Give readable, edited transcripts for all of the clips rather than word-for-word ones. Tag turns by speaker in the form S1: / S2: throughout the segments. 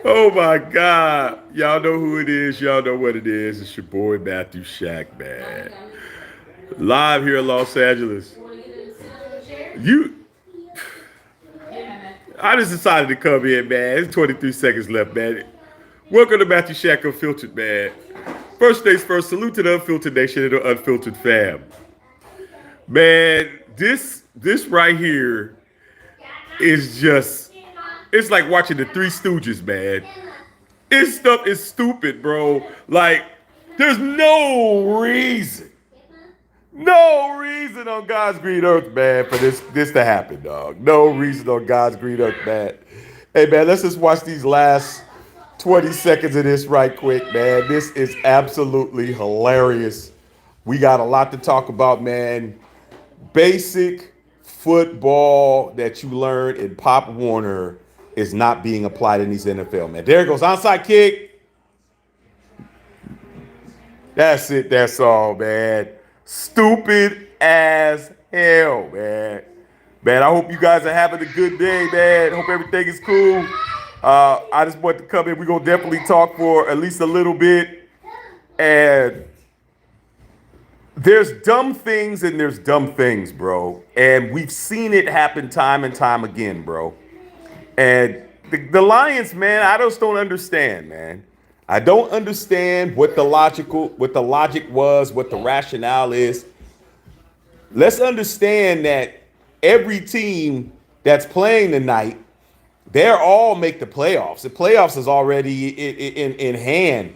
S1: Oh my God. Y'all know who it is. Y'all know what it is. It's your boy Matthew Shack, man. Live here in Los Angeles. You I just decided to come in, man. It's 23 seconds left, man. Welcome to Matthew Shack Unfiltered, man. First things first, salute to the Unfiltered Nation and the Unfiltered fam. Man, this right here is just it's like watching the Three Stooges, man. This stuff is stupid, bro. Like, there's no reason on God's green earth, man, for this to happen, dog. No reason on God's green earth, man. Hey, man, let's just watch these last 20 seconds of this right quick, man. This is absolutely hilarious. We got a lot to talk about, man. Basic football that you learned in Pop Warner is not being applied in these NFL, man. There it goes, onside kick. That's it, that's all, man. Stupid as hell, man. Man, I hope you guys are having a good day, man. Hope everything is cool. I just want to come in. We're going to definitely talk for at least a little bit. And there's dumb things and there's dumb things, bro. And we've seen it happen time and time again, bro. And the Lions, man, I just don't understand, man. I don't understand what the logic was, what the rationale is. Let's understand that every team that's playing tonight, they're all make the playoffs. The playoffs is already in hand.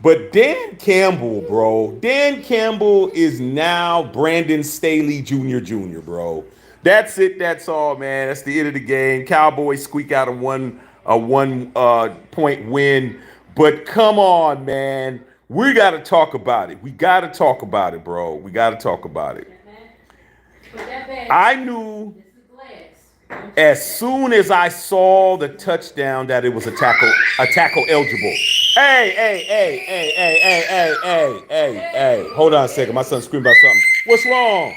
S1: But Dan Campbell, bro, Dan Campbell is now Brandon Staley Jr., bro. That's it. That's all, man. That's the end of the game. Cowboys squeak out a one point win. But come on, man. We got to talk about it. We got to talk about it, bro. We got to talk about it. I knew as soon as I saw the touchdown that it was a tackle eligible. Hey. Hold on a second. My son's screaming about something. What's wrong?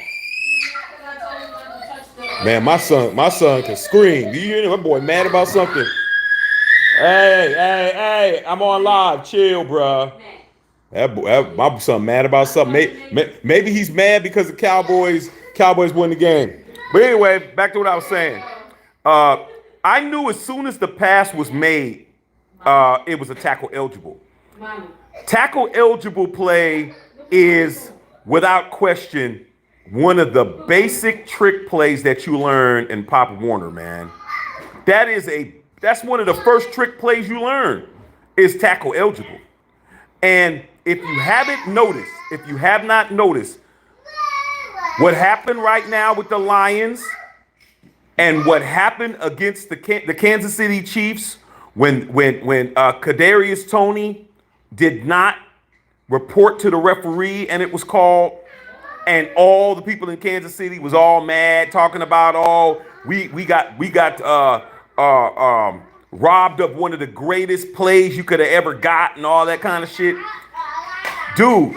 S1: Man, my son can scream. You hear my boy mad about something? Hey, I'm on live. Chill, bro. My son mad about something. Maybe he's mad because the Cowboys won the game. But anyway, back to what I was saying. I knew as soon as the pass was made, it was a tackle eligible. Tackle eligible play is, without question, one of the basic trick plays that you learn in Pop Warner, man. That's one of the first trick plays you learn is tackle eligible. And if you have not noticed what happened right now with the Lions and what happened against the Kansas City Chiefs when Kadarius Toney did not report to the referee and it was called, and all the people in Kansas City was all mad talking about, we got robbed of one of the greatest plays you could have ever got and all that kind of shit. Dude,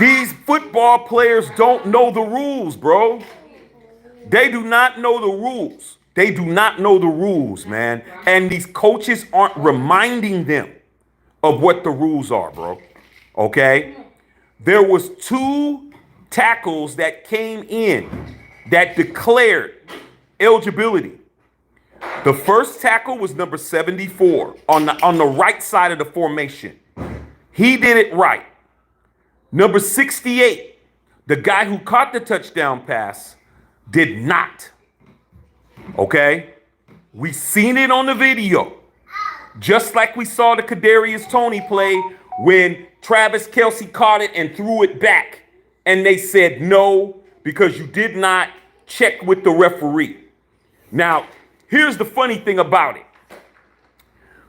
S1: these football players don't know the rules, bro. They do not know the rules. They do not know the rules, man. And these coaches aren't reminding them of what the rules are, bro. Okay? There was 2 tackles that came in that declared eligibility. The first tackle was number 74 on the right side of the formation. He did it right. Number 68, the guy who caught the touchdown pass, did not. Okay? We seen it on the video. Just like we saw the Kadarius Toney play when Travis Kelce caught it and threw it back. And they said no, because you did not check with the referee. Now, here's the funny thing about it.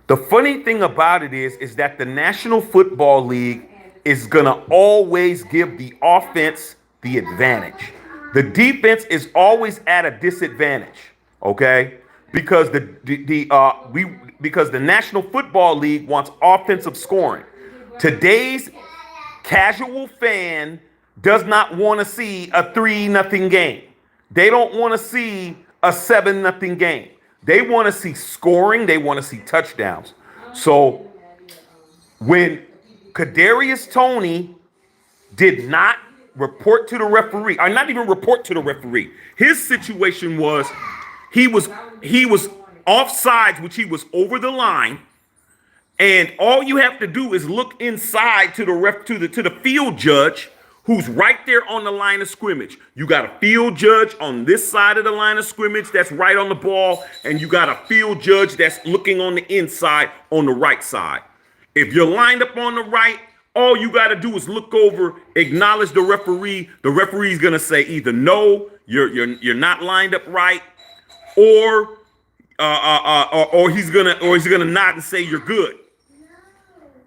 S1: The funny thing about it is that the National Football League is going to always give the offense the advantage. The defense is always at a disadvantage, okay? Because because the National Football League wants offensive scoring. Today's casual fan does not want to see a 3-0 game. They don't want to see a 7-0 game. They want to see scoring. They want to see touchdowns. So when Kadarius Toney did not report to the referee, or not even report to the referee, his situation was he was offsides, which he was over the line. And all you have to do is look inside to the field judge who's right there on the line of scrimmage. You got a field judge on this side of the line of scrimmage that's right on the ball, and you got a field judge that's looking on the inside on the right side. If you're lined up on the right, all you got to do is look over, acknowledge the referee. The referee's gonna say either no, you're not lined up right, or he's gonna nod and say you're good.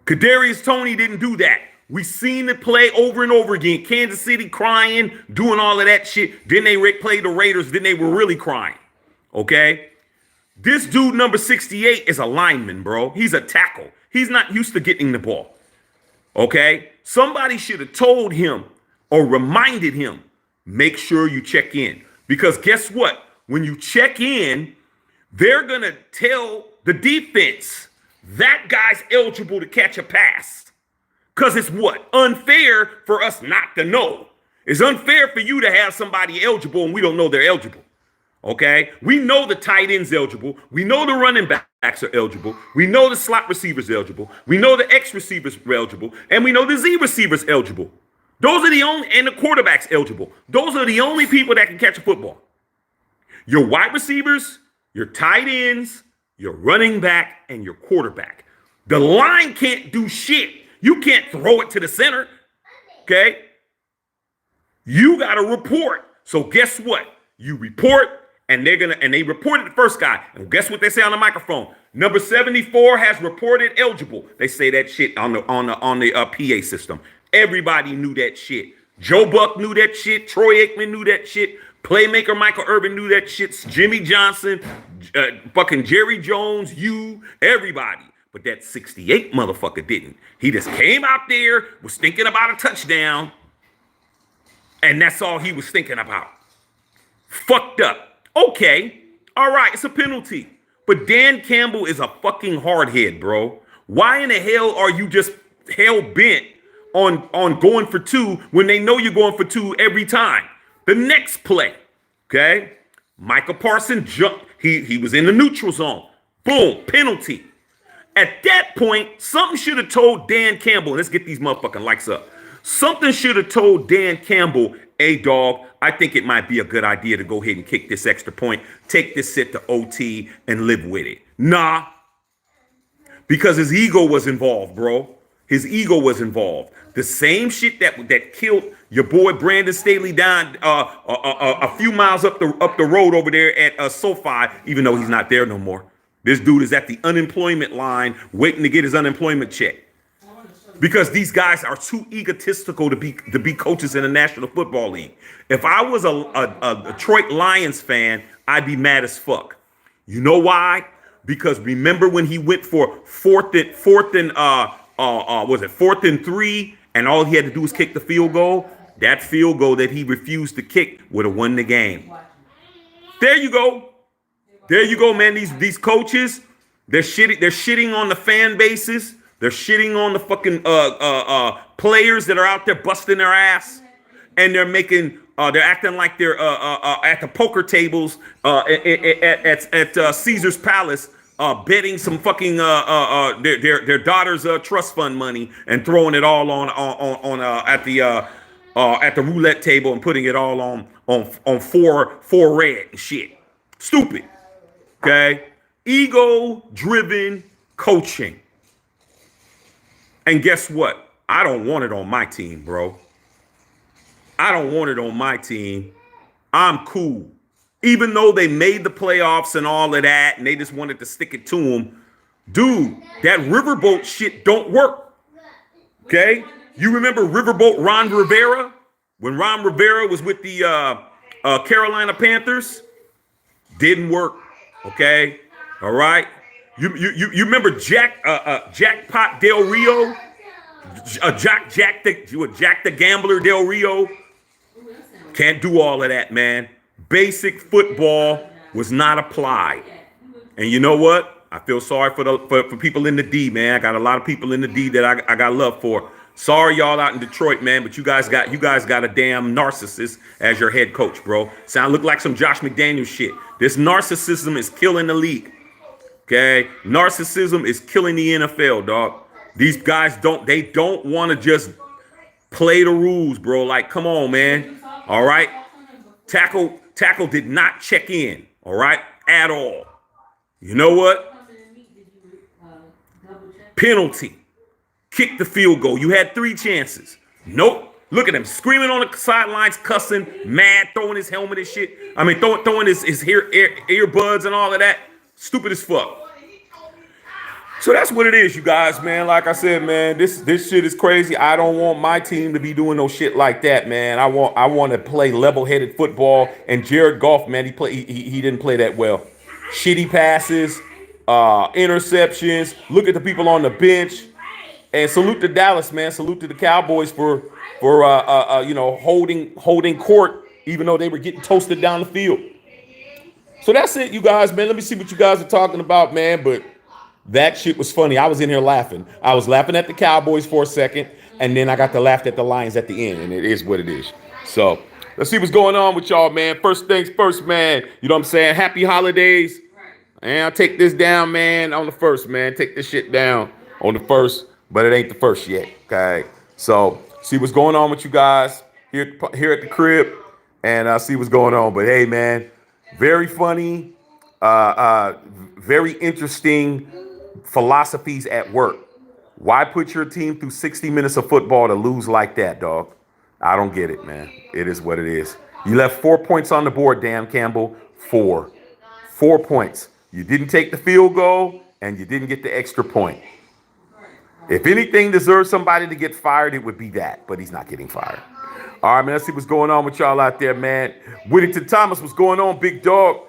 S1: Kadarius Toney didn't do that. We seen it play over and over again. Kansas City crying, doing all of that shit. Then they played the Raiders. Then they were really crying. Okay? This dude, number 68, is a lineman, bro. He's a tackle. He's not used to getting the ball. Okay? Somebody should have told him or reminded him, make sure you check in. Because guess what? When you check in, they're going to tell the defense, that guy's eligible to catch a pass. Because it's what? Unfair for us not to know. It's unfair for you to have somebody eligible and we don't know they're eligible. Okay? We know the tight end's eligible. We know the running backs are eligible. We know the slot receivers eligible. We know the X receivers are eligible. And we know the Z receivers eligible. Those are the only, and the quarterbacks eligible. Those are the only people that can catch a football. Your wide receivers, your tight ends, your running back, and your quarterback. The line can't do shit. You can't throw it to the center. Okay? You got to report. So guess what? You report, and they reported the first guy. And guess what they say on the microphone? Number 74 has reported eligible. They say that shit on the PA system. Everybody knew that shit. Joe Buck knew that shit. Troy Aikman knew that shit. Playmaker Michael Irvin knew that shit. Jimmy Johnson, fucking Jerry Jones, everybody. But that 68 motherfucker didn't. He just came out there, was thinking about a touchdown, and that's all he was thinking about. Fucked up. Okay, all right, it's a penalty. But Dan Campbell is a fucking hardhead, bro. Why in the hell are you just hell-bent on going for two when they know you're going for two every time? The next play, okay? Michael Parsons jumped. He was in the neutral zone. Boom, penalty. At that point, something should have told Dan Campbell, let's get these motherfucking lights up. Something should have told Dan Campbell, hey, dog, I think it might be a good idea to go ahead and kick this extra point, take this set to OT, and live with it. Nah, because his ego was involved, bro. His ego was involved. The same shit that killed your boy Brandon Staley down a few miles up the road over there at SoFi, even though he's not there no more. This dude is at the unemployment line waiting to get his unemployment check. Because these guys are too egotistical to be coaches in the National Football League. If I was a Detroit Lions fan, I'd be mad as fuck. You know why? Because remember when he went for fourth and 3, and all he had to do was kick the field goal? That field goal that he refused to kick would have won the game. There you go. There you go, man. These coaches, they're shitting on the fan bases. They're shitting on the fucking players that are out there busting their ass, and they're acting like they're at the poker tables at Caesar's Palace, betting some fucking their daughter's trust fund money and throwing it all on at the roulette table and putting it all on four red and shit. Stupid. Okay, ego-driven coaching. And guess what? I don't want it on my team, bro. I don't want it on my team. I'm cool. Even though they made the playoffs and all of that, and they just wanted to stick it to them, dude, that riverboat shit don't work. Okay? You remember riverboat Ron Rivera? When Ron Rivera was with the Carolina Panthers? Didn't work. Okay? All right? You remember Jackpot Del Rio? Jack the Gambler Del Rio? Can't do all of that, man. Basic football was not applied. And you know what? I feel sorry for people in the D, man. I got a lot of people in the D that I got love for. Sorry, y'all out in Detroit, man, but you guys got a damn narcissist as your head coach, bro. Look like some Josh McDaniels shit. This narcissism is killing the league. Okay, narcissism is killing the NFL, dog. These guys don't want to just play the rules, bro. Like, come on, man. All right, tackle did not check in. All right, at all. You know what? Penalty. Kick the field goal. You had 3 chances. Nope. Look at him screaming on the sidelines, cussing, mad, throwing his helmet and shit. I mean, throwing his earbuds and all of that. Stupid as fuck. So that's what it is, you guys, man. Like I said, man, this shit is crazy. I don't want my team to be doing no shit like that, man. I want to play level-headed football. And Jared Goff, man, he didn't play that well. Shitty passes, interceptions. Look at the people on the bench. And salute to Dallas, man. Salute to the Cowboys for holding court, even though they were getting toasted down the field. So that's it, you guys, man. Let me see what you guys are talking about, man. But that shit was funny. I was in here laughing. I was laughing at the Cowboys for a second, and then I got to laugh at the Lions at the end, and it is what it is. So let's see what's going on with y'all, man. First things first, man. You know what I'm saying? Happy holidays. And I'll take this down, man, on the first, man. Take this shit down on the first, but it ain't the first yet, okay? So see what's going on with you guys here at the crib, and see what's going on. But hey, man, very funny, very interesting philosophies at work. Why put your team through 60 minutes of football to lose like that, dog? I don't get it, man. It is what it is. You left 4 points on the board, Dan Campbell. 4 points. You didn't take the field goal, and you didn't get the extra point. If anything deserves somebody to get fired, it would be that, but he's not getting fired. All right, man, let's see what's going on with y'all out there, man. Whittington Thomas, what's going on, big dog?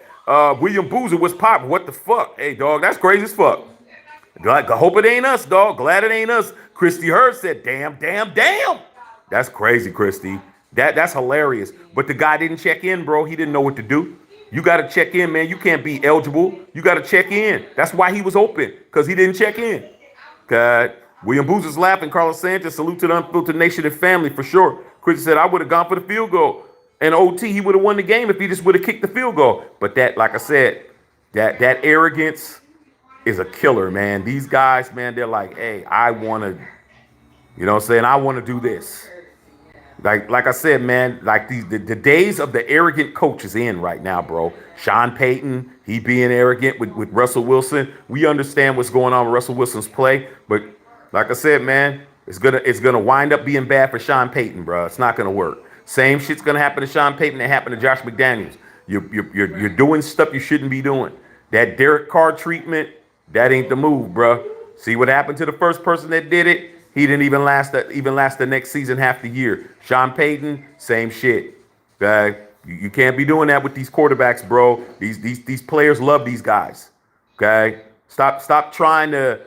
S1: William Boozer, what's poppin'? What the fuck? Hey, dog, that's crazy as fuck. I hope it ain't us, dog. Glad it ain't us. Christy Hurd said, damn. That's crazy, Christy. That's hilarious. But the guy didn't check in, bro. He didn't know what to do. You got to check in, man. You can't be eligible. You got to check in. That's why he was open, because he didn't check in. Okay. William Boozer's laughing. Carlos Sanchez, salute to the Unfiltered Nation and family for sure. Christy said, I would have gone for the field goal. And OT, he would have won the game if he just would have kicked the field goal. But that, like I said, that arrogance is a killer, man. These guys, man, they're like, hey, I want to, you know what I'm saying? I want to do this. Like I said, man, like the days of the arrogant coach is in right now, bro. Sean Payton, he being arrogant with Russell Wilson. We understand what's going on with Russell Wilson's play, but like I said, man, it's gonna wind up being bad for Sean Payton, bro. It's not gonna work. Same shit's gonna happen to Sean Payton that happened to Josh McDaniels. You're doing stuff you shouldn't be doing. That Derek Carr treatment, that ain't the move, bro. See what happened to the first person that did it? He didn't even last the next season, half the year. Sean Payton, same shit. Okay, you can't be doing that with these quarterbacks, bro. These players love these guys. Okay, stop trying to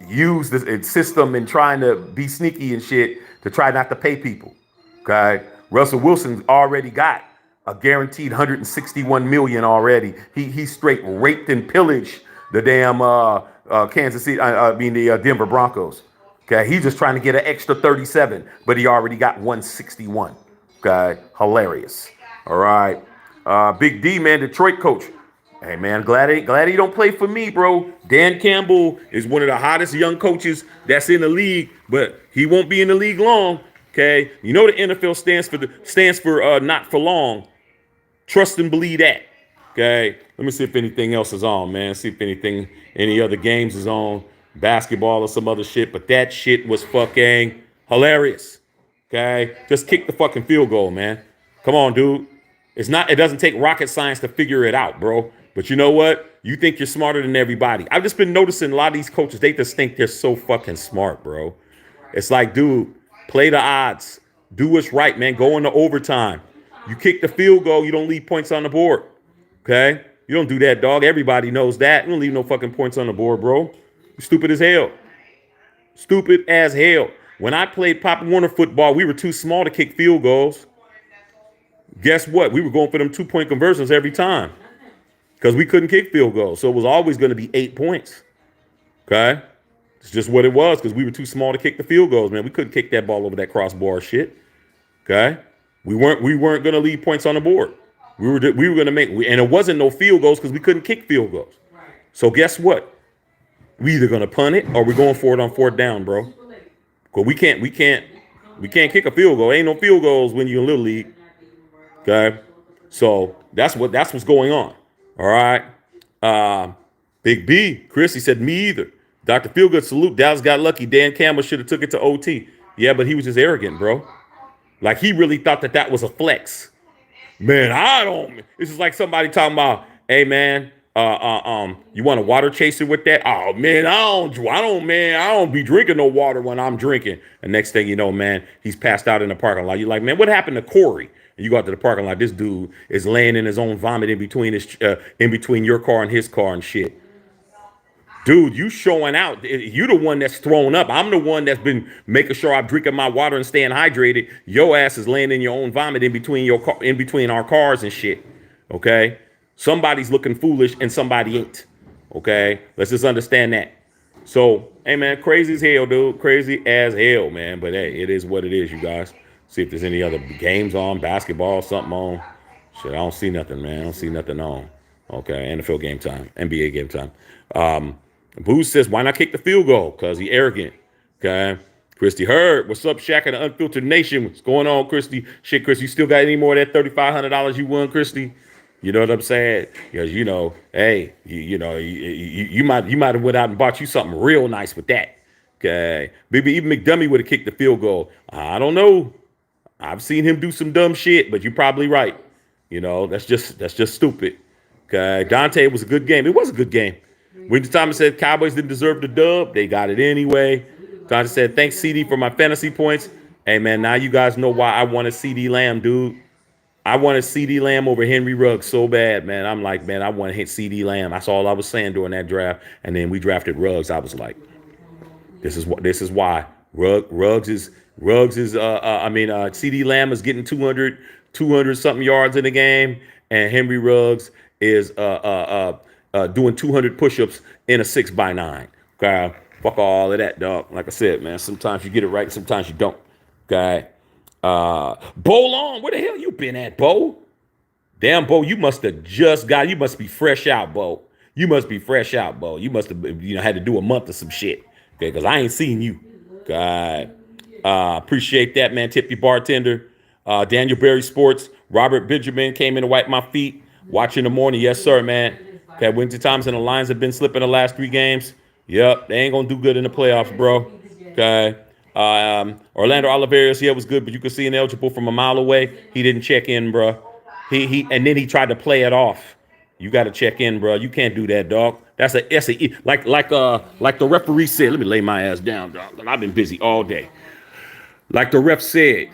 S1: use this system and trying to be sneaky and shit to try not to pay people. Okay, Russell Wilson's already got a guaranteed $161 million already. He straight raped and pillaged the damn the Denver Broncos. Okay, he's just trying to get an extra 37, but he already got 161. Okay, hilarious. All right, Big D, man, Detroit coach. Hey, man, glad he don't play for me, bro. Dan Campbell is one of the hottest young coaches that's in the league, but he won't be in the league long. Okay, you know the NFL stands for not for long. Trust and believe that. Okay, let me see if anything else is on, man. See if any other games is on. Basketball or some other shit, but that shit was fucking hilarious. Okay, just kick the fucking field goal, man. Come on, dude. It doesn't take rocket science to figure it out, bro. But you know what? You think you're smarter than everybody. I've just been noticing a lot of these coaches, they just think they're so fucking smart, bro. It's like, dude, play the odds. Do what's right, man. Go into overtime. You kick the field goal, you don't leave points on the board. Okay? You don't do that, dog. Everybody knows that. You don't leave no fucking points on the board, bro. Stupid as hell. Stupid as hell. When I played Pop Warner football, we were too small to kick field goals. Guess what? We were going for them 2-point conversions every time. because we couldn't kick field goals. So it was always going to be 8 points. Okay. It's just what it was because we were too small to kick the field goals, man. We couldn't kick that ball over that crossbar shit. Okay. We weren't going to leave points on the board. We were going to make, and it wasn't no field goals because we couldn't kick field goals. So guess what? We either going to punt it or we're going for it on 4th down, bro. Because we can't kick a field goal. Ain't no field goals when you're in Little League. Okay. So that's what's going on. All right. Big B, Chris, he said, me either. Dr. Feelgood, salute. Dallas got lucky. Dan Campbell should have took it to OT. Yeah, but he was just arrogant, bro. Like, he really thought that was a flex. Man, this is like somebody talking about, hey, man, you want a water chaser with that? Oh, man, I don't be drinking no water when I'm drinking. And next thing you know, man, he's passed out in the parking lot. You're like, man, what happened to Corey? And you go out to the parking lot. This dude is laying in his own vomit in between your car and his car and shit. Dude, you showing out. You the one that's thrown up. I'm the one that's been making sure I'm drinking my water and staying hydrated. Your ass is laying in your own vomit in between our cars and shit. Okay? Somebody's looking foolish and somebody ain't. Okay? Let's just understand that. So, hey, man, crazy as hell, dude. Crazy as hell, man. But, hey, it is what it is, you guys. See if there's any other games on, basketball, something on. Shit, I don't see nothing, man. I don't see nothing on. Okay, NFL game time, NBA game time. Booze says, why not kick the field goal? Because he arrogant. Okay. Christy Hurd, what's up, Shaq and the Unfiltered Nation? What's going on, Christy? Shit, Chris, you still got any more of that $3,500 you won, Christy? You know what I'm saying? Because, hey, you might have went out and bought you something real nice with that. Okay. Maybe even McDummy would have kicked the field goal. I don't know. I've seen him do some dumb shit, but you're probably right. That's just stupid. Okay. Dante, it was a good game. It was a good game. When Thomas said Cowboys didn't deserve the dub, they got it anyway. Dante said, thanks, CD, for my fantasy points. Hey, man, now you guys know why I wanted CD Lamb, dude. I wanted CD Lamb over Henry Ruggs so bad, man. I'm like, man, I want to hit CD Lamb. That's all I was saying during that draft. And then we drafted Ruggs. I was like, this is why. CD Lamb is getting 200 something yards in the game, and Henry Ruggs is doing 200 push-ups in a 6x9. Okay, fuck all of that, dog. Like I said, man, sometimes you get it right, sometimes you don't. Okay, Bo Long, where the hell you been at, Bo? Damn, Bo, you must have you must be fresh out, Bo. You must be fresh out, Bo. You must have, had to do a month or some shit. Okay, because I ain't seen you. Okay, appreciate that, man. Tip your bartender. Daniel Berry Sports. Robert Benjamin came in to wipe my feet. Watch in the morning. Yes, sir, man. Okay, Winter Thomas and the Lions have been slipping the last 3 games. Yep, they ain't going to do good in the playoffs, bro. Okay. Orlando Oliveros, yeah, it was good, but you could see ineligible from a mile away. He didn't check in, bro. And then he tried to play it off. You got to check in, bro. You can't do that, dog. That's like the referee said. Let me lay my ass down, dog. I've been busy all day. Like the ref said,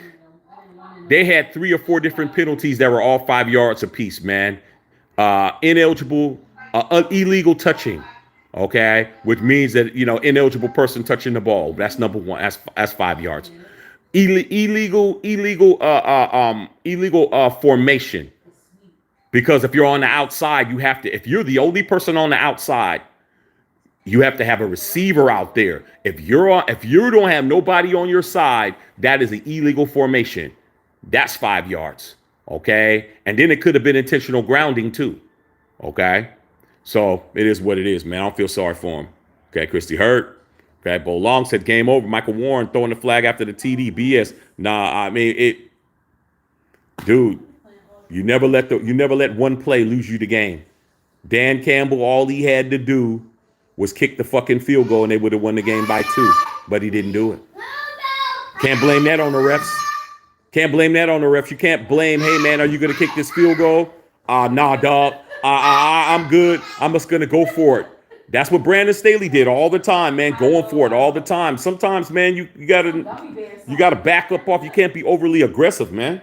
S1: they had 3 or 4 different penalties that were all 5 yards apiece, man. Ineligible, illegal touching, okay, which means that ineligible person touching the ball. That's number 1. That's 5 yards. Illegal formation, because if you're on the outside, you have to. If you're the only person on the outside, you have to have a receiver out there. If you don't have nobody on your side, that is an illegal formation. That's 5 yards. Okay. And then it could have been intentional grounding too. Okay. So it is what it is, man. I don't feel sorry for him. Okay. Christy Hurt. Okay. Bo Long said game over. Michael Warren throwing the flag after the TD. BS. Nah, I mean, dude, you never let one play lose you the game. Dan Campbell, all he had to do was kick the fucking field goal and they would have won the game by 2, but he didn't do it. Can't blame that on the refs. Can't blame that on the refs. You can't blame, hey, man, are you going to kick this field goal? Nah, dog. I'm good. I'm just going to go for it. That's what Brandon Staley did all the time, man, going for it all the time. Sometimes, man, you gotta back up off. You can't be overly aggressive, man.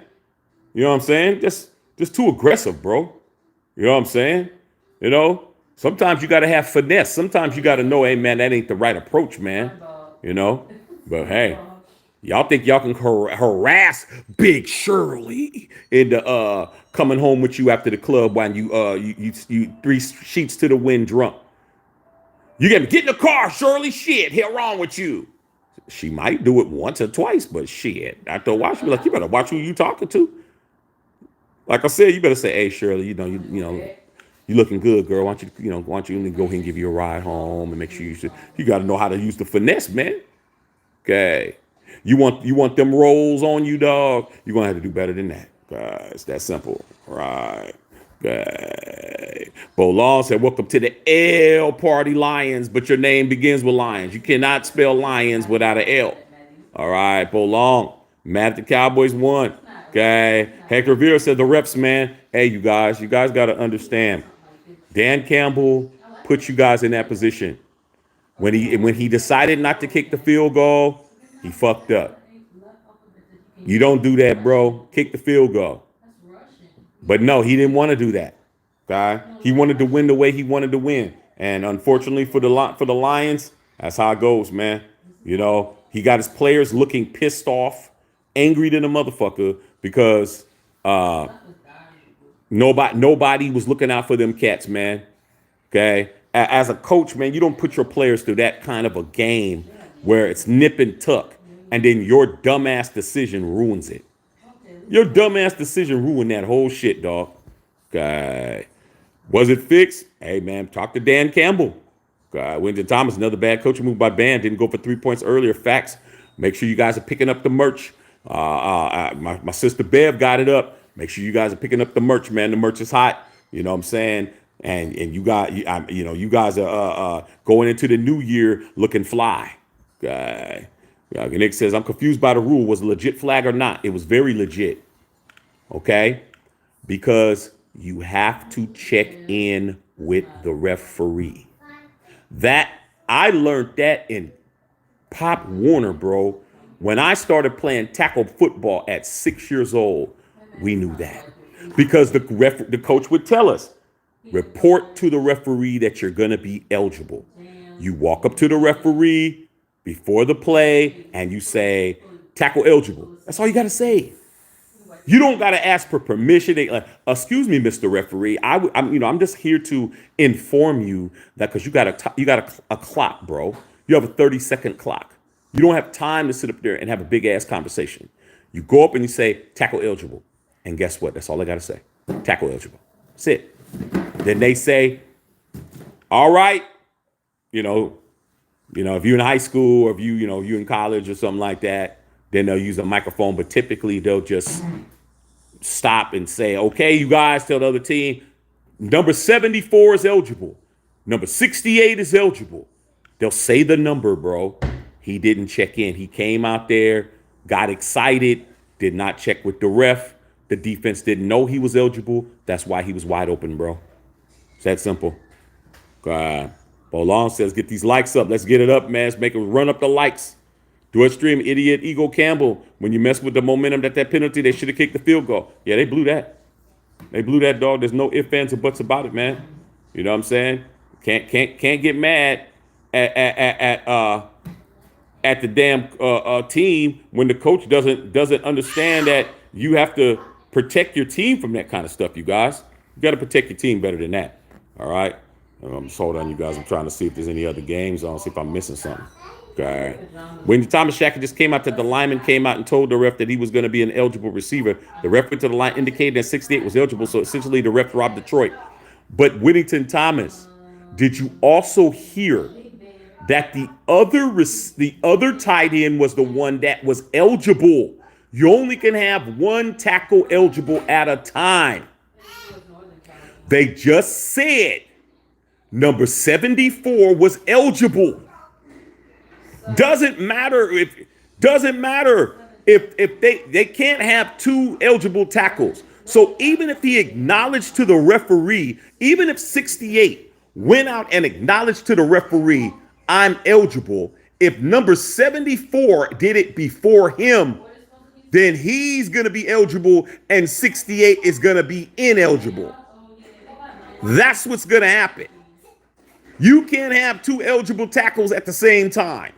S1: You know what I'm saying? Just too aggressive, bro. You know what I'm saying? Sometimes you got to have finesse. Sometimes you got to know, hey, man, that ain't the right approach, man. But, hey. Y'all think y'all can harass Big Shirley into coming home with you after the club while you 3 sheets to the wind drunk. You get in the car, Shirley. Shit, hell wrong with you? She might do it once or twice, but shit, after a while, she'll be like, you better watch who you talking to. Like I said, you better say, hey, Shirley, you looking good, girl. Why don't you go ahead and give you a ride home and make sure you got to know how to use the finesse, man. Okay. You want them rolls on you, dog? You're going to have to do better than that. It's that simple. Right. Okay. Bo Long said, welcome to the L Party Lions, but your name begins with Lions. You cannot spell Lions without an L. All right, Bo Long. Mad at the Cowboys won. Okay. Hector Rivera said the reps, man. Hey, you guys got to understand. Dan Campbell put you guys in that position. When he decided not to kick the field goal, he fucked up. You don't do that, bro. Kick the field goal. But no, he didn't want to do that. Okay? He wanted to win the way he wanted to win. And unfortunately for the Lions, that's how it goes, man. He got his players looking pissed off, angry than a motherfucker because nobody was looking out for them cats, man. Okay? As a coach, man, you don't put your players through that kind of a game where it's nip and tuck, and then your dumbass decision ruins it. Your dumbass decision ruined that whole shit, dog. Okay. Was it fixed? Hey, man, talk to Dan Campbell. Wynton Thomas, another bad coaching move by Band. Didn't go for 3 points earlier. Facts. Make sure you guys are picking up the merch. My sister Bev got it up. Make sure you guys are picking up the merch, man. The merch is hot. You know what I'm saying? And you guys are going into the new year looking fly. Nick says, I'm confused by the rule. Was it a legit flag or not? It was very legit. Okay? Because you have to check in with the referee. I learned that in Pop Warner, bro. When I started playing tackle football at 6 years old, we knew that. Because the coach would tell us, report to the referee that you're going to be eligible. You walk up to the referee before the play and you say, tackle eligible. That's all you got to say. You don't got to ask for permission. Excuse me, Mr. Referee. I'm just here to inform you that because you got a clock, bro. You have a 30-second clock. You don't have time to sit up there and have a big ass conversation. You go up and you say, tackle eligible. And guess what? That's all I got to say. Tackle eligible. That's it. Then they say, all right, if you're in high school or if you're in college or something like that, then they'll use a microphone. But typically they'll just stop and say, okay, you guys, tell the other team, number 74 is eligible. Number 68 is eligible. They'll say the number, bro. He didn't check in. He came out there, got excited, did not check with the ref. The defense didn't know he was eligible. That's why he was wide open, bro. It's that simple. Bolon says, get these likes up. Let's get it up, man. Let's make it run up the likes. Do a stream, idiot Eagle Campbell. When you mess with the momentum, that penalty, they should have kicked the field goal. Yeah, they blew that. They blew that, dog. There's no ifs, ands, or buts about it, man. You know what I'm saying? Can't get mad at the damn team when the coach doesn't understand that you have to protect your team from that kind of stuff, you guys. You got to protect your team better than that. All right? Just hold on, you guys. I'm trying to see if there's any other games on, see if I'm missing something. Okay. When Thomas Shacker just came out that the lineman came out and told the ref that he was going to be an eligible receiver, the ref went to the line indicated that 68 was eligible, so essentially the ref robbed Detroit. But Whittington Thomas, did you also hear that the other tight end was the one that was eligible? You only can have one tackle eligible at a time. They just said number 74 was eligible. Doesn't matter if they can't have two eligible tackles. So even if he acknowledged to the referee, even if 68 went out and acknowledged to the referee, I'm eligible, if number 74 did it before him, then he's going to be eligible and 68 is going to be ineligible. That's what's going to happen. You can't have two eligible tackles at the same time.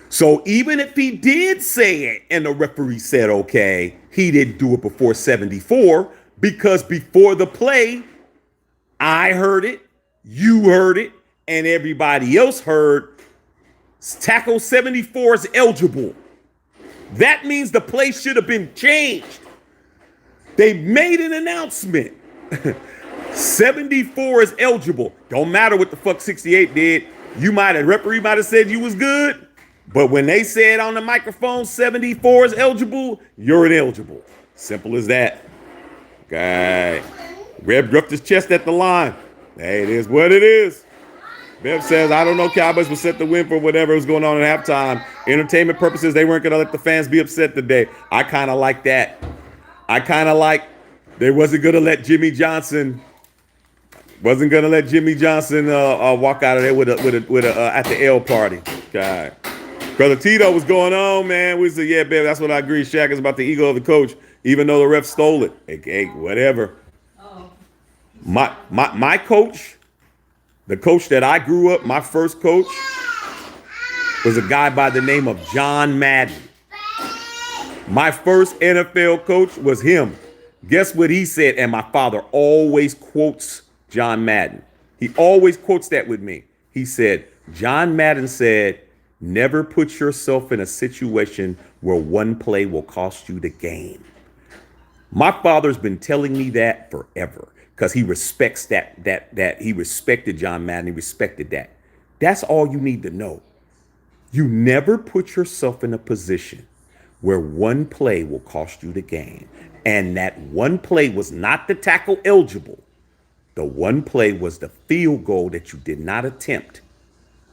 S1: So even if he did say it and the referee said, okay, he didn't do it before 74 because before the play, I heard it, you heard it, and everybody else heard tackle 74 is eligible. That means the play should have been changed. They made an announcement. 74 is eligible. Don't matter what the fuck 68 did. Referee might have said you was good, but when they said on the microphone 74 is eligible, you're ineligible. Simple as that. Okay. Reb dropped his chest at the line. Hey, it is what it is. Bev says, I don't know, Cowboys were set to win for whatever was going on at halftime. Entertainment purposes, they weren't going to let the fans be upset today. I kind of like that. I kind of like they wasn't going to let Jimmy Johnson walk out of there with a at the L party. God. Brother Tito, what's going on, man? We said, yeah, baby, that's what I agree. Shaq is about the ego of the coach, even though the ref stole it. Hey, whatever. My coach, the coach that I grew up, my first coach, was a guy by the name of John Madden. My first NFL coach was him. Guess what he said? And my father always quotes John Madden. He always quotes that with me. He said, John Madden said, never put yourself in a situation where one play will cost you the game. My father's been telling me that forever because he respects that he respected John Madden. He respected that. That's all you need to know. You never put yourself in a position where one play will cost you the game. And that one play was not the tackle eligible. The one play was the field goal that you did not attempt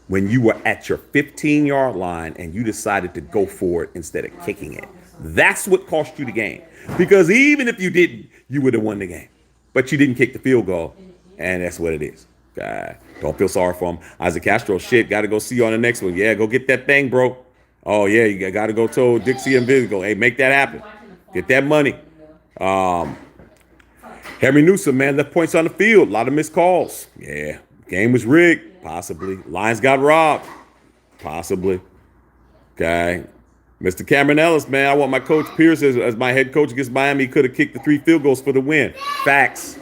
S1: when you were at your 15-yard line and you decided to go for it instead of kicking it. That's what cost you the game. Because even if you didn't, you would have won the game. But you didn't kick the field goal, and that's what it is. God, don't feel sorry for him. Isaac Castro, shit, got to go see you on the next one. Yeah, go get that thing, bro. Oh, yeah, you got to go to Dixie and Visigo. Hey, make that happen. Get that money. Henry Newsom, man, left points on the field. A lot of missed calls. Yeah, game was rigged. Possibly. Lions got robbed. Possibly. Okay. Mr. Cameron Ellis, man, I want my coach Pierce as my head coach against Miami. He could have kicked the 3 field goals for the win. Facts.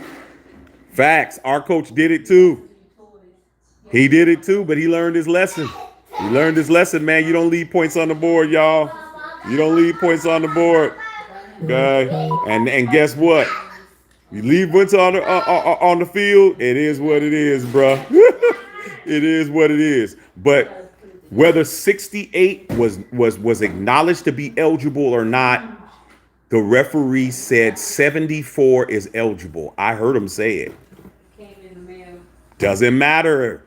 S1: Facts. Our coach did it too. He did it too, but he learned his lesson. He learned his lesson, man. You don't leave points on the board, y'all. You don't leave points on the board. Okay. And guess what? You leave points on the field, it is what it is, bro. It is what it is. But whether 68 was acknowledged to be eligible or not, the referee said 74 is eligible. I heard him say it. Doesn't matter.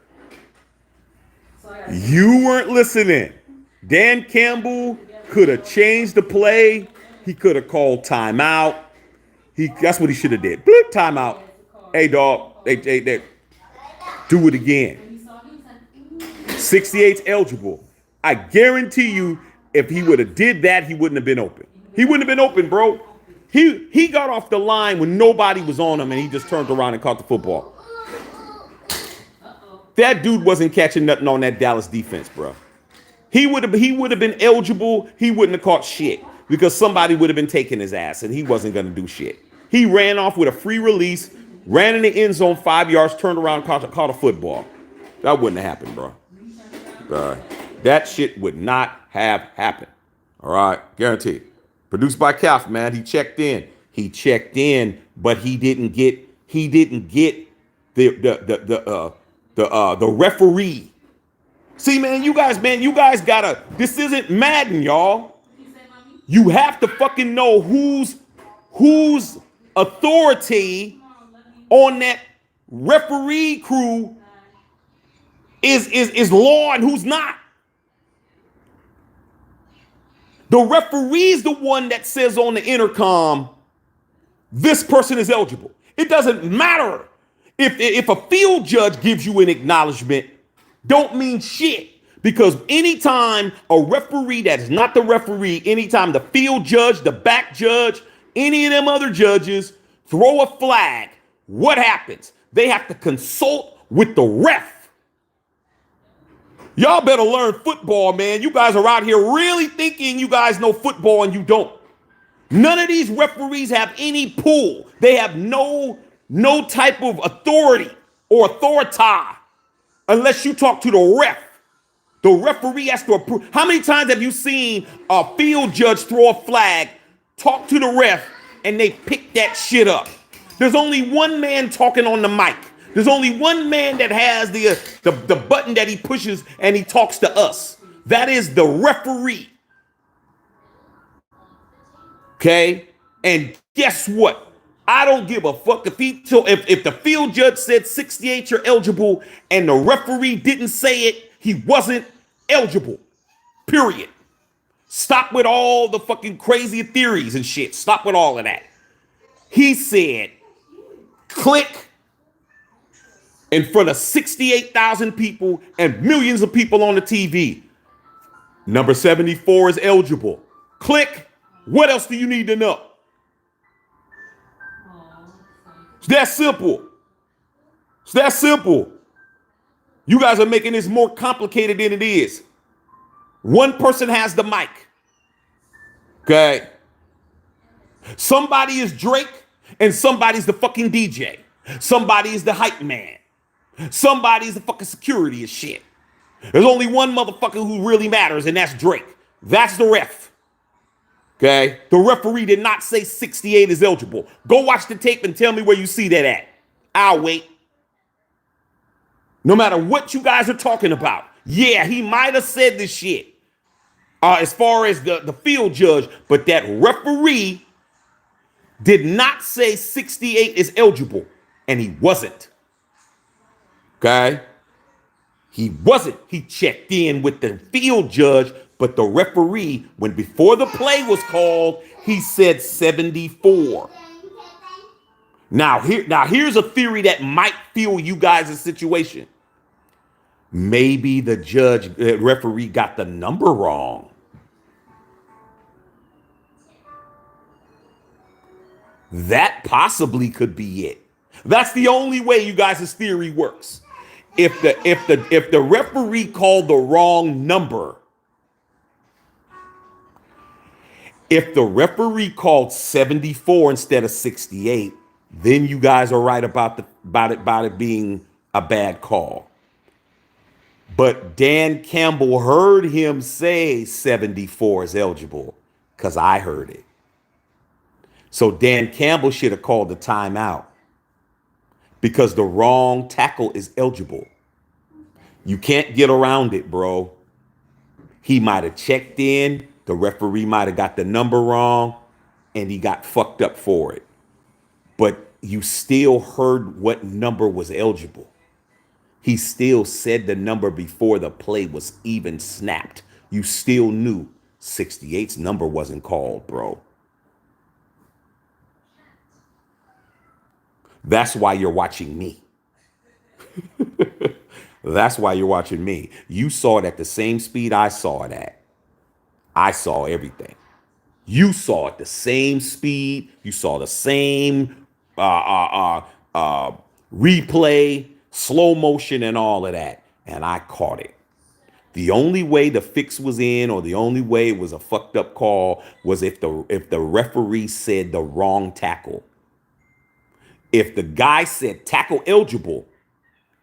S1: You weren't listening. Dan Campbell could have changed the play. He could have called timeout. That's what he should have did. Bloop, timeout. Hey, dog. They do it again. 68's eligible. I guarantee you, if he would have did that, he wouldn't have been open. He wouldn't have been open, bro. He got off the line when nobody was on him, and he just turned around and caught the football. That dude wasn't catching nothing on that Dallas defense, bro. He would have been eligible. He wouldn't have caught shit because somebody would have been taking his ass, and he wasn't going to do shit. He ran off with a free release, ran in the end zone 5 yards, turned around, caught a football. That wouldn't have happened, bro. That shit would not have happened. All right, guaranteed. Produced by Calf, man. He checked in, but he didn't get the referee. See, man, you guys gotta. This isn't Madden, y'all. You have to fucking know whose authority on that referee crew is law and who's not. The referee's the one that says on the intercom, this person is eligible. It doesn't matter if a field judge gives you an acknowledgement, don't mean shit. Because anytime a referee that is not the referee, anytime the field judge, the back judge, any of them other judges throw a flag, what happens? They have to consult with the ref. Y'all better learn football, man. You guys are out here really thinking you guys know football and you don't. None of these referees have any pull. They have no type of authority or authority unless you talk to the ref. The referee has to approve. How many times have you seen a field judge throw a flag, talk to the ref, and they pick that shit up? There's only one man talking on the mic. There's only one man that has the button that he pushes and he talks to us. That is the referee. Okay? And guess what? I don't give a fuck if if the field judge said 68 you're eligible and the referee didn't say it, he wasn't eligible. Period. Stop with all the fucking crazy theories and shit. Stop with all of that. He said, click in front of 68,000 people and millions of people on the TV. Number 74 is eligible. Click. What else do you need to know? It's that simple. It's that simple. You guys are making this more complicated than it is. One person has the mic. Okay. Somebody is Drake and somebody's the fucking DJ. Somebody is the hype man. Somebody's the fucking security and shit. There's only one motherfucker who really matters, and that's Drake. That's the ref. Okay? The referee did not say 68 is eligible. Go watch the tape and tell me where you see that at. I'll wait. No matter what you guys are talking about. Yeah, he might have said this shit as far as the field judge, but that referee did not say 68 is eligible, and he wasn't. Okay? He wasn't. He checked in with the field judge, but the referee, when before the play was called, he said 74. Now here's a theory that might fuel you guys' situation. Maybe the referee got the number wrong. That possibly could be it. That's the only way you guys' theory works. If the referee called the wrong number, if the referee called 74 instead of 68, then you guys are right about it being a bad call. But Dan Campbell heard him say 74 is eligible because I heard it. So Dan Campbell should have called the timeout because the wrong tackle is eligible. You can't get around it, bro. He might have checked in. The referee might have got the number wrong and he got fucked up for it. But you still heard what number was eligible. He still said the number before the play was even snapped. You still knew 68's number wasn't called, bro. That's why you're watching me. That's why you're watching me. You saw it at the same speed I saw it at. I saw everything. You saw it the same speed. You saw the same replay, slow motion, and all of that. And I caught it. The only way the fix was in, or the only way it was a fucked up call, was if the referee said the wrong tackle. If the guy said tackle eligible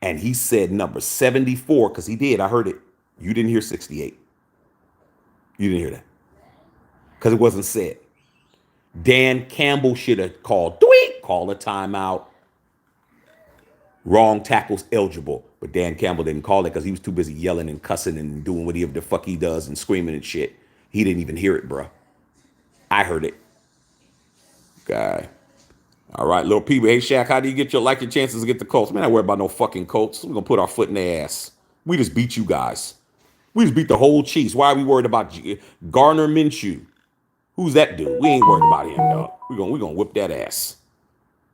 S1: and he said number 74, because he did, I heard it. You didn't hear 68. You didn't hear that because it wasn't said. Dan Campbell should have called call a timeout. Wrong tackle's eligible. But Dan Campbell didn't call it because he was too busy yelling and cussing and doing whatever the fuck he does and screaming and shit. He didn't even hear it, bro. I heard it. Okay. All right, little people. Hey, Shaq, how do you get your chances to get the Colts? Man, I worry about no fucking Colts. We're going to put our foot in their ass. We just beat you guys. We just beat the whole Chiefs. Why are we worried about Gardner Minshew? Who's that dude? We ain't worried about him, dog. We're gonna whip that ass.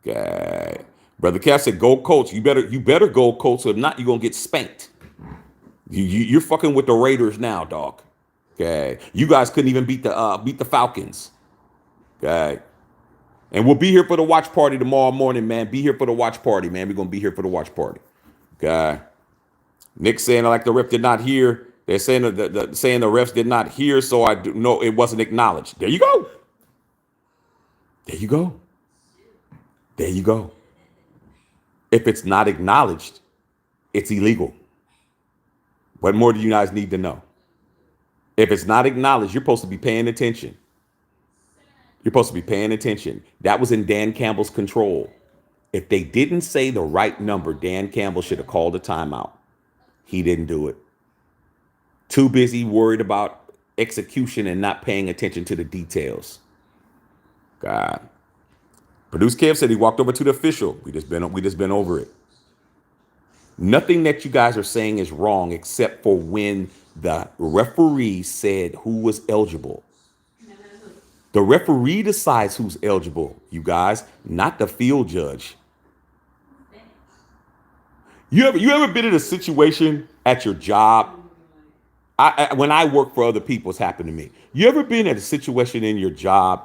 S1: Okay. Brother Cass said, go Colts. You better go Colts. If not, you're going to get spanked. You're fucking with the Raiders now, dog. Okay. You guys couldn't even beat the Falcons. Okay. And we'll be here for the watch party tomorrow morning, man. Be here for the watch party, man. We're going to be here for the watch party. Okay. Nick saying like the ref did not hear. They're saying saying the refs did not hear, so I do no, it wasn't acknowledged. There you go. There you go. There you go. If it's not acknowledged, it's illegal. What more do you guys need to know? If it's not acknowledged, you're supposed to be paying attention. You're supposed to be paying attention. That was in Dan Campbell's control. If they didn't say the right number, Dan Campbell should have called a timeout. He didn't do it. Too busy worried about execution and not paying attention to the details. God. Produce Kev said he walked over to the official. We just been over it. Nothing that you guys are saying is wrong except for when the referee said who was eligible. The referee decides who's eligible, you guys, not the field judge. You ever been in a situation at your job? When I work for other people, it's happened to me. You ever been at a situation in your job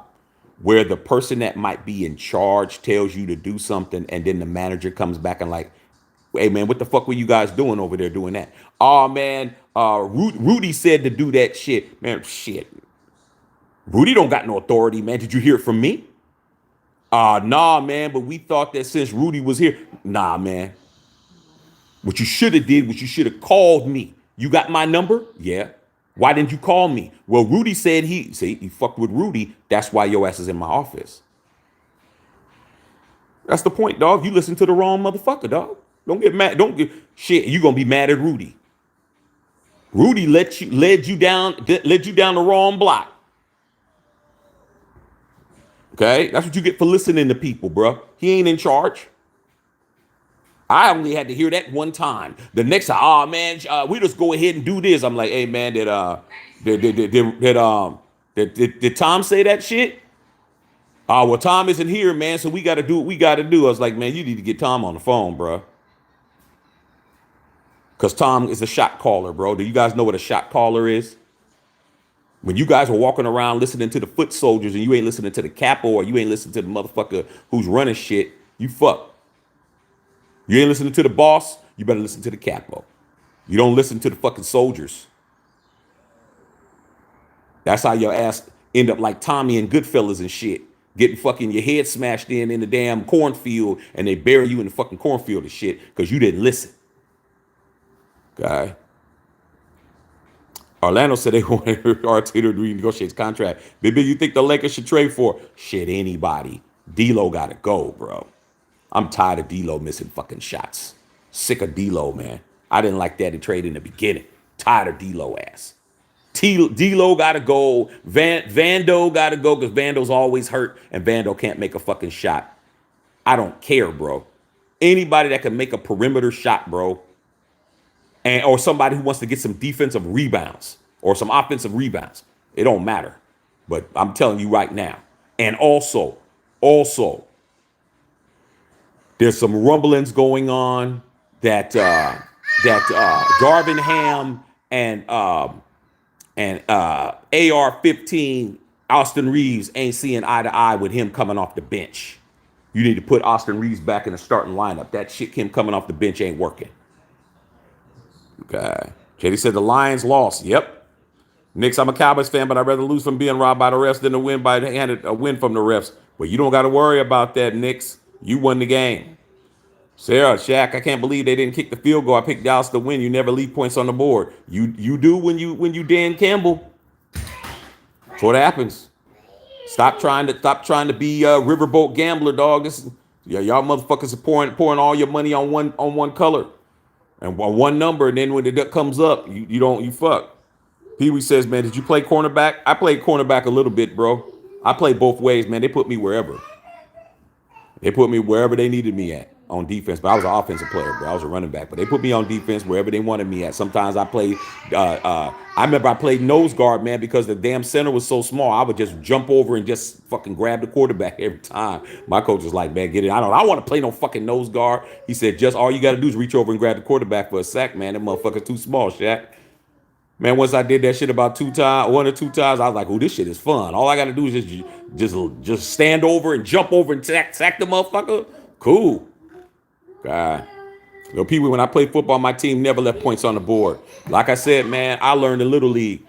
S1: where the person that might be in charge tells you to do something, and then the manager comes back and like, hey man, what the fuck were you guys doing over there doing that? Oh man, Rudy said to do that shit. Man, shit. Rudy don't got no authority, man. Did you hear it from me? Nah, man, but we thought that since Rudy was here. Nah, man. What you should have did was you should have called me. You got my number? Yeah. Why didn't you call me? Well, Rudy said he fucked with Rudy. That's why your ass is in my office. That's the point, dog. You listen to the wrong motherfucker, dog. Don't get mad. Don't get shit. You gonna be mad at Rudy. Rudy led you down the wrong block. Okay, that's what you get for listening to people, bro. He ain't in charge. I only had to hear that one time. The next time, oh man, we just go ahead and do this. I'm like, hey man, did Tom say that shit? Well, Tom isn't here, man, so we got to do what we got to do. I was like, man, you need to get Tom on the phone, bro. Because Tom is a shot caller, bro. Do you guys know what a shot caller is? When you guys are walking around listening to the foot soldiers and you ain't listening to the capo or you ain't listening to the motherfucker who's running shit, you fuck. You ain't listening to the boss, you better listen to the capo. You don't listen to the fucking soldiers. That's how your ass end up like Tommy and Goodfellas and shit. Getting fucking your head smashed in the damn cornfield and they bury you in the fucking cornfield and shit because you didn't listen. Okay. Orlando said they wanted Arteta to renegotiate his contract. Baby, you think the Lakers should trade for? Shit, anybody. D-Lo got to go, bro. I'm tired of D-Lo missing fucking shots. Sick of D-Lo, man. I didn't like that in trade in the beginning. Tired of D-Lo ass. D-Lo got to go. Vando got to go because Vando's always hurt and Vando can't make a fucking shot. I don't care, bro. Anybody that can make a perimeter shot, bro, or somebody who wants to get some defensive rebounds or some offensive rebounds, it don't matter. But I'm telling you right now. And also, there's some rumblings going on that Darvin Ham and AR-15 Austin Reeves ain't seeing eye to eye with him coming off the bench. You need to put Austin Reeves back in the starting lineup. That shit, him coming off the bench ain't working. Okay. JD said the Lions lost. Yep. Knicks, I'm a Cowboys fan, but I'd rather lose from being robbed by the refs than to win by a win from the refs. But you don't got to worry about that, Knicks. You won the game. Sarah, Shaq, I can't believe they didn't kick the field goal. I picked Dallas to win. You never leave points on the board. You do when you Dan Campbell. That's what happens. Stop trying to be a riverboat gambler, dog. Y'all motherfuckers are pouring all your money on one color. And one number, and then when it comes up, you fuck. Pee-wee says, man, did you play cornerback? I played cornerback a little bit, bro. I played both ways, man. They put me wherever. They put me wherever they needed me at on defense. But I was an offensive player, bro. I was a running back. But they put me on defense wherever they wanted me at. Sometimes I played, I remember I played nose guard, man, because the damn center was so small. I would just jump over and just fucking grab the quarterback every time. My coach was like, man, get it. I don't want to play no fucking nose guard. He said, just all you got to do is reach over and grab the quarterback for a sack, man. That motherfucker's too small, Shaq. Man, once I did that shit about one or two times, I was like, oh, this shit is fun. All I got to do is just stand over and jump over and sack the motherfucker. Cool. God. Yo, Pee Wee, when I played football, my team never left points on the board. Like I said, man, I learned in Little League.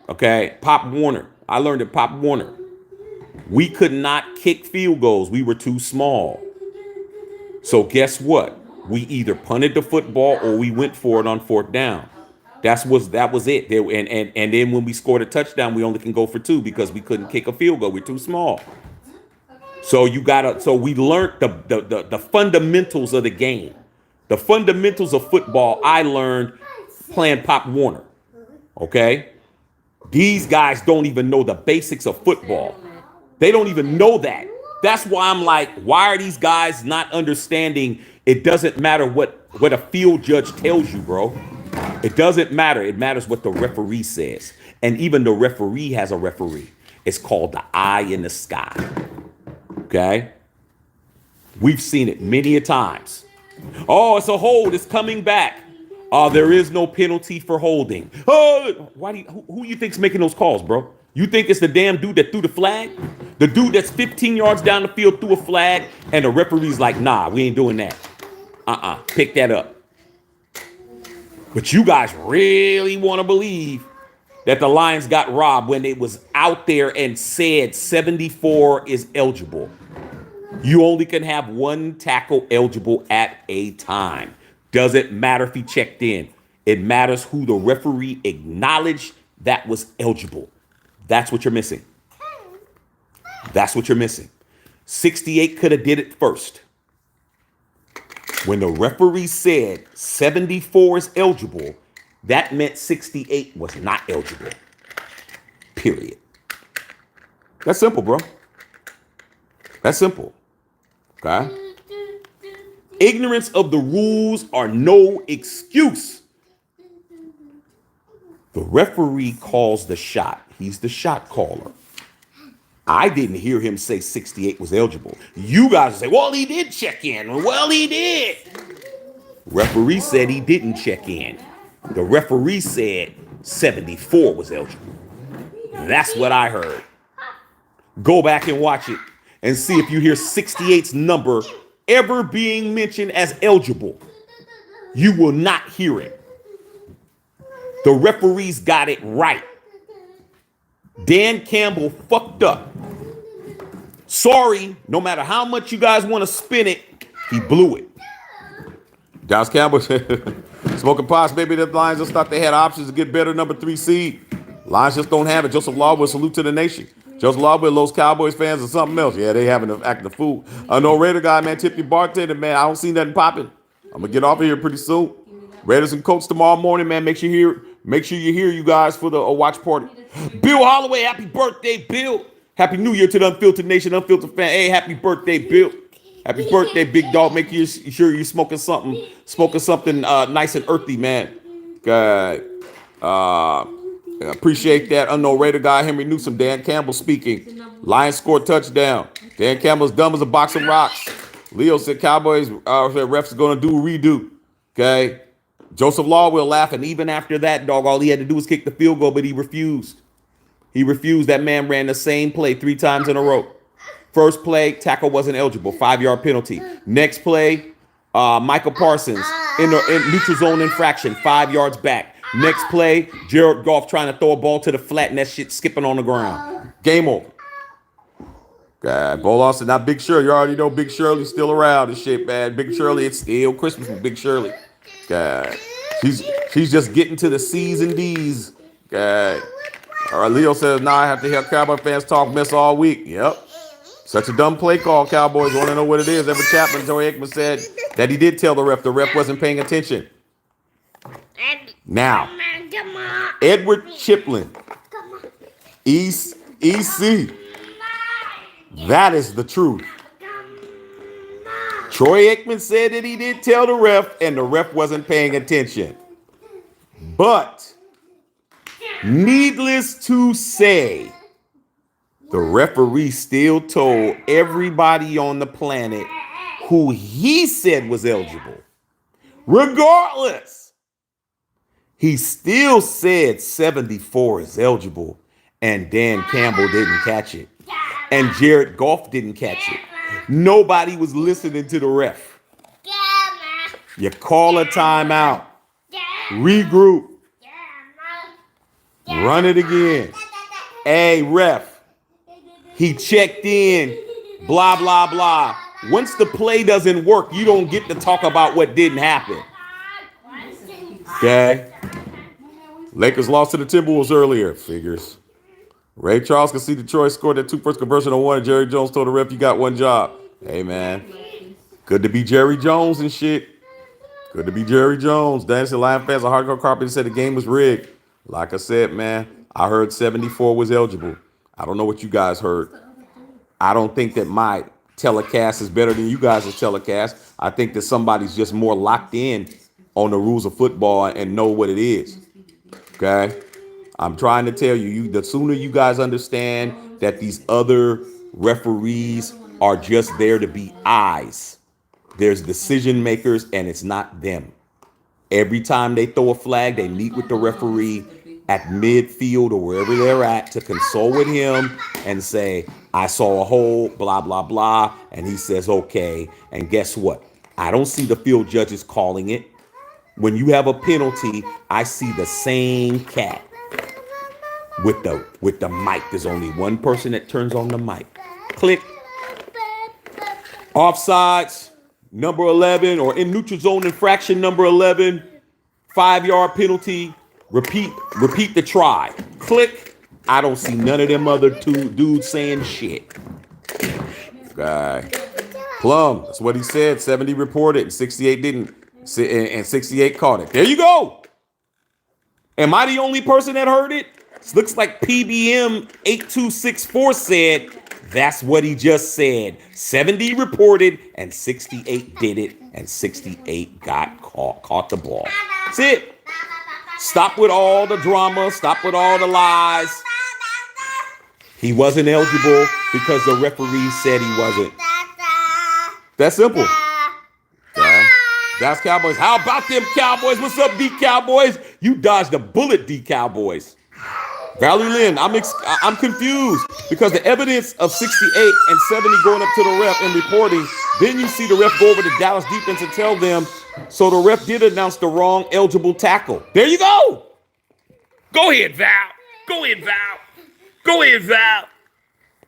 S1: Okay, Pop Warner. I learned at Pop Warner. We could not kick field goals. We were too small. So guess what? We either punted the football or we went for it on fourth down. That was it. There, and then when we scored a touchdown, we only can go for two because we couldn't kick a field goal. We're too small. So we learned the fundamentals of the game. The fundamentals of football I learned playing Pop Warner. Okay? These guys don't even know the basics of football. They don't even know that. That's why I'm like, why are these guys not understanding it doesn't matter what a field judge tells you, bro. It doesn't matter. It matters what the referee says. And even the referee has a referee. It's called the eye in the sky. Okay? We've seen it many a times. Oh, it's a hold. It's coming back. There is no penalty for holding. Oh, who you think's making those calls, bro? You think it's the damn dude that threw the flag? The dude that's 15 yards down the field threw a flag, and the referee's like, nah, we ain't doing that. Pick that up. But you guys really want to believe that the Lions got robbed when it was out there and said 74 is eligible. You only can have one tackle eligible at a time. Doesn't matter if he checked in. It matters who the referee acknowledged that was eligible. That's what you're missing. That's what you're missing. 68 could have did it first. When the referee said 74 is eligible, that meant 68 was not eligible. Period. That's simple, bro. That's simple. Okay? Ignorance of the rules are no excuse. The referee calls the shot. He's the shot caller. I didn't hear him say 68 was eligible. You guys say, well, he did check in. Well, he did. Referee said he didn't check in. The referee said 74 was eligible. That's what I heard. Go back and watch it and see if you hear 68's number ever being mentioned as eligible. You will not hear it. The referees got it right. Dan Campbell fucked up. Sorry, no matter how much you guys want to spin it, he blew it. Dallas Campbell said, smoking pots, maybe the Lions just thought they had options to get better number 3 seed. Lions just don't have it. Joseph Lawwood, salute to the nation. Joseph Lawwood, those Cowboys fans or something else. Yeah, they having to act the fool. No Raider guy, man, tip your bartender, man. I don't see nothing popping. I'm gonna get off of here pretty soon. Raiders and Colts tomorrow morning, man. Make sure you hear you guys for the watch party. Bill Holloway, happy birthday, Bill. Happy New Year to the Unfiltered Nation, Unfiltered fan. Hey, happy birthday, Bill. Happy birthday, big dog. Make sure you're smoking something nice and earthy, man. God. Appreciate that. Unknown Raider guy, Henry Newsom, Dan Campbell speaking. Lions scored touchdown. Dan Campbell's dumb as a box of rocks. Leo said Cowboys said refs are going to do a redo. Okay. Joseph Law will laugh, and even after that, dog, all he had to do was kick the field goal, but he refused. He refused. That man ran the same play 3 times in a row. First play, tackle wasn't eligible, 5-yard penalty. Next play, Michael Parsons in neutral zone infraction, 5 yards back. Next play, Jared Goff trying to throw a ball to the flat, and that shit skipping on the ground. Game over. God, Bo Lawson, not Big Shirley. You already know Big Shirley's still around and shit, man. Big Shirley, it's still Christmas with Big Shirley. God, she's just getting to the C's and D's. God. All right, Leo says, now I have to hear Cowboy fans talk mess all week. Yep. Such a dumb play call, Cowboys. Want to know what it is. Everett Chapman, Joey Aikman said that he did tell the ref wasn't paying attention. Now, Edward Chiplin, EC. That is the truth. Troy Aikman said that he did tell the ref, and the ref wasn't paying attention. But, needless to say, the referee still told everybody on the planet who he said was eligible. Regardless, he still said 74 is eligible, and Dan Campbell didn't catch it. And Jared Goff didn't catch it. Nobody was listening to the ref. You call a timeout. Regroup. Run it again. Hey, ref. He checked in. Blah, blah, blah. Once the play doesn't work, you don't get to talk about what didn't happen. Okay? Lakers lost to the Timberwolves earlier. Figures. Ray Charles conceded Detroit scored that 2 first conversion on 1, and Jerry Jones told the ref, you got 1 job. Hey, man. Good to be Jerry Jones and shit. Good to be Jerry Jones. Dynasty Lion fans are hardcore carpet said the game was rigged. Like I said, man, I heard 74 was eligible. I don't know what you guys heard. I don't think that my telecast is better than you guys' telecast. I think that somebody's just more locked in on the rules of football and know what it is. Okay? I'm trying to tell you, the sooner you guys understand that these other referees are just there to be eyes. There's decision makers and it's not them. Every time they throw a flag, they meet with the referee at midfield or wherever they're at to consult with him and say, I saw a hole, blah, blah, blah. And he says, okay. And guess what? I don't see the field judges calling it. When you have a penalty, I see the same cat with the mic. There's only one person that turns on the mic. Click. Offsides, number 11, or in neutral zone infraction, number 11, 5-yard penalty. Repeat the try. Click. I don't see none of them other 2 dudes saying shit. Okay. Plum, that's what he said. 70 reported and 68 didn't. And 68 caught it. There you go. Am I the only person that heard it? It looks like PBM 8264 said that's what he just said. 70 reported and 68 did it, and 68 got caught the ball. That's it. Stop with all the drama. Stop with all the lies. He wasn't eligible because the referee said he wasn't. That's simple. Okay. That's Cowboys. How about them Cowboys? What's up, D Cowboys? You dodged a bullet, D Cowboys. Valerie Lynn, I'm confused because the evidence of 68 and 70 going up to the ref and reporting, then you see the ref go over to Dallas defense and tell them, so the ref did announce the wrong eligible tackle. There you go. Go ahead, Val. Go ahead, Val. Go ahead, Val.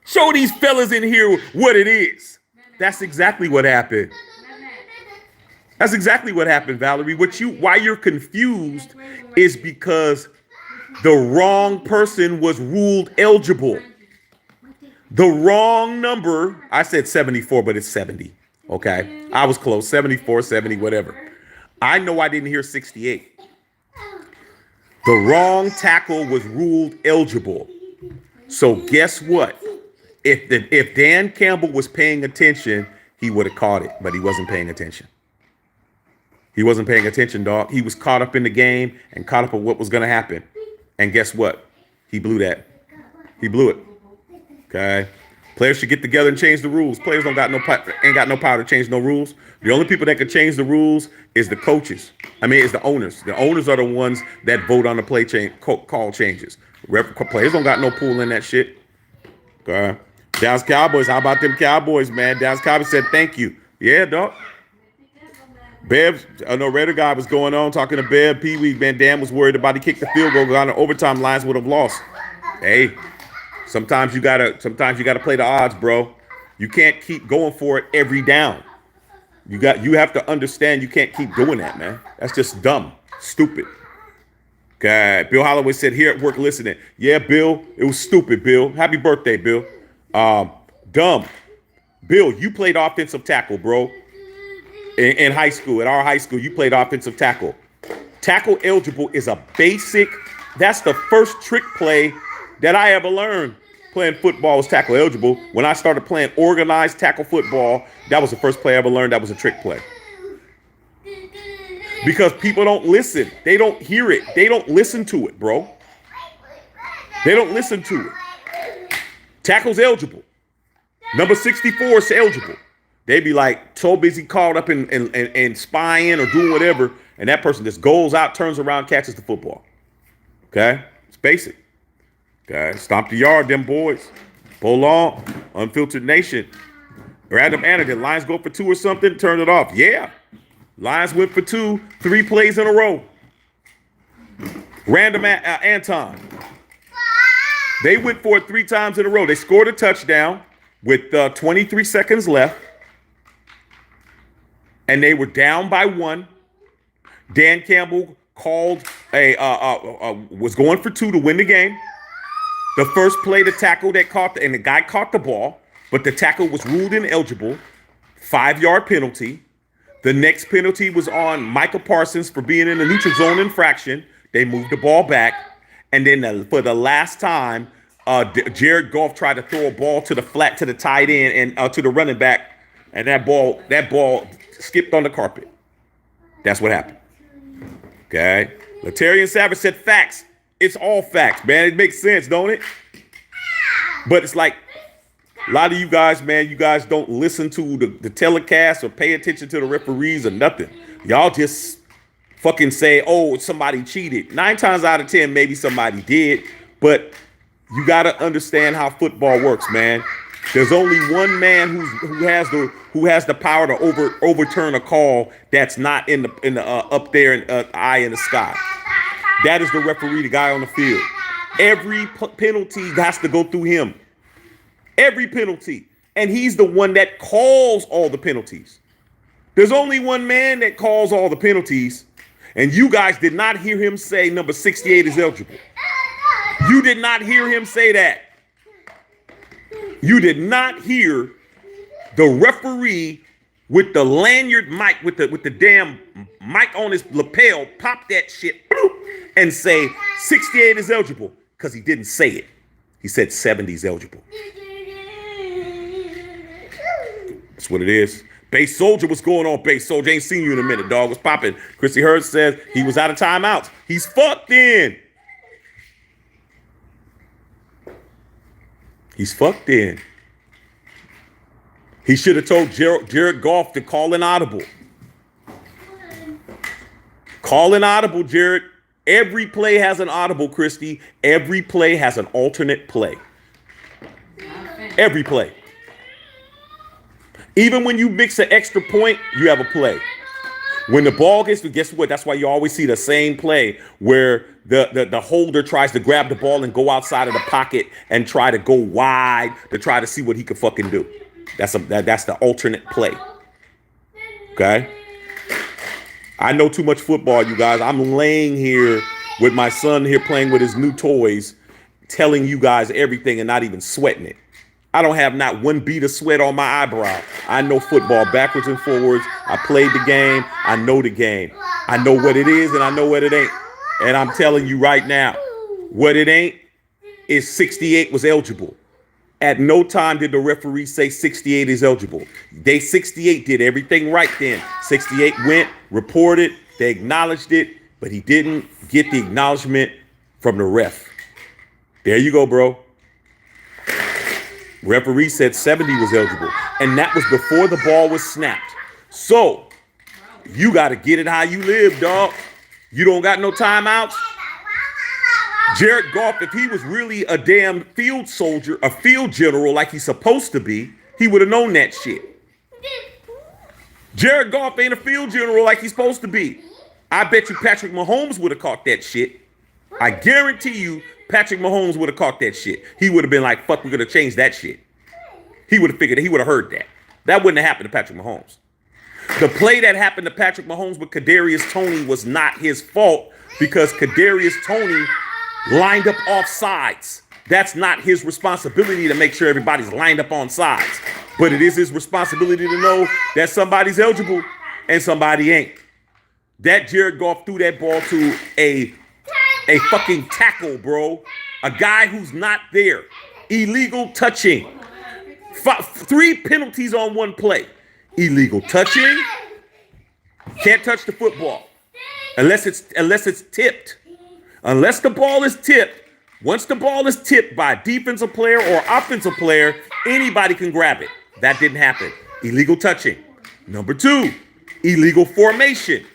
S1: Show these fellas in here what it is. That's exactly what happened. That's exactly what happened, Valerie. Why you're confused is because the wrong person was ruled eligible. The wrong number, I said 74, but it's 70. Okay. I was close. 74, 70, whatever. I know I didn't hear 68. The wrong tackle was ruled eligible. So guess what? If Dan Campbell was paying attention, he would have caught it, but he wasn't paying attention. He wasn't paying attention, dog. He was caught up in the game and caught up on what was going to happen. And guess what? He blew that. He blew it. Okay. Players should get together and change the rules. Players ain't got no power to change no rules. The only people that can change the rules is the coaches. It's the owners. The owners are the ones that vote on the play call changes. Players don't got no pool in that shit. Okay. Dallas Cowboys. How about them Cowboys, man? Dallas Cowboys said thank you. Yeah, dog. Bev, I know Raider guy was going on talking to Bev. Pee Wee Van Dam was worried about he kicked the field goal on the overtime lines would have lost. Hey, sometimes you gotta play the odds, bro. You can't keep going for it every down. You have to understand you can't keep doing that, man. That's just dumb, stupid. Okay, Bill Holloway said here at work listening. Yeah, Bill, it was stupid, Bill. Happy birthday, Bill. Dumb. Bill, you played offensive tackle, bro. In high school, at our high school, you played offensive tackle. Tackle eligible is a basic. That's the first trick play that I ever learned playing football was tackle eligible. When I started playing organized tackle football, that was the first play I ever learned that was a trick play. Because people don't listen. They don't hear it. They don't listen to it, bro. They don't listen to it. Tackle's eligible. Number 64 is eligible. They be like so busy caught up in spying or doing whatever, and that person just goes out, turns around, catches the football. Okay? It's basic. Okay? Stomp the yard, them boys. Pull on. Unfiltered Nation. Random Anna, did Lions go for 2 or something? Turn it off. Yeah. Lions went for 2, 3 plays in a row. Random Anton. They went for it 3 times in a row. They scored a touchdown with 23 seconds left. And they were down by 1. Dan Campbell called was going for 2 to win the game. The first play, the tackle that and the guy caught the ball, but the tackle was ruled ineligible. 5-yard penalty. The next penalty was on Micah Parsons for being in the neutral zone infraction. They moved the ball back. And then for the last time, Jared Goff tried to throw a ball to the flat, to the tight end and to the running back. And that ball skipped on the carpet. That's what happened. Okay. Latarian Savage said facts. It's all facts, man. It makes sense, don't it? But it's like a lot of you guys, man, you guys don't listen to the telecast or pay attention to the referees or nothing. Y'all just fucking say, oh, somebody cheated. 9 times out of 10, maybe somebody did. But you got to understand how football works, man. There's only one man who has the power to overturn a call that's not in the up there in eye in the sky. That is the referee, the guy on the field. Every penalty has to go through him. Every penalty. And he's the one that calls all the penalties. There's only one man that calls all the penalties. And you guys did not hear him say number 68 is eligible. You did not hear him say that. You did not hear the referee with the lanyard mic, with the damn mic on his lapel, pop that shit and say 68 is eligible, because he didn't say it. He said 70 is eligible. That's what it is. Base Soldier, what's going on, Base Soldier? Ain't seen you in a minute, dog. What's popping? Chrissy Hurd says he was out of timeouts. He's fucked in. He's fucked in. He should have told Jared Goff to call an audible. Call an audible, Jared. Every play has an audible, Christy. Every play has an alternate play. Every play. Even when you mix an extra point, you have a play. When the ball gets to, guess what? That's why you always see the same play where the holder tries to grab the ball and go outside of the pocket and try to go wide to try to see what he can fucking do. That's the alternate play. Okay? I know too much football, you guys. I'm laying here with my son here playing with his new toys, telling you guys everything and not even sweating it. I don't have not one bead of sweat on my eyebrow. I know football backwards and forwards. I played the game. I know the game. I know what it is and I know what it ain't. And I'm telling you right now, what it ain't is 68 was eligible. At no time did the referee say 68 is eligible. 68 did everything right then. 68 went, reported, they acknowledged it, but he didn't get the acknowledgement from the ref. There you go, bro. Referee said 70 was eligible, and that was before the ball was snapped. So, you got to get it how you live, dog. You don't got no timeouts. Jared Goff, if he was really a damn field soldier, a field general like he's supposed to be, he would have known that shit. Jared Goff ain't a field general like he's supposed to be. I bet you Patrick Mahomes would have caught that shit. I guarantee you Patrick Mahomes would have caught that shit. He would have been like, fuck, we're going to change that shit. He would have figured it. He would have heard that. That wouldn't have happened to Patrick Mahomes. The play that happened to Patrick Mahomes with Kadarius Toney was not his fault because Kadarius Toney lined up off sides. That's not his responsibility to make sure everybody's lined up on sides. But it is his responsibility to know that somebody's eligible and somebody ain't. That Jared Goff threw that ball to a fucking tackle, bro. A guy who's not there. Illegal touching. 3 penalties on one play. Illegal touching. Can't touch the football unless it's tipped. Unless the ball is tipped. Once the ball is tipped by a defensive player or offensive player, anybody can grab it. That didn't happen. Illegal touching. Number 2, illegal formation.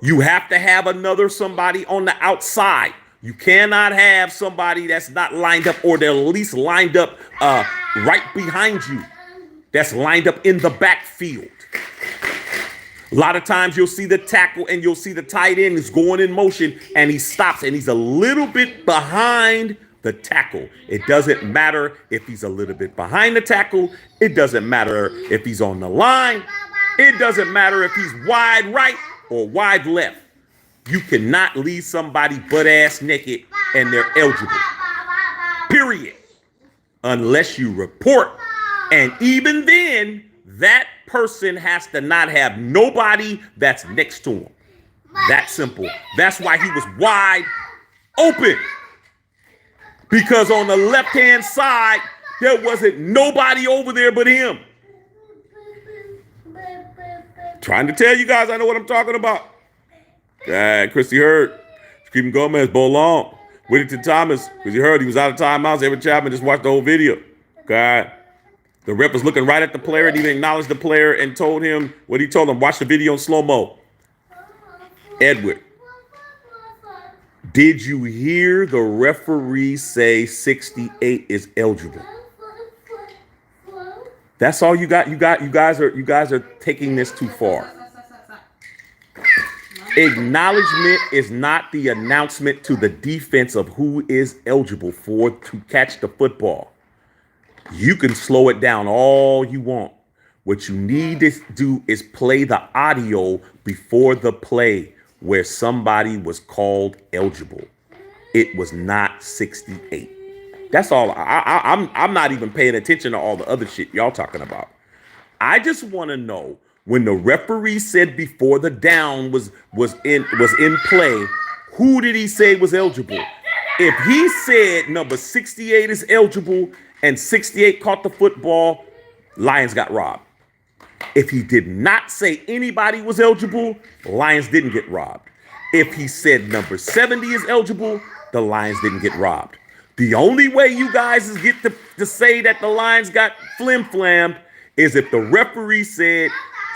S1: You have to have another somebody on the outside. You cannot have somebody that's not lined up, or they're at least lined up right behind you. That's lined up in the backfield. A lot of times you'll see the tackle and you'll see the tight end is going in motion and he stops and he's a little bit behind the tackle. It doesn't matter if he's a little bit behind the tackle. It doesn't matter if he's on the line. It doesn't matter if he's wide right or wide left. You cannot leave somebody butt ass naked and they're eligible. Period. Unless you report. And even then, that person has to not have nobody that's next to him. That simple. That's why he was wide open. Because on the left-hand side, there wasn't nobody over there but him. Trying to tell you guys I know what I'm talking about. Christy Hurd, Screaming Gomez, Bo Long, Whittington Thomas, because you heard he was out of timeouts. Everett Chapman just watched the whole video. Okay. The ref was looking right at the player and he didn't acknowledge the player and told him what he told him. Watch the video in slow-mo. Edward, did you hear the referee say 68 is eligible? That's all you got. You guys are taking this too far. Acknowledgement is not the announcement to the defense of who is eligible to catch the football. You can slow it down all you want. What you need to do is play the audio before the play where somebody was called eligible. It was not 68. That's all. I'm not even paying attention to all the other shit y'all talking about. I just want to know when the referee said before the down was in play, who did he say was eligible? If he said number 68 is eligible and 68 caught the football, Lions got robbed. If he did not say anybody was eligible, Lions didn't get robbed. If he said number 70 is eligible, the Lions didn't get robbed. The only way you guys get to say that the Lions got flim-flammed is if the referee said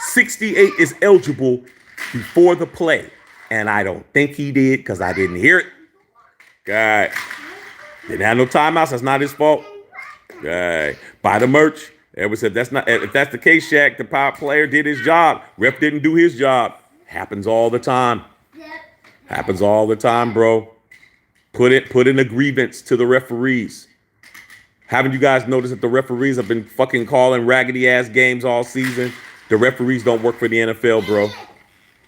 S1: 68 is eligible before the play. And I don't think he did because I didn't hear it. God. Didn't have no timeouts. That's not his fault. Buy the merch. Edward said that's not. If that's the case, Shaq, the power player did his job. Ref didn't do his job. Happens all the time. Happens all the time, bro. Put in a grievance to the referees. Haven't you guys noticed that the referees have been fucking calling raggedy ass games all season? The referees don't work for the NFL, bro.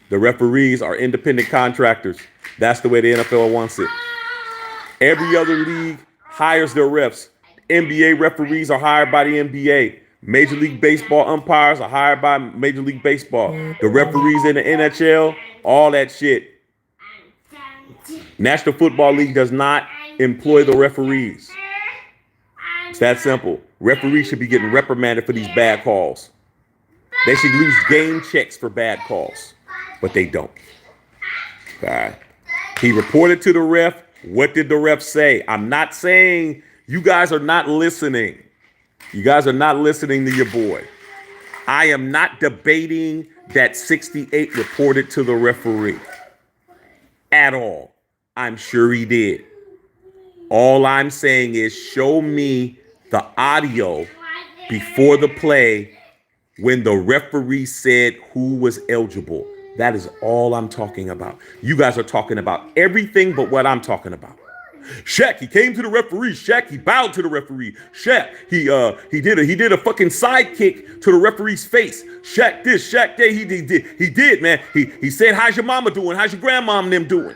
S1: The referees are independent contractors. That's the way the NFL wants it. Every other league hires their refs. NBA referees are hired by the NBA. Major League Baseball umpires are hired by Major League Baseball. The referees in the NHL, all that shit. National Football League does not employ the referees. It's that simple. Referees should be getting reprimanded for these bad calls. They should lose game checks for bad calls, but they don't. All right. He reported to the ref. What did the ref say? I'm not saying you guys are not listening. You guys are not listening to your boy. I am not debating that 68 reported to the referee at all. I'm sure he did. All I'm saying is show me the audio before the play when the referee said who was eligible. That is all I'm talking about. You guys are talking about everything but what I'm talking about. Shaq, he came to the referee. Shaq, he bowed to the referee. Shaq, he did a fucking sidekick to the referee's face. Shaq this, Shaq that, he did, man. He said, how's your mama doing? How's your grandmom and them doing?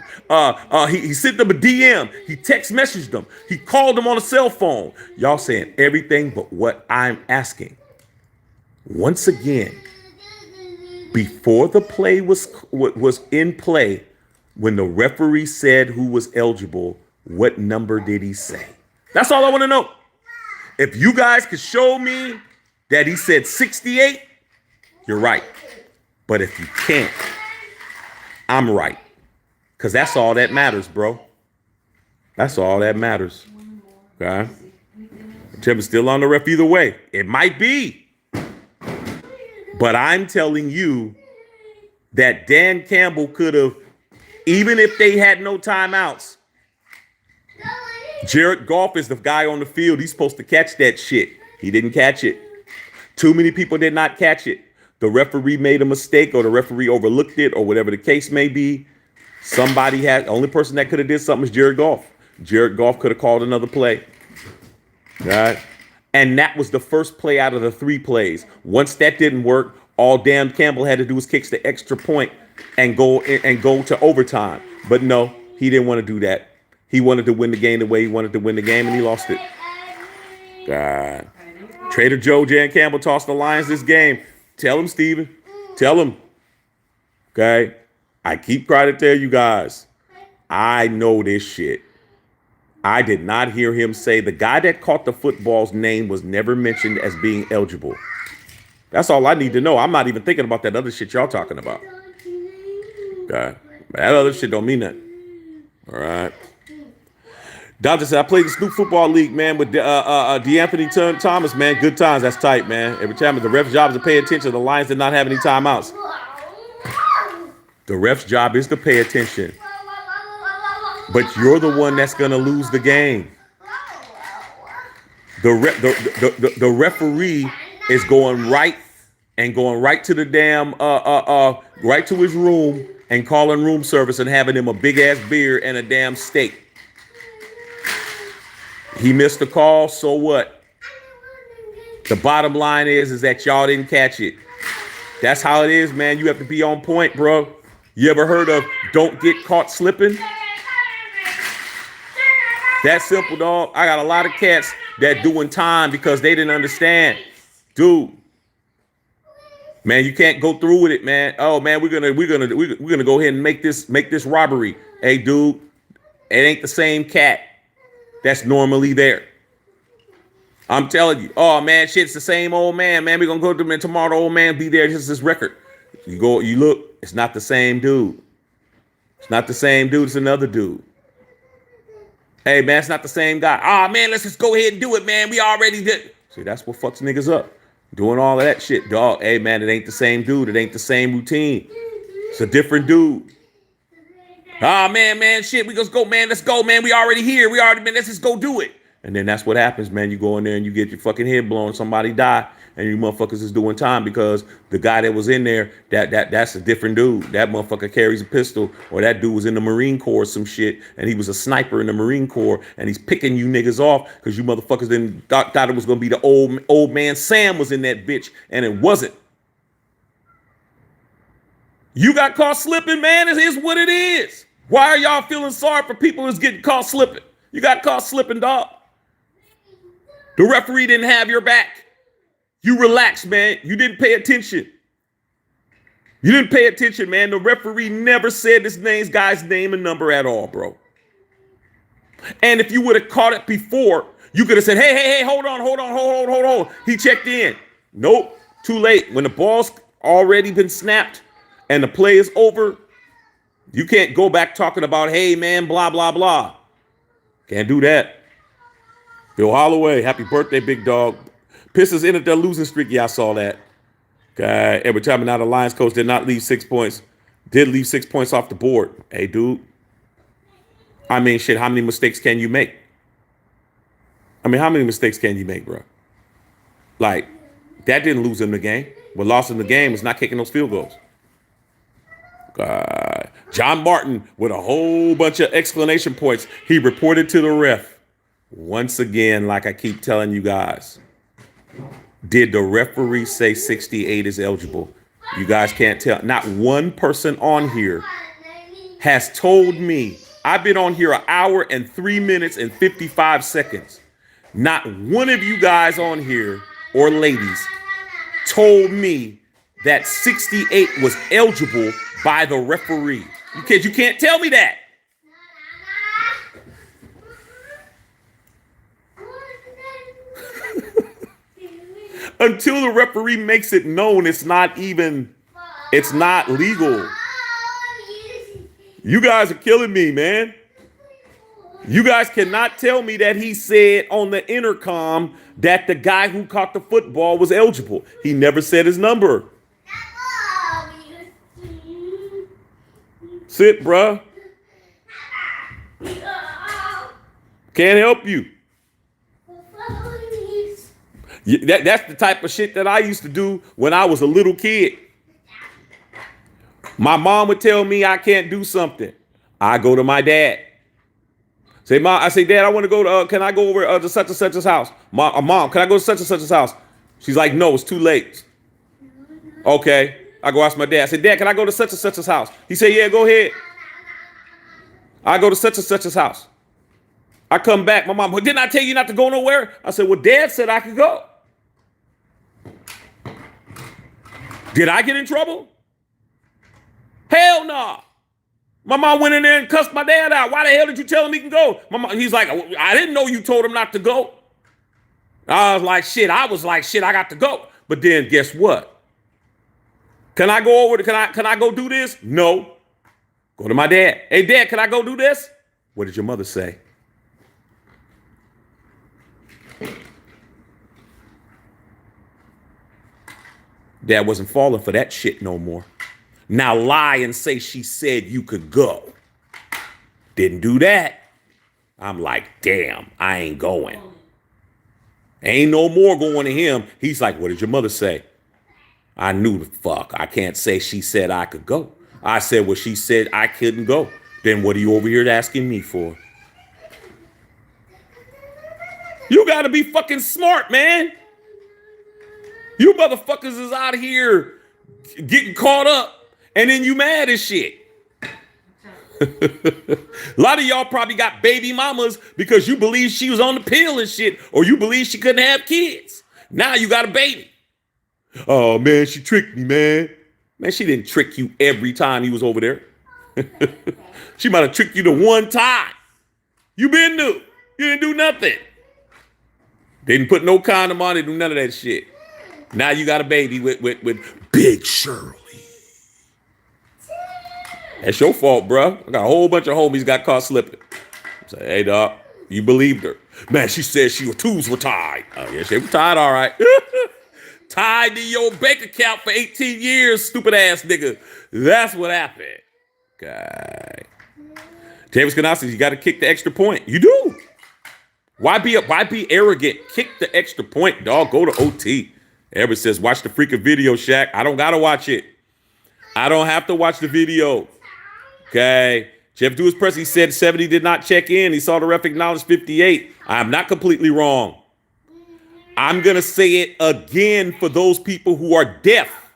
S1: He sent them a DM. He text messaged them. He called them on a cell phone. Y'all saying everything but what I'm asking. Once again, before the play was in play, when the referee said who was eligible, what number did he say? That's all I want to know. If you guys could show me that he said 68, you're right. But if you can't, I'm right. Because that's all that matters, bro. That's all that matters. Okay? Tim is still on the ref either way. It might be. But I'm telling you that Dan Campbell could have, even if they had no timeouts, Jared Goff is the guy on the field. He's supposed to catch that shit. He didn't catch it. Too many people did not catch it. The referee made a mistake or the referee overlooked it or whatever the case may be. Somebody had, the only person that could have did something is Jared Goff. Jared Goff could have called another play. All right. And that was the first play out of the 3 plays. Once that didn't work, all Dan Campbell had to do was kick the extra point and go to overtime. But no, he didn't want to do that. He wanted to win the game the way he wanted to win the game, and he lost it. God. Trader Joe, Dan Campbell tossed the Lions this game. Tell him, Steven. Tell him. Okay? I keep trying to tell you guys, I know this shit. I did not hear him say the guy that caught the football's name was never mentioned as being eligible. That's all I need to know. I'm not even thinking about that other shit y'all talking about. Okay? That other shit don't mean nothing. All right? Doctor said, I played the Snoop Football League, man, with D'Anthony Thomas, man. Good times. That's tight, man. Every time the ref's job is to pay attention. The Lions did not have any timeouts. The ref's job is to pay attention. But you're the one that's going to lose the game. The referee is going right to the damn, right to his room and calling room service and having him a big-ass beer and a damn steak. He missed the call, so what? The bottom line is that y'all didn't catch it. That's how it is, man. You have to be on point, bro. You ever heard of don't get caught slipping? That's simple, dog. I got a lot of cats that doing time because they didn't understand. Dude. Man, you can't go through with it, man. Oh man, we're gonna go ahead and make this robbery. Hey, dude, it ain't the same cat that's normally there. I'm telling you. Oh man, shit, it's the same old man. Man, we're gonna go to him and tomorrow the old man be there. Just this record. You look, it's not the same dude. It's not the same dude, it's another dude. Hey man, it's not the same guy. Ah man, let's just go ahead and do it, man. We already did. See, that's what fucks niggas up. Doing all of that shit, dog. Hey man, it ain't the same dude. It ain't the same routine. It's a different dude. Ah, man, shit, we just go, man. Let's go, man. We already here. Man, let's just go do it. And then that's what happens, man. You go in there and you get your fucking head blown. Somebody die, and you motherfuckers is doing time because the guy that was in there, that's a different dude. That motherfucker carries a pistol, or that dude was in the Marine Corps or some shit, and he was a sniper in the Marine Corps, and he's picking you niggas off because you motherfuckers then thought it was gonna be the old man Sam was in that bitch, and it wasn't. You got caught slipping, man. It is what it is. Why are y'all feeling sorry for people who's getting caught slipping? You got caught slipping, dog. The referee didn't have your back. You relaxed, man. You didn't pay attention. You didn't pay attention, man. The referee never said this guy's name and number at all, bro. And if you would have caught it before, you could have said, hey, hold on. He checked in. Nope, too late. When the ball's already been snapped and the play is over, you can't go back talking about, hey, man, blah, blah, blah. Can't do that. Bill Holloway, happy birthday, big dog. Pistons ended their losing streak. Yeah, I saw that. Okay. Every time now the Lions coach did not leave 6 points. Did leave 6 points off the board. Hey, dude. I mean, shit, how many mistakes can you make? How many mistakes can you make, bro? Like, that didn't lose him the game. What lost him the game is not kicking those field goals. John Martin with a whole bunch of exclamation points. He reported to the ref. Once again, like I keep telling you guys, did the referee say 68 is eligible? You guys can't tell. Not one person on here has told me. I've been on here 1 hour and 3 minutes and 55 seconds. Not one of you guys on here or ladies told me that 68 was eligible by the referee. You can't tell me that. Until the referee makes it known, it's not legal. You guys are killing me, man. You guys cannot tell me that he said on the intercom that the guy who caught the football was eligible. He never said his number. Sit, bruh. Can't help you. That's the type of shit that I used to do when I was a little kid. My mom would tell me I can't do something. I go to my dad. I say, Dad, I want to go to, can I go over to such and such's house? Mom, can I go to such and such's house? She's like, no, it's too late. Okay. I go ask my dad. I said, Dad, can I go to such and such's house? He said, yeah, go ahead. I go to such and such's house. I come back. My mom, well, didn't I tell you not to go nowhere? I said, well, Dad said I could go. Did I get in trouble? Hell no. Nah. My mom went in there and cussed my dad out. Why the hell did you tell him he can go? He's like, I didn't know you told him not to go. I was like, shit, I got to go. But then guess what? Can I go over? Can I go do this? No. Go to my dad. Hey, Dad, can I go do this? What did your mother say? Dad wasn't falling for that shit no more. Now lie and say she said you could go. Didn't do that. I'm like, damn, I ain't going. Ain't no more going to him. He's like, what did your mother say? I knew the fuck. I can't say she said I could go. I said, well, she said I couldn't go. Then what are you over here asking me for? You got to be fucking smart, man. You motherfuckers is out here getting caught up. And then you mad as shit. A lot of y'all probably got baby mamas because you believe she was on the pill and shit, or you believe she couldn't have kids. Now you got a baby. Oh man, she tricked me, man. Man, she didn't trick you every time he was over there. She might have tricked you the one time. You been new. You didn't do nothing. Didn't put no condom on it, do none of that shit. Now you got a baby with Big Shirley. That's your fault, bro. I got a whole bunch of homies got caught slipping. Say, hey, dog, you believed her. Man, she said her tubes were tied. Oh, yeah, she was tied, all right. Tied to your bank account for 18 years, stupid ass nigga. That's what happened. Okay. James Canassi, you got to kick the extra point. You do. Why be arrogant? Kick the extra point, dog. Go to OT. Everett says, watch the freaking video, Shaq. I don't got to watch it. I don't have to watch the video. Okay. Jeff Dewis Press, he said 70 did not check in. He saw the ref acknowledge 58. I'm not completely wrong. I'm going to say it again for those people who are deaf.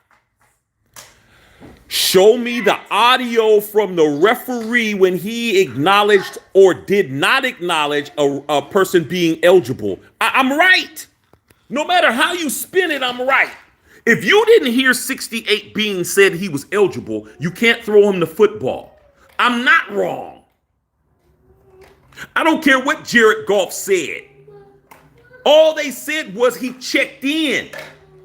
S1: Show me the audio from the referee when he acknowledged or did not acknowledge a person being eligible. I'm right. No matter how you spin it, I'm right. If you didn't hear 68 being said he was eligible, you can't throw him the football. I'm not wrong. I don't care what Jared Goff said. All they said was he checked in.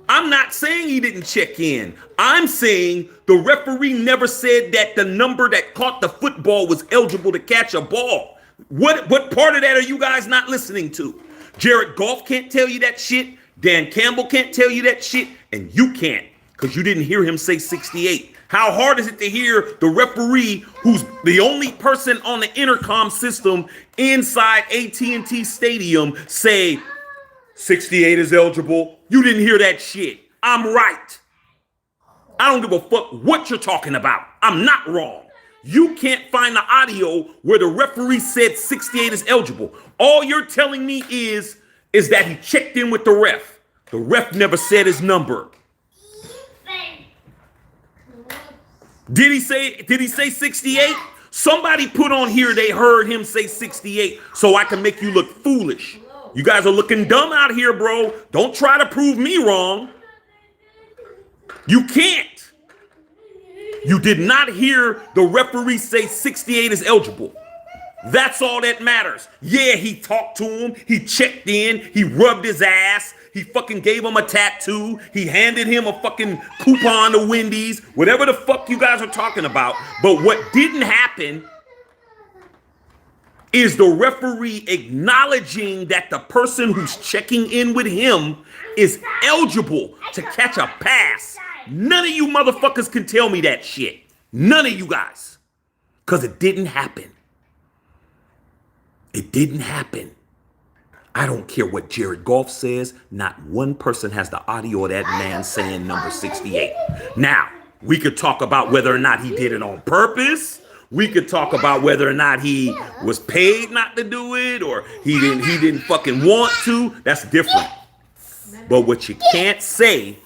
S1: I'm not saying he didn't check in. I'm saying the referee never said that the number that caught the football was eligible to catch a ball. What part of that are you guys not listening to? Jared Goff can't tell you that shit. Dan Campbell can't tell you that shit. And you can't, because you didn't hear him say 68. How hard is it to hear the referee, who's the only person on the intercom system inside AT&T Stadium, say 68 is eligible? You didn't hear that shit. I'm right. I don't give a fuck what you're talking about. I'm not wrong. You can't find the audio where the referee said 68 is eligible. All you're telling me is that he checked in with the ref. The ref never said his number. Did he say 68? Somebody put on here they heard him say 68 so I can make you look foolish. You guys are looking dumb out here, bro. Don't try to prove me wrong. You can't. You did not hear the referee say 68 is eligible. That's all that matters. Yeah, he talked to him. He checked in. He rubbed his ass. He fucking gave him a tattoo. He handed him a fucking coupon to Wendy's. Whatever the fuck you guys are talking about. But what didn't happen is the referee acknowledging that the person who's checking in with him is eligible to catch a pass. None of you motherfuckers can tell me that shit. None of you guys. Because it didn't happen. It didn't happen. I don't care what Jared Goff says. Not one person has the audio of that man saying number 68. Now, we could talk about whether or not he did it on purpose. We could talk about whether or not he was paid not to do it, or he didn't fucking want to. That's different. But what you can't say,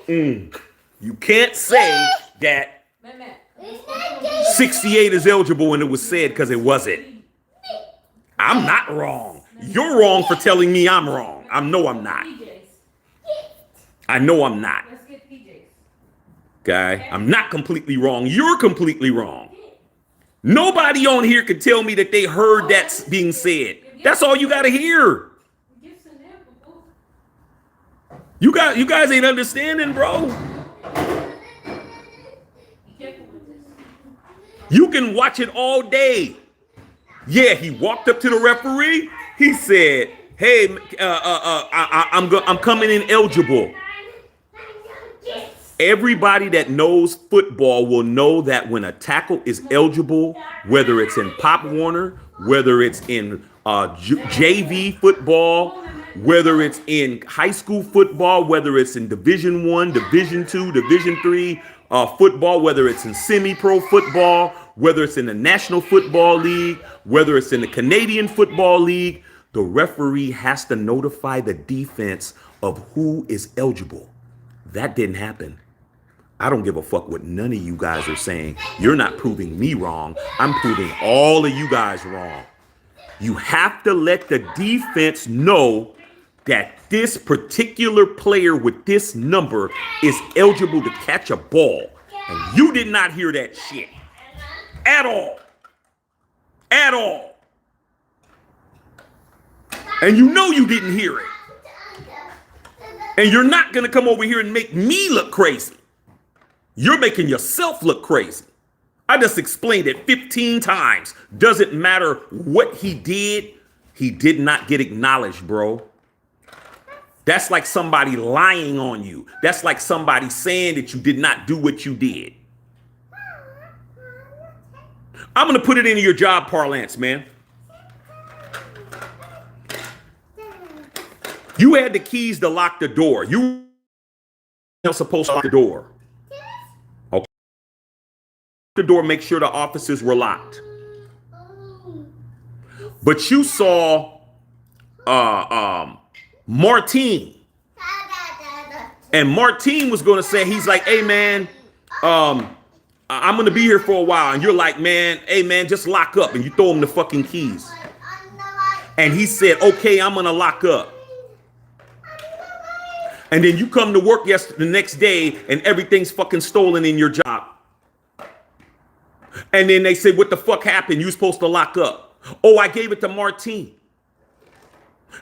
S1: you can't say that 68 is eligible when it was said, because it wasn't. I'm not wrong. You're wrong for telling me I'm wrong. I know I'm not. I know I'm not. Okay? I'm not completely wrong. You're completely wrong. Nobody on here could tell me that they heard that being said. That's all you got to hear. You guys ain't understanding, bro. You can watch it all day. Yeah, he walked up to the referee. He said, "Hey, I'm coming in eligible." Everybody that knows football will know that when a tackle is eligible, whether it's in Pop Warner, whether it's in JV football, whether it's in high school football, whether it's in Division I, Division II, Division III football, whether it's in semi-pro football, whether it's in the National Football League, whether it's in the Canadian Football League, the referee has to notify the defense of who is eligible. That didn't happen. I don't give a fuck what none of you guys are saying. You're not proving me wrong. I'm proving all of you guys wrong. You have to let the defense know that this particular player with this number is eligible to catch a ball. And you did not hear that shit. At all. At all. And you know you didn't hear it. And you're not going to come over here and make me look crazy. You're making yourself look crazy. I just explained it 15 times. Doesn't matter what he did not get acknowledged, bro. That's like somebody lying on you. That's like somebody saying that you did not do what you did. I'm going to put it into your job parlance, man. You had the keys to lock the door. You were supposed to lock the door. Okay. The door, make sure the offices were locked. But you saw Martine. And Martine was going to say, he's like, "Hey, man, I'm going to be here for a while." And you're like, "Man, hey, man, just lock up." And you throw him the fucking keys. And he said, "Okay, I'm going to lock up." And then you come to work the next day and everything's fucking stolen in your job. And then they say, "What the fuck happened? You were supposed to lock up." "Oh, I gave it to Martine."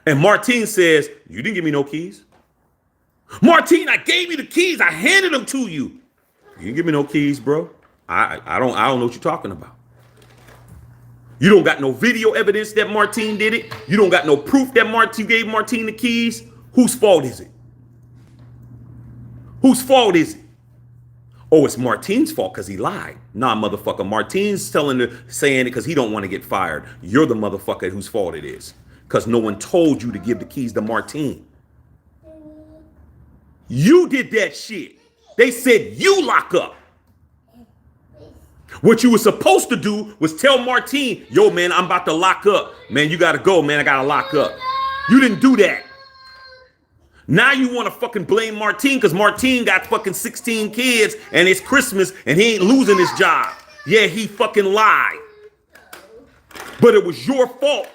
S1: And Martine says, "You didn't give me no keys." "Martine, I gave you the keys. I handed them to you." "You didn't give me no keys, bro. I don't know what you're talking about. You don't got no video evidence that Martine did it. You don't got no proof that Martine gave Martine the keys. Whose fault is it? Whose fault is it?" "Oh, it's Martine's fault because he lied." "Nah, motherfucker. Martine's saying it because he don't want to get fired. You're the motherfucker whose fault it is. Because no one told you to give the keys to Martine. You did that shit. They said you lock up. What you were supposed to do was tell Martine, "Yo, man, I'm about to lock up. Man, you got to go, man. I got to lock up." You didn't do that. Now you want to fucking blame Martine because Martine got fucking 16 kids and it's Christmas and he ain't losing his job. Yeah, he fucking lied. But it was your fault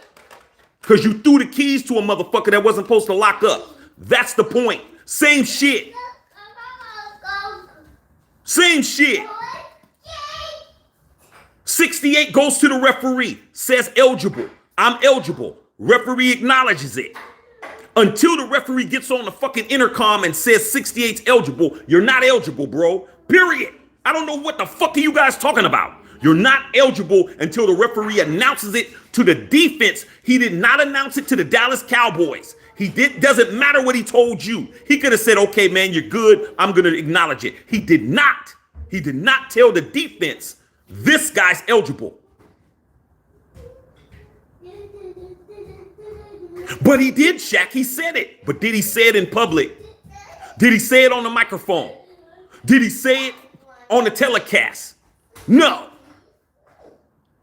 S1: because you threw the keys to a motherfucker that wasn't supposed to lock up. That's the point. Same shit. Same shit. 68 goes to the referee, says eligible. I'm eligible. Referee acknowledges it. Until the referee gets on the fucking intercom and says 68's eligible, you're not eligible, bro. Period. I don't know what the fuck are you guys talking about. You're not eligible until the referee announces it to the defense. He did not announce it to the Dallas Cowboys. Doesn't matter what he told you. He could have said, "Okay, man, you're good. I'm going to acknowledge it." He did not. He did not tell the defense, "This guy's eligible." But he did, Shaq. He said it. But did he say it in public? Did he say it on the microphone? Did he say it on the telecast? No.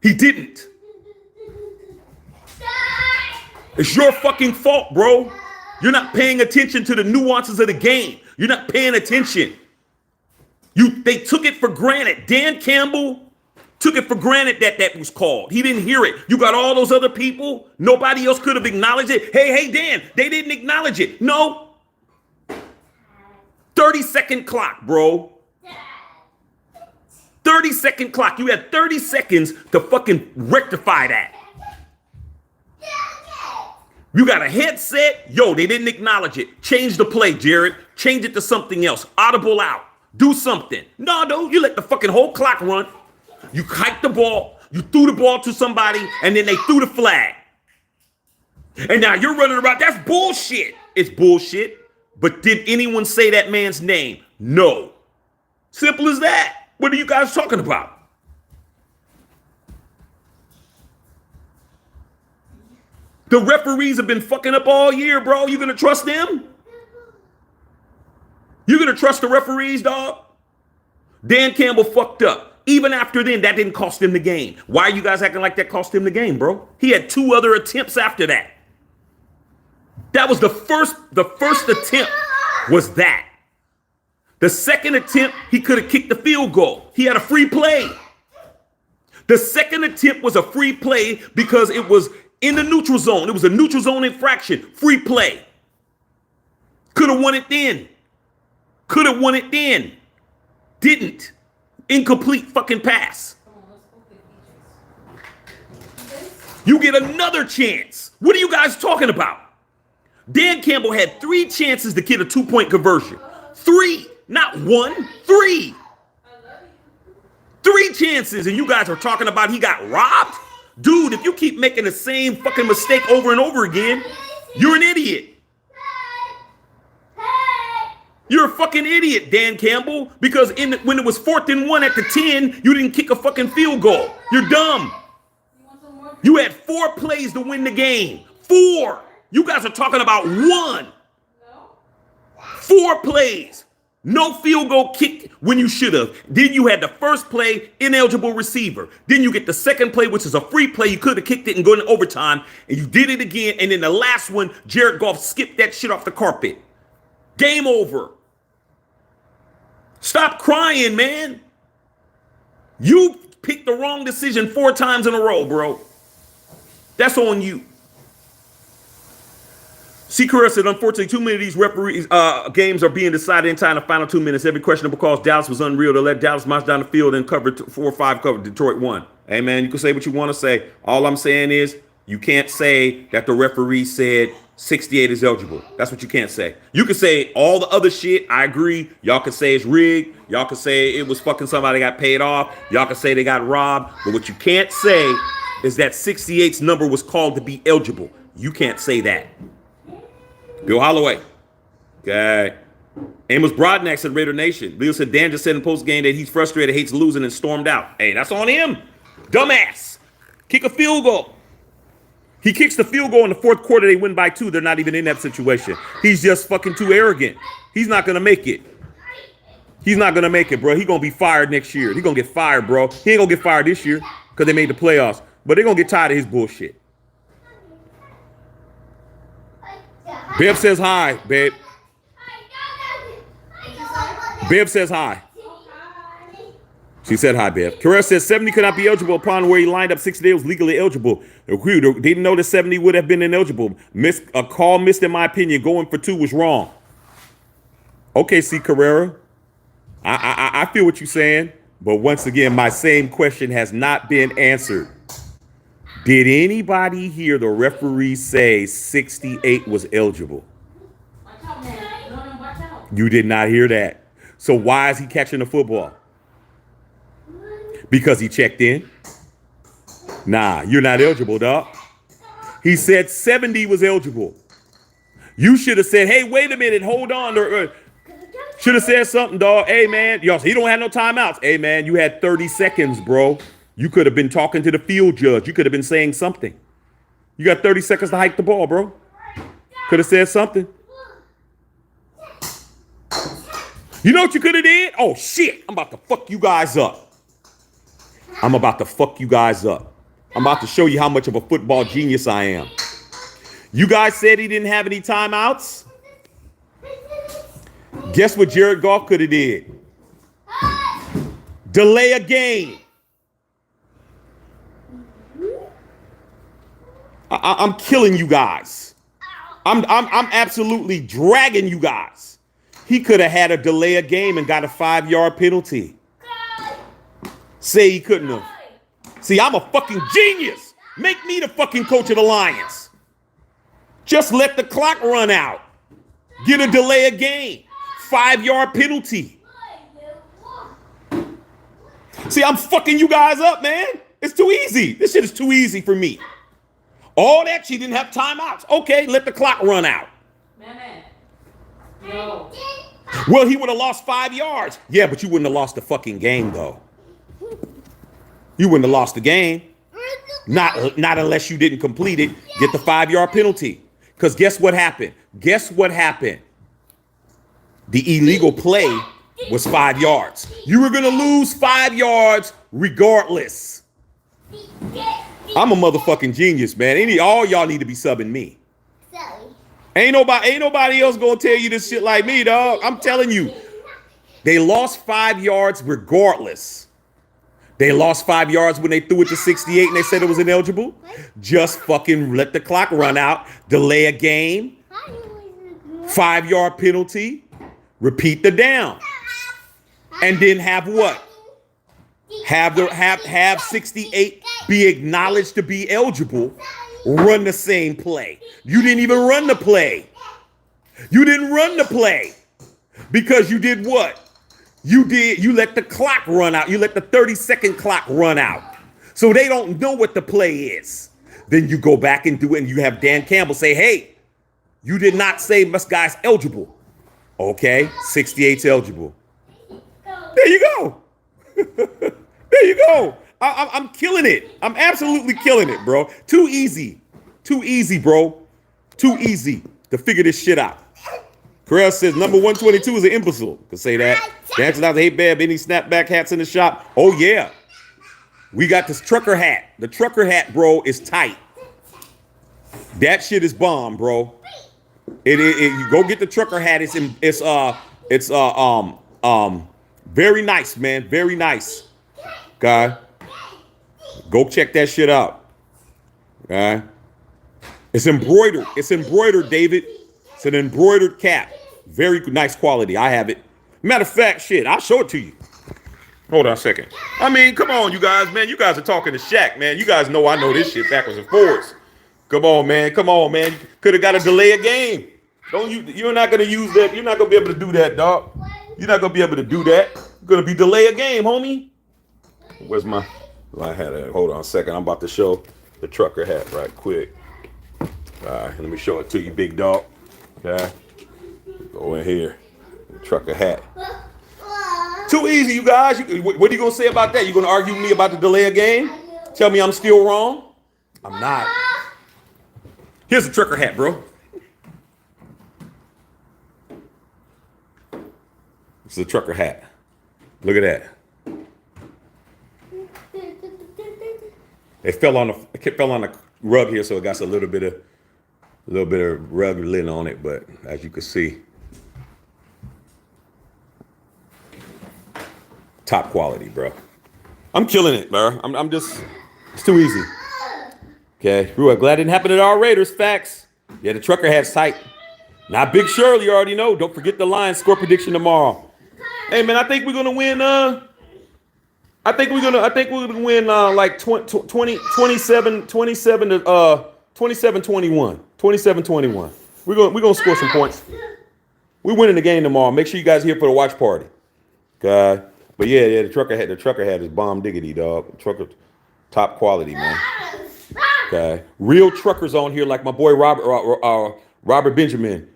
S1: He didn't. It's your fucking fault, bro. You're not paying attention to the nuances of the game. You're not paying attention. They took it for granted. Dan Campbell took it for granted that was called. He didn't hear it. You got all those other people. Nobody else could have acknowledged it. Hey, Dan, they didn't acknowledge it. No. 30-second clock, bro. 30-second clock. You had 30 seconds to fucking rectify that. You got a headset. Yo, they didn't acknowledge it. Change the play, Jared. Change it to something else. Audible out. Do something. No, dude, you let the fucking whole clock run. You hiked the ball. You threw the ball to somebody, and then they threw the flag. And now you're running around. That's bullshit. It's bullshit. But did anyone say that man's name? No. Simple as that. What are you guys talking about? The referees have been fucking up all year, bro. You gonna trust them? You gonna trust the referees, dog? Dan Campbell fucked up. Even after then, that didn't cost him the game. Why are you guys acting like that cost him the game, bro? He had 2 other attempts after that. That was the first attempt was that. The second attempt, he could have kicked the field goal. He had a free play. The second attempt was a free play because it was in the neutral zone. It was a neutral zone infraction. Free play. Could have won it then. Could have won it then. Didn't. Incomplete fucking pass. You get another chance. What are you guys talking about? Dan Campbell had 3 chances to get a 2-point conversion. 3, not 1, 3. 3 chances, and you guys are talking about he got robbed? Dude, if you keep making the same fucking mistake over and over again, you're an idiot. You're a fucking idiot, Dan Campbell, because when it was 4th and 1 at the 10, you didn't kick a fucking field goal. You're dumb. You had 4 plays to win the game. 4. You guys are talking about 1. 4 plays. No field goal kick when you should have. Then you had the first play, ineligible receiver. Then you get the second play, which is a free play. You could have kicked it and gone in overtime, and you did it again. And then the last one, Jared Goff skipped that shit off the carpet. Game over. Stop crying, man. You picked the wrong decision 4 times in a row, bro. That's on you. C. Carrera said, unfortunately, too many of these referees games are being decided inside the final 2 minutes. Every questionable cause Dallas was unreal to let Dallas march down the field and cover 4 or 5 cover. Detroit won. Hey, man, you can say what you want to say. All I'm saying is you can't say that the referee said 68 is eligible. That's what you can't say. You can say all the other shit. I agree. Y'all can say it's rigged. Y'all can say it was fucking somebody got paid off. Y'all can say they got robbed. But what you can't say is that 68's number was called to be eligible. You can't say that. Bill Holloway. Okay. Amos Broadnax said Raider Nation. Leo said Dan just said in post game that he's frustrated, hates losing, and stormed out. Hey, that's on him. Dumbass. Kick a field goal. He kicks the field goal in the 4th quarter. They win by 2. They're not even in that situation. He's just fucking too arrogant. He's not going to make it. He's not going to make it, bro. He's going to be fired next year. He's going to get fired, bro. He ain't going to get fired this year because they made the playoffs. But they're going to get tired of his bullshit. Bev says hi, babe. Bev says hi. She said hi, Bev. Carrera says 70 could not be eligible upon where he lined up 60 days was legally eligible. Didn't know that 70 would have been ineligible. A call missed, in my opinion. Going for 2 was wrong. Okay, C. Carrera. I feel what you're saying. But once again, my same question has not been answered. Did anybody hear the referee say 68 was eligible? You did not hear that. So why is he catching the football? Because he checked in? Nah, you're not eligible, dog. He said 70 was eligible. You should have said, hey, wait a minute, hold on. Should have said something, dog. Hey, man, y'all, he don't have no timeouts. Hey, man, you had 30 seconds, bro. You could have been talking to the field judge. You could have been saying something. You got 30 seconds to hike the ball, bro. Could have said something. You know what you could have did? Oh, shit. I'm about to fuck you guys up. I'm about to fuck you guys up. I'm about to show you how much of a football genius I am. You guys said he didn't have any timeouts. Guess what Jared Goff could have did? Delay a game. I'm killing you guys. I'm absolutely dragging you guys. He could have had a delay a game and got a 5-yard penalty. Say he couldn't have. See, I'm a fucking genius. Make me the fucking coach of the Lions. Just let the clock run out. Get a delay a game. 5-yard penalty. See, I'm fucking you guys up, man. It's too easy. This shit is too easy for me. All that, she didn't have timeouts. Okay, let the clock run out. No. Well, he would have lost 5 yards. Yeah, but you wouldn't have lost the fucking game, though. You wouldn't have lost the game. Not unless you didn't complete it, get the 5-yard penalty. Because guess what happened? Guess what happened? The illegal play was 5 yards. You were going to lose 5 yards regardless. I'm a motherfucking genius, man. All y'all need to be subbing me. Ain't nobody else gonna tell you this shit like me, dog. I'm telling you. They lost 5 yards regardless. They lost 5 yards when they threw it to 68 and they said it was ineligible. Just fucking let the clock run out. Delay a game. 5-yard penalty. Repeat the down. And then have what? Have 68 be acknowledged to be eligible. Run the same play. You didn't even run the play. You didn't run the play because you did what? You let the clock run out. You let the 30-second clock run out. So they don't know what the play is. Then you go back and do it and you have Dan Campbell say, hey, you did not say this guy's eligible. Okay, 68's eligible. There you go. There you go. I'm killing it. I'm absolutely killing it, bro. Too easy. Too easy, bro. Too easy to figure this shit out. Carell says number 122 is an imbecile. Could say that. Dancing out the hate bad, any snapback hats in the shop. Oh, yeah. We got this trucker hat. The trucker hat, bro, is tight. That shit is bomb, bro. You go get the trucker hat. It's very nice, man. Very nice. Okay. Go check that shit out. Okay. It's embroidered. It's embroidered, David. It's an embroidered cap. Very nice quality. I have it. Matter of fact, shit, I'll show it to you. Hold on a second. I mean, come on, you guys, man. You guys are talking to Shaq, man. You guys know I know this shit backwards and forwards. Come on, man. Come on, man. Could have got to delay a game. You're not gonna use that. You're not gonna be able to do that, dog. You're not gonna be able to do that. You're gonna be delay a game, homie. Where's my? I had it. Hold on a second. I'm about to show the trucker hat right quick. All right, let me show it to you, big dog. Okay. Go in here. Trucker hat. Too easy, you guys. What are you gonna say about that? You gonna argue with me about the delay of game? Tell me I'm still wrong? I'm not. Here's a trucker hat, bro. This is a trucker hat. Look at that. It fell on the rug here, so it got a little bit of rug lint on it. But as you can see, top quality, bro. I'm killing it, bro. I'm just, it's too easy. Okay, Rua, glad it didn't happen at our Raiders. Facts. Yeah, the trucker hat's tight. Not Big Shirley, you already know. Don't forget the Lions score prediction tomorrow. Hey man, I think we're gonna win. I think we're gonna win like 27 to 27-21. 27-21. We're gonna score some points. We're winning the game tomorrow. Make sure you guys are here for the watch party. Okay. But yeah, the trucker hat is bomb diggity, dog. Trucker, top quality, man. Okay. Real truckers on here, like my boy Robert Benjamin.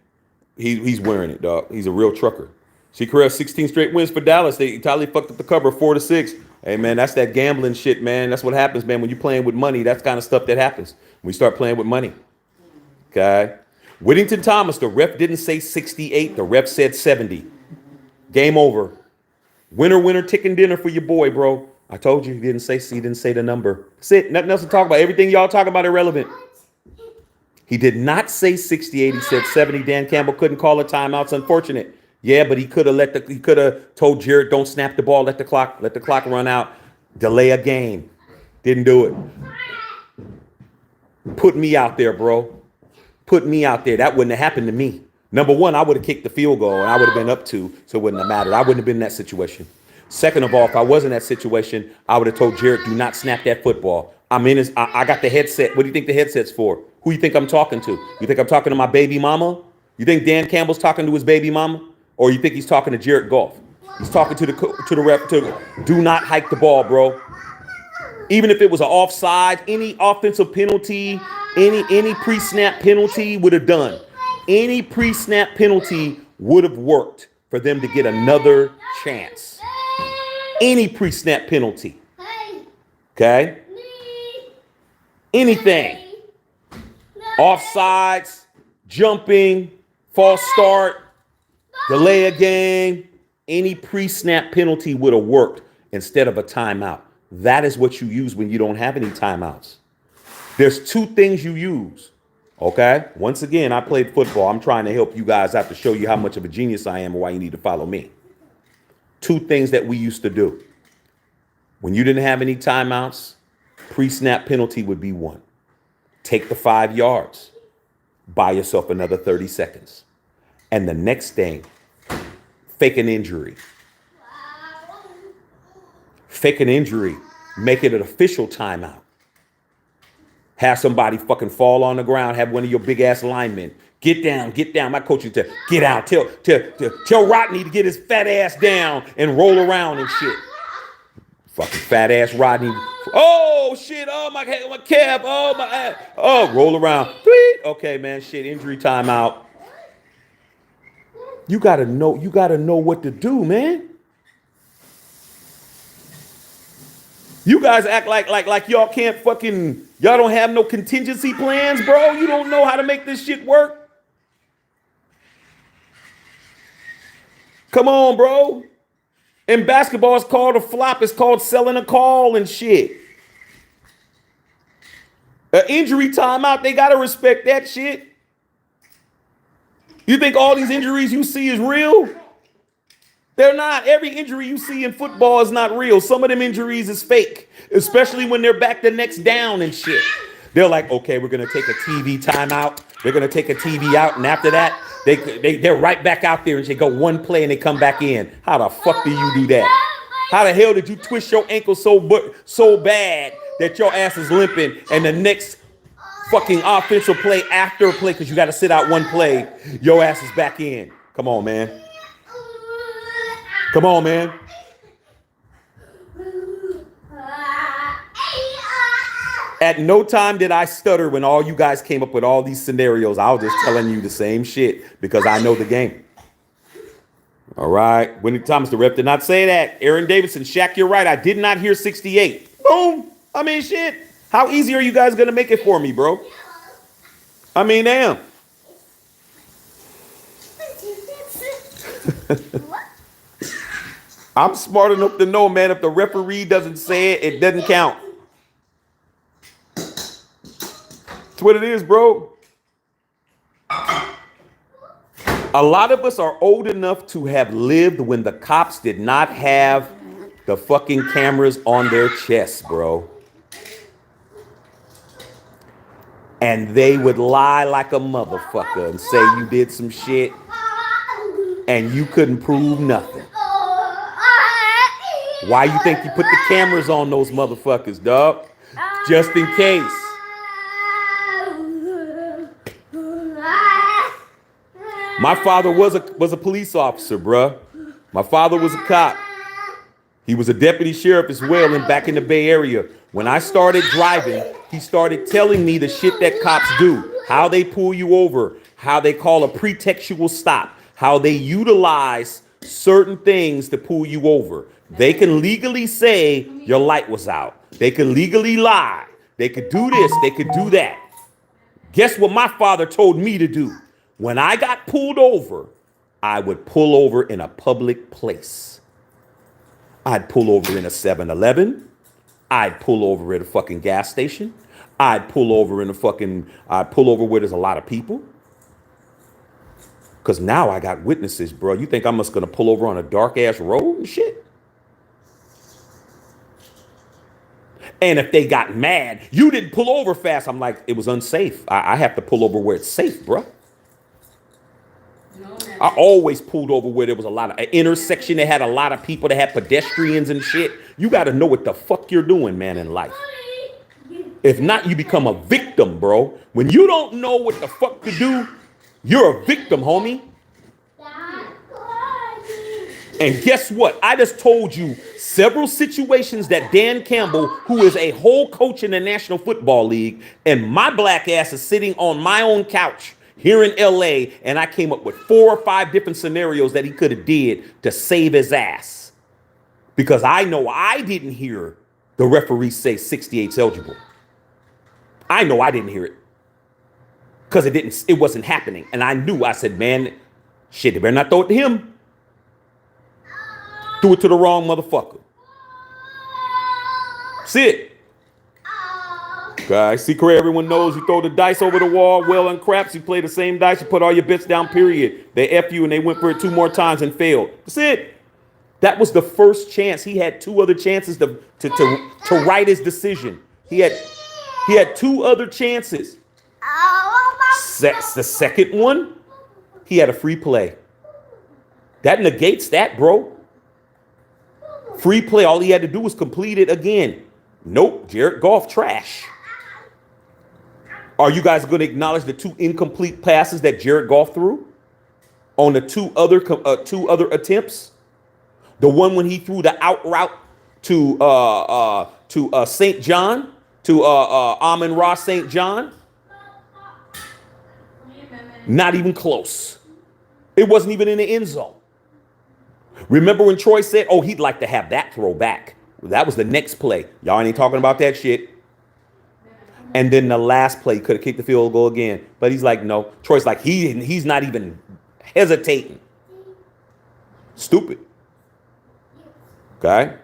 S1: He's wearing it, dog. He's a real trucker. See, Carell, 16 straight wins for Dallas. They entirely fucked up the cover 4-6. Hey, man, that's that gambling shit, man. That's what happens, man. When you're playing with money, that's kind of stuff that happens. When you start playing with money. Okay. Whittington Thomas, the ref didn't say 68. The ref said 70. Game over. Winner, winner, chicken dinner for your boy, bro. I told you he didn't say the number. That's it. Nothing else to talk about. Everything y'all talking about irrelevant. He did not say 68. He said 70. Dan Campbell couldn't call a timeout. It's unfortunate. Yeah, but he could have told Jarrett, don't snap the ball, let the clock run out, delay a game. Didn't do it. Put me out there, bro. Put me out there. That wouldn't have happened to me. Number one, I would have kicked the field goal and I would have been up 2, so it wouldn't have mattered. I wouldn't have been in that situation. Second of all, if I was in that situation, I would have told Jarrett, do not snap that football. I got the headset. What do you think the headset's for? Who you think I'm talking to? You think I'm talking to my baby mama? You think Dan Campbell's talking to his baby mama? Or you think he's talking to Jarrett Goff? He's talking to the ref to do not hike the ball, bro. Even if it was an offside, any offensive penalty, any pre-snap penalty would have done. Any pre-snap penalty would have worked for them to get another chance. Any pre-snap penalty. Okay? Anything. Offsides, jumping, false start, delay a game, any pre-snap penalty would have worked instead of a timeout. That is what you use when you don't have any timeouts. There's 2 things you use. Okay? Once again, I played football. I'm trying to help you guys out to show you how much of a genius I am and why you need to follow me. 2 things that we used to do. When you didn't have any timeouts, pre-snap penalty would be 1. Take the 5 yards. Buy yourself another 30 seconds. And the next thing, fake an injury. Fake an injury. Make it an official timeout. Have somebody fucking fall on the ground. Have one of your big ass linemen. Get down. My coach used to get out. Tell Rodney to get his fat ass down and roll around and shit. Fucking fat ass Rodney. Oh shit. Oh my calf. Oh my ass. Oh, roll around. Okay, man. Shit. Injury timeout. You gotta know what to do, man. You guys act like y'all can't y'all don't have no contingency plans, bro. You don't know how to make this shit work. Come on, bro. In basketball, it's called a flop. It's called selling a call and shit. An injury timeout, they gotta respect that shit. You think all these injuries you see is real? They're not. Every injury you see in football is not real. Some of them injuries is fake, especially when they're back the next down and shit. They're like, okay, we're going to take a TV timeout. They're going to take a TV out. And after that, they're right back out there and they go one play and they come back in. How the fuck do you do that? How the hell did you twist your ankle so bad that your ass is limping and the next fucking offensive play after a play, because you got to sit out one play, your ass is back in? Come on, man. Come on, man. At no time did I stutter when all you guys came up with all these scenarios. I was just telling you the same shit because I know the game. All right. Whitney Thomas, the rep, did not say that. Aaron Davidson, Shaq, you're right. I did not hear 68. Boom. I mean, shit. How easy are you guys going to make it for me, bro? I mean, damn. I'm smart enough to know, man, if the referee doesn't say it, it doesn't count. That's what it is, bro. A lot of us are old enough to have lived when the cops did not have the fucking cameras on their chests, bro. And they would lie like a motherfucker and say you did some shit and you couldn't prove nothing. Why you think you put the cameras on those motherfuckers, dog? Just in case. My father was a police officer, bruh. My father was a cop. He was a deputy sheriff as well, and back in the Bay Area. When I started driving, he started telling me the shit that cops do, how they pull you over, how they call a pretextual stop, how they utilize certain things to pull you over. They can legally say your light was out. They can legally lie. They could do this. They could do that. Guess what my father told me to do? When I got pulled over, I would pull over in a public place. I'd pull over in a 7-Eleven. I'd pull over at a fucking gas station. I'd pull over where there's a lot of people. Because now I got witnesses, bro. You think I'm just going to pull over on a dark ass road and shit? And if they got mad, you didn't pull over fast. I'm like, it was unsafe. I have to pull over where it's safe, bro. I always pulled over where there was a lot of an intersection that had a lot of people, that had pedestrians and shit. You got to know what the fuck you're doing, man, in life. If not, you become a victim, bro. When you don't know what the fuck to do, you're a victim, homie. And guess what? I just told you several situations that Dan Campbell, who is a whole coach in the National Football League, and my black ass is sitting on my own couch here in LA, and I came up with 4 or 5 different scenarios that he could have did to save his ass. Because I know I didn't hear the referee say 68's eligible. I know I didn't hear it. Because it wasn't happening. And I knew, I said, man, shit, they better not throw it to him. Threw it to the wrong motherfucker. Sit. Guys, secret everyone knows, you throw the dice over the wall, well and craps, you play the same dice, you put all your bits down, period. They F you and they went for it 2 more times and failed. That's it. That was the first chance. He had 2 other chances to right his decision. He had 2 other chances. The second one, he had a free play. That negates that, bro. Free play, all he had to do was complete it again. Nope, Jared Goff trash. Are you guys going to acknowledge the 2 incomplete passes that Jared Goff threw on the 2 other attempts? The one when he threw the out route to St. John, to Amon-Ra St. John? Not even close. It wasn't even in the end zone. Remember when Troy said, oh, he'd like to have that throw back? That was the next play. Y'all ain't talking about that shit. And then the last play, could have kicked the field goal again. But he's like, no. Troy's like, he's not even hesitating. Stupid. Okay?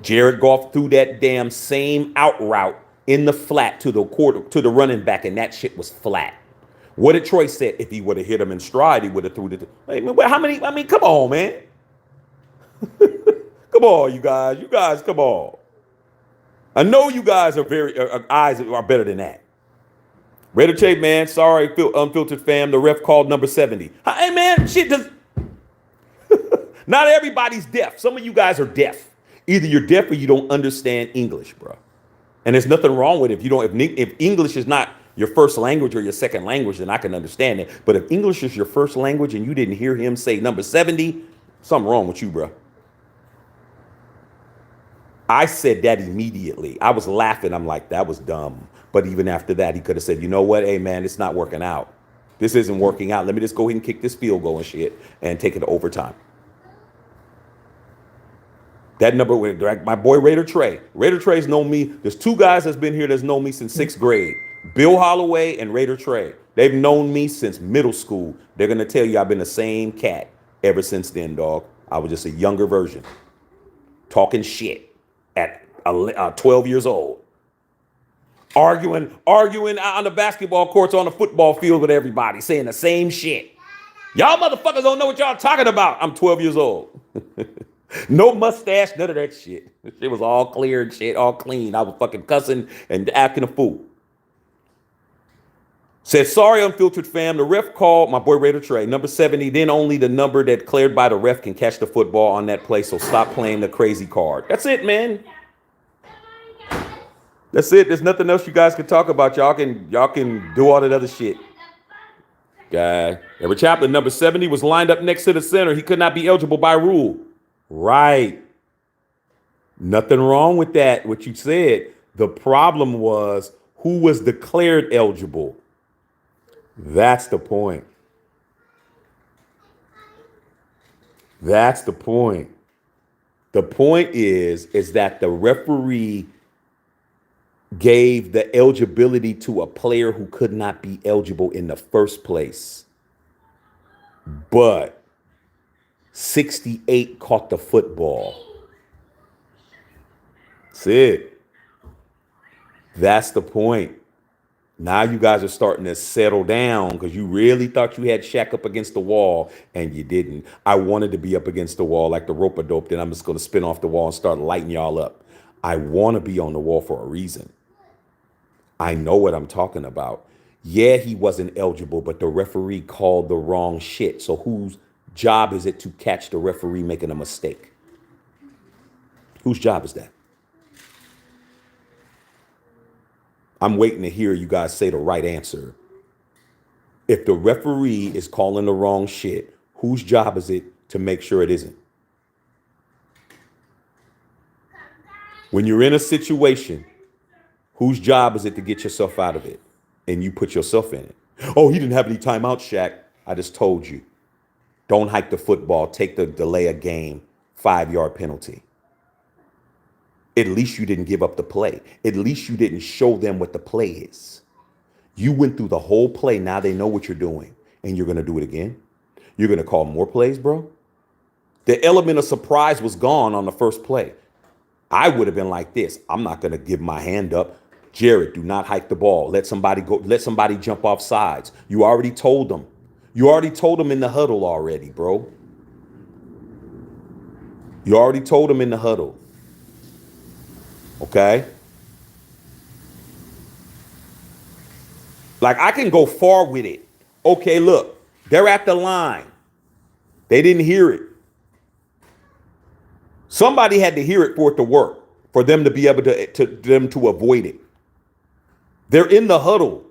S1: Jared Goff threw that damn same out route in the flat to the running back, and that shit was flat. What did Troy say? If he would have hit him in stride, he would have threw it. Hey, man, how many? I mean, come on, man. Come on, you guys. You guys, come on. I know you guys are eyes are better than that. Raider Che, man. Sorry, unfiltered fam. The ref called number 70. Hey, man, shit does. Not everybody's deaf. Some of you guys are deaf. Either you're deaf or you don't understand English, bro. And there's nothing wrong with it. If English is not your first language or your second language, then I can understand it. But if English is your first language and you didn't hear him say number 70, something wrong with you, bro. I said that immediately. I was laughing. I'm like, that was dumb. But even after that, he could have said, you know what? Hey, man, it's not working out. This isn't working out. Let me just go ahead and kick this field goal and shit and take it to overtime. That number, my boy Raider Trey. Raider Trey's known me. There's 2 guys that's been here that's known me since 6th grade. Bill Holloway and Raider Trey. They've known me since middle school. They're going to tell you I've been the same cat ever since then, dog. I was just a younger version. Talking shit at 12 years old. Arguing on the basketball courts on the football field with everybody, saying the same shit. Y'all motherfuckers don't know what y'all talking about. I'm 12 years old. No mustache, none of that shit. It was all clear and shit, all clean. I was fucking cussing and acting a fool. Said, sorry, unfiltered fam. The ref called my boy Raider Trey, number 70. Then only the number that cleared by the ref can catch the football on that play. So stop playing the crazy card. That's it, man. That's it. There's nothing else you guys can talk about. Y'all can do all that other shit. Guy, Everett Chaplin, number 70, was lined up next to the center. He could not be eligible by rule. Right. Nothing wrong with that, what you said. The problem was who was declared eligible. That's the point. That's the point. The point is that the referee gave the eligibility to a player who could not be eligible in the first place. But 68 caught the football. That's it. That's the point. Now you guys are starting to settle down because you really thought you had Shaq up against the wall and you didn't. I wanted to be up against the wall like the rope-a-dope. Then I'm just going to spin off the wall and start lighting y'all up. I want to be on the wall for a reason. I know what I'm talking about. Yeah, he wasn't eligible, but the referee called the wrong shit. So whose job is it to catch the referee making a mistake? Whose job is that? I'm waiting to hear you guys say the right answer. If the referee is calling the wrong shit, whose job is it to make sure it isn't? When you're in a situation, whose job is it to get yourself out of it? And you put yourself in it. Oh, he didn't have any timeouts, Shaq. I just told you. Don't hike the football. Take the delay a game, 5-yard penalty. At least you didn't give up the play. At least you didn't show them what the play is. You went through the whole play. Now they know what you're doing. And you're going to do it again? You're going to call more plays, bro? The element of surprise was gone on the first play. I would have been like this. I'm not going to give my hand up. Jared, do not hike the ball. Let somebody go. Let somebody jump off sides. You already told them. You already told them in the huddle already, bro. You already told them in the huddle. Okay? Like, I can go far with it. Okay, look. They're at the line. They didn't hear it. Somebody had to hear it for it to work, for them to be able to avoid it. They're in the huddle.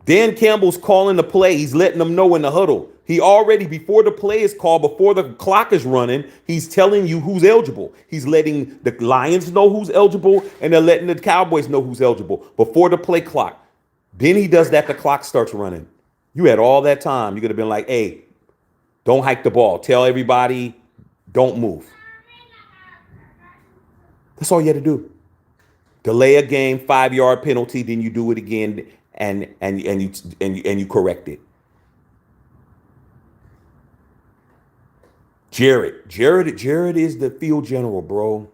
S1: Dan Campbell's calling the play. He's letting them know in the huddle. He already, before the play is called, before the clock is running, he's telling you who's eligible. He's letting the Lions know who's eligible, and they're letting the Cowboys know who's eligible before the play clock. Then he does that, the clock starts running. You had all that time. You could have been like, hey, don't hike the ball. Tell everybody, don't move. That's all you had to do. Delay a game, 5-yard penalty, then you do it again, and you correct it. Jared is the field general, bro.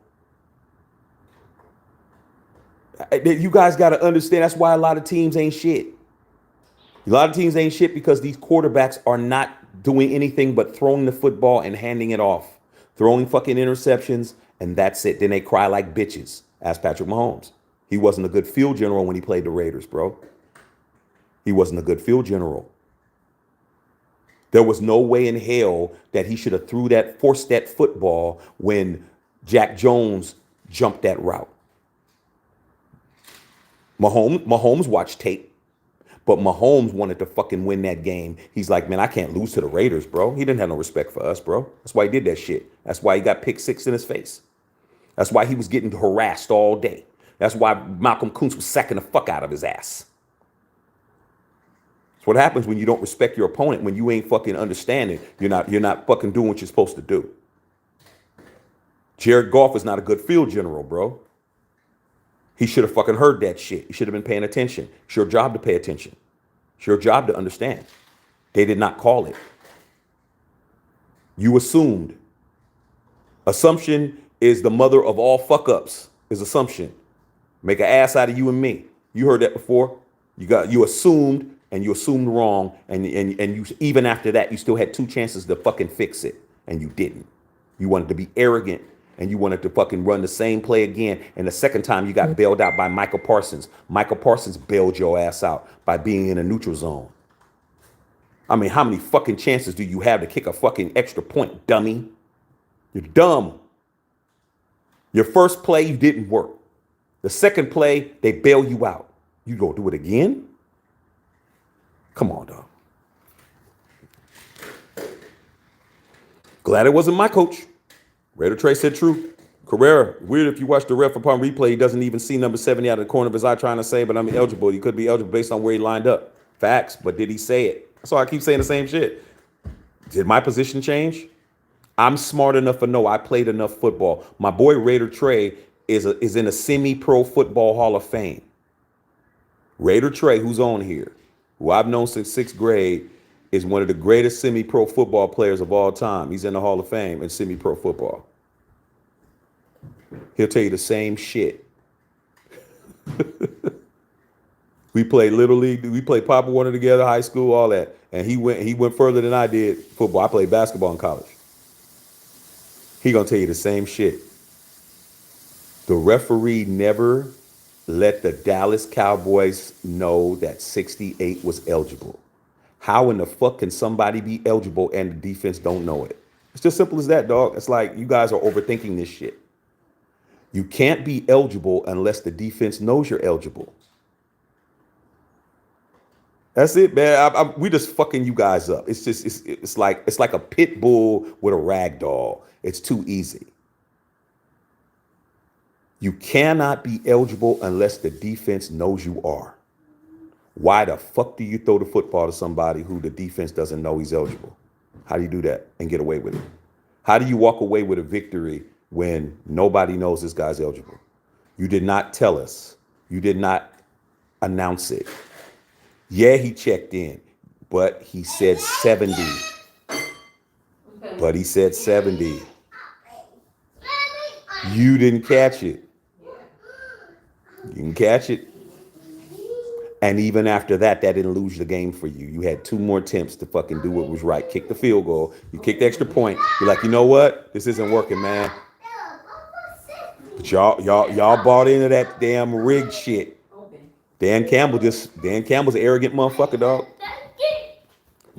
S1: You guys got to understand, that's why a lot of teams ain't shit. A lot of teams ain't shit because these quarterbacks are not doing anything but throwing the football and handing it off. Throwing fucking interceptions, and that's it. Then they cry like bitches. Ask Patrick Mahomes. He wasn't a good field general when he played the Raiders, bro. He wasn't a good field general. There was no way in hell that he should have forced that football when Jack Jones jumped that route. Mahomes watched tape, but Mahomes wanted to fucking win that game. He's like, man, I can't lose to the Raiders, bro. He didn't have no respect for us, bro. That's why he did that shit. That's why he got pick 6 in his face. That's why he was getting harassed all day. That's why Malcolm Kuntz was sacking the fuck out of his ass. That's what happens when you don't respect your opponent, when you ain't fucking understanding. You're not fucking doing what you're supposed to do. Jared Goff is not a good field general, bro. He should have fucking heard that shit. He should have been paying attention. It's your job to pay attention. It's your job to understand. They did not call it. You assumed. Assumption is the mother of all fuck-ups, is assumption. Make an ass out of you and me. You heard that before. You assumed, and you assumed wrong, and you, even after that, you still had 2 chances to fucking fix it, and you didn't. You wanted to be arrogant, and you wanted to fucking run the same play again, and the second time you got bailed out by Michael Parsons. Michael Parsons bailed your ass out by being in a neutral zone. I mean, how many fucking chances do you have to kick a fucking extra point, dummy? You're dumb. Your first play, you didn't work. The second play, they bail you out. You go do it again? Come on, dog. Glad it wasn't my coach. Raider Trey said true. Carrera, weird if you watch the ref upon replay, he doesn't even see number 70 out of the corner of his eye trying to say, but I'm eligible. He could be eligible based on where he lined up. Facts, but did he say it? That's why I keep saying the same shit. Did my position change? I'm smart enough to know I played enough football. My boy Raider Trey is in a semi-pro football Hall of Fame. Raider Trey, who's on here, who I've known since 6th grade, is one of the greatest semi-pro football players of all time. He's in the Hall of Fame in semi-pro football. He'll tell you the same shit. We played Little League. We played Pop Warner together, high school, all that. And he went further than I did football. I played basketball in college. He gonna tell you the same shit. The referee never let the Dallas Cowboys know that 68 was eligible. How in the fuck can somebody be eligible and the defense don't know it? It's just simple as that, dog. It's like you guys are overthinking this shit. You can't be eligible unless the defense knows you're eligible. That's it, man. We just fucking you guys up. It's just it's like a pit bull with a rag doll. It's too easy. You cannot be eligible unless the defense knows you are. Why the fuck do you throw the football to somebody who the defense doesn't know he's eligible? How do you do that and get away with it? How do you walk away with a victory when nobody knows this guy's eligible? You did not tell us. You did not announce it. Yeah, he checked in, but he said 70. But he said 70. You didn't catch it. You didn't catch it. And even after that, that didn't lose the game for you. You had 2 more attempts to fucking do what was right. Kick the field goal. You kicked the extra point. You're like, you know what? This isn't working, man. But y'all bought into that damn rigged shit. Dan Campbell's an arrogant motherfucker, dog.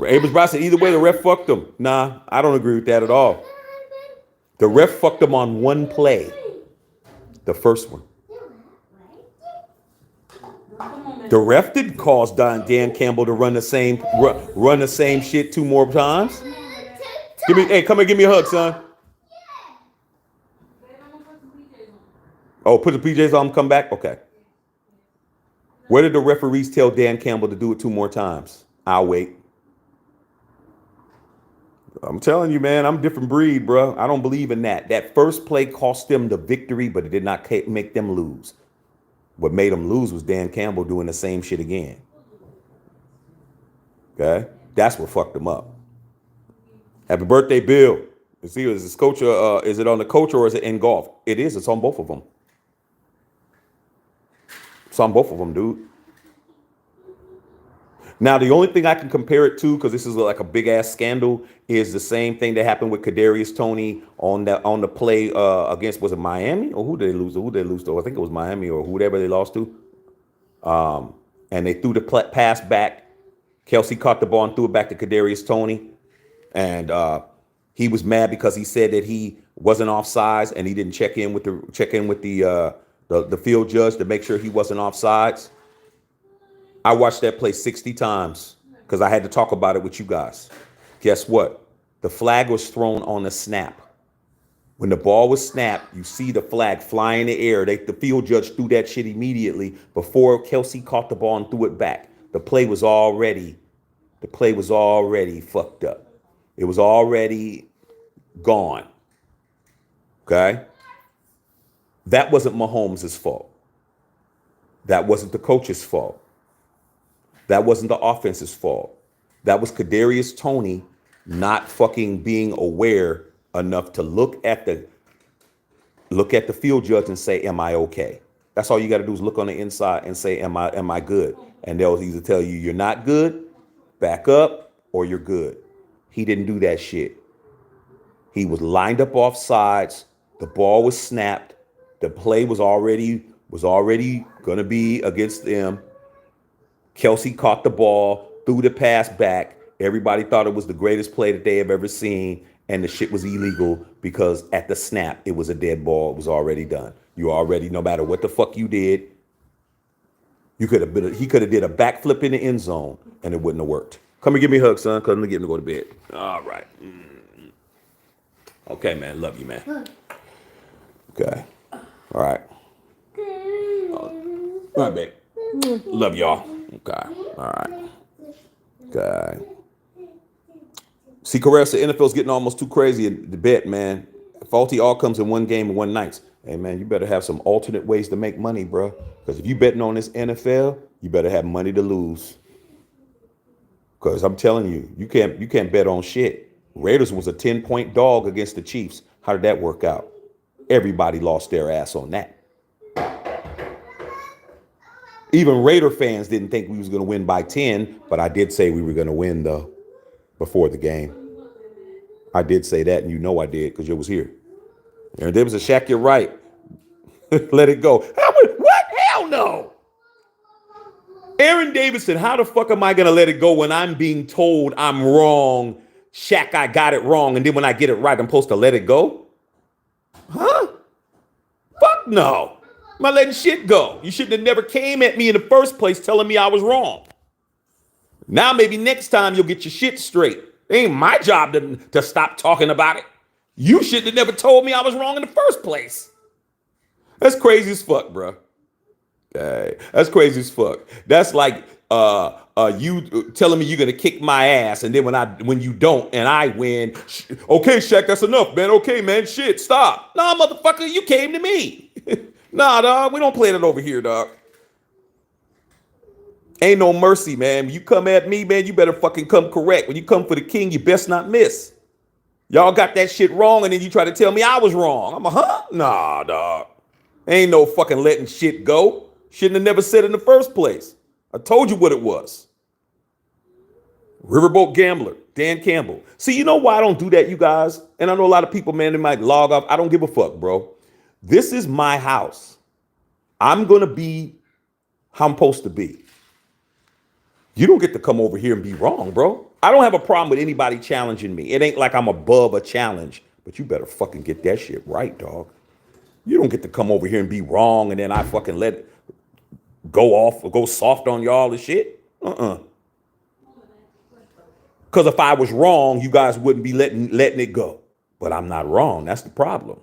S1: Abrams said either way, the ref fucked him. Nah, I don't agree with that at all. The ref fucked him on one play. The first one. The ref didn't cause Dan Campbell to run the same shit 2 more times. Come here, give me a hug, son. Oh, put the PJs on, come back? Okay. Where did the referees tell Dan Campbell to do it 2 more times? I'll wait. I'm telling you, man, I'm a different breed, bro. I don't believe in that. That first play cost them the victory, but it did not make them lose. What made them lose was Dan Campbell doing the same shit again. Okay? That's what fucked them up. Happy birthday, Bill. See, is this coach? Is it on the coach or is it in golf? It is. It's on both of them. It's on both of them, dude. Now, the only thing I can compare it to, because this is like a big ass scandal, is the same thing that happened with Kadarius Toney on the play against, was it Miami or who did they lose? Who did they lose to? I think it was Miami or whoever they lost to. And they threw the pass back. Kelsey caught the ball and threw it back to Kadarius Toney, and he was mad because he said that he wasn't offsides and he didn't check in with the field judge to make sure he wasn't offsides. I watched that play 60 times because I had to talk about it with you guys. Guess what? The flag was thrown on the snap. When the ball was snapped, you see the flag fly in the air. The field judge threw that shit immediately before Kelsey caught the ball and threw it back. The play was already fucked up. It was already gone. Okay? That wasn't Mahomes' fault. That wasn't the coach's fault. That wasn't the offense's fault. That was Kadarius Toney not fucking being aware enough to look at the field judge and say, am I okay? That's all you got to do is look on the inside and say, am I good? And they'll either tell you you're not good, back up, or you're good. He didn't do that shit. He was lined up off sides. The ball was snapped. The play was already going to be against them. Kelsey caught the ball, threw the pass back. Everybody thought it was the greatest play that they have ever seen, and the shit was illegal because at the snap, it was a dead ball. It was already done. You already, no matter what the fuck you did, he could have did a backflip in the end zone, and it wouldn't have worked. Come and give me a hug, son, because I'm going to get him to go to bed. All right. Okay, man. Love you, man. Okay. All right. All right, babe. Love y'all. Okay. All right. Okay. See, Carrera said NFL's getting almost too crazy in the bet, man. Faulty all comes in one game and one night. Hey man, you better have some alternate ways to make money, bro. Because if you betting on this NFL, you better have money to lose. Because I'm telling you, you can't bet on shit. Raiders was a 10-point dog against the Chiefs. How did that work out? Everybody lost their ass on that. Even Raider fans didn't think we was going to win by 10, but I did say we were going to win though before the game. I did say that, and you know I did because you was here. And there was a Shaq, you're right. Let it go. What? Hell no. Aaron Davidson, how the fuck am I going to let it go when I'm being told I'm wrong? Shaq, I got it wrong. And then when I get it right, I'm supposed to let it go? Huh? Fuck no. I'm not letting shit go. You shouldn't have never came at me in the first place telling me I was wrong. Now maybe next time you'll get your shit straight. It ain't my job to stop talking about it. You shouldn't have never told me I was wrong in the first place. That's crazy as fuck, bro. Okay. That's crazy as fuck. That's like you telling me you're gonna kick my ass, and then when you don't and I win, okay, Shaq, that's enough, man. Okay, man, shit, stop. Nah, motherfucker, you came to me. Nah, dog, we don't play that over here, dog. Ain't no mercy, man. When you come at me, man, you better fucking come correct. When you come for the king, you best not miss. Y'all got that shit wrong, and then you try to tell me I was wrong. I'm a huh? Nah, dog. Ain't no fucking letting shit go. Shouldn't have never said it in the first place. I told you what it was. Riverboat Gambler, Dan Campbell. See, you know why I don't do that, you guys? And I know a lot of people, man, they might log off. I don't give a fuck, bro. This is my house. I'm going to be how I'm supposed to be. You don't get to come over here and be wrong, bro. I don't have a problem with anybody challenging me. It ain't like I'm above a challenge, but you better fucking get that shit right, dog. You don't get to come over here and be wrong and then I fucking let it go off or go soft on y'all and shit. Because if I was wrong, you guys wouldn't be letting it go. But I'm not wrong. That's the problem.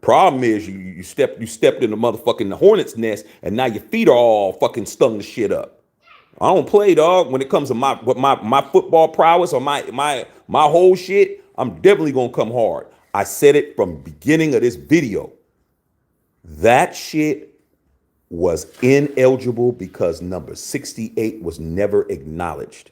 S1: Problem is you stepped in the motherfucking hornet's nest and now your feet are all fucking stung the shit up. I don't play, dog. When it comes to my football prowess or my whole shit, I'm definitely gonna come hard. I said it from the beginning of this video. That shit was ineligible because number 68 was never acknowledged.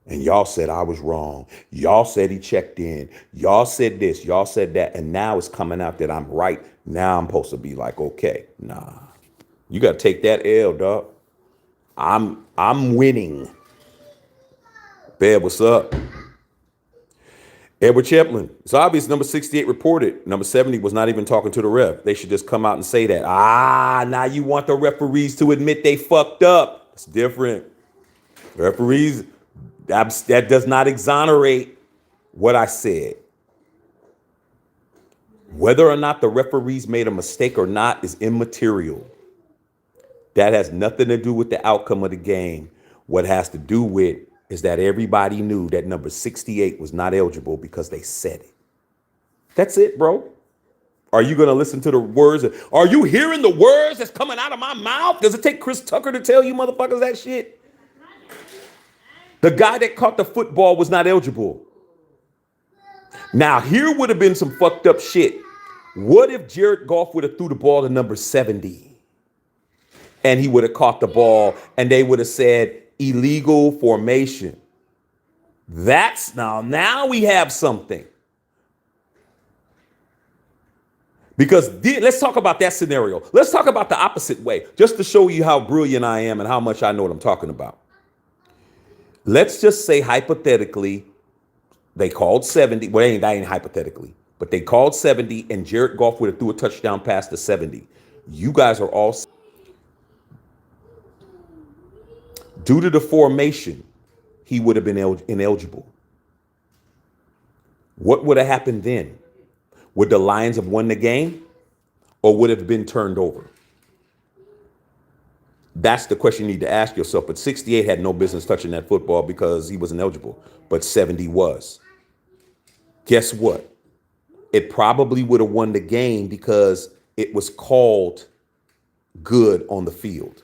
S1: And y'all said I was wrong. Y'all said he checked in. Y'all said this. Y'all said that. And now it's coming out that I'm right. Now I'm supposed to be like, okay, nah. You got to take that L, dog. I'm winning. Bear, what's up? Edward Chaplin. It's obvious number 68 reported. Number 70 was not even talking to the ref. They should just come out and say that. Now you want the referees to admit they fucked up. It's different. Referees, that does not exonerate what I said. Whether or not the referees made a mistake or not is immaterial. That has nothing to do with the outcome of the game. What has to do with is that everybody knew that number 68 was not eligible because they said it. That's it, bro. Are you going to listen to the words? Are you hearing the words that's coming out of my mouth? Does it take Chris Tucker to tell you motherfuckers that shit? The guy that caught the football was not eligible. Now, here would have been some fucked up shit. What if Jared Goff would have threw the ball to number 70? And he would have caught the ball and they would have said illegal formation. That's now we have something. Because let's talk about that scenario. Let's talk about the opposite way, just to show you how brilliant I am and how much I know what I'm talking about. Let's just say hypothetically, they called 70. Well, that ain't hypothetically, but they called 70 and Jared Goff would have threw a touchdown pass to 70. You guys are all... Due to the formation, he would have been ineligible. What would have happened then? Would the Lions have won the game or would it have been turned over? That's the question you need to ask yourself. But 68 had no business touching that football because he wasn't eligible, but 70 was. Guess what? It probably would have won the game because it was called good on the field.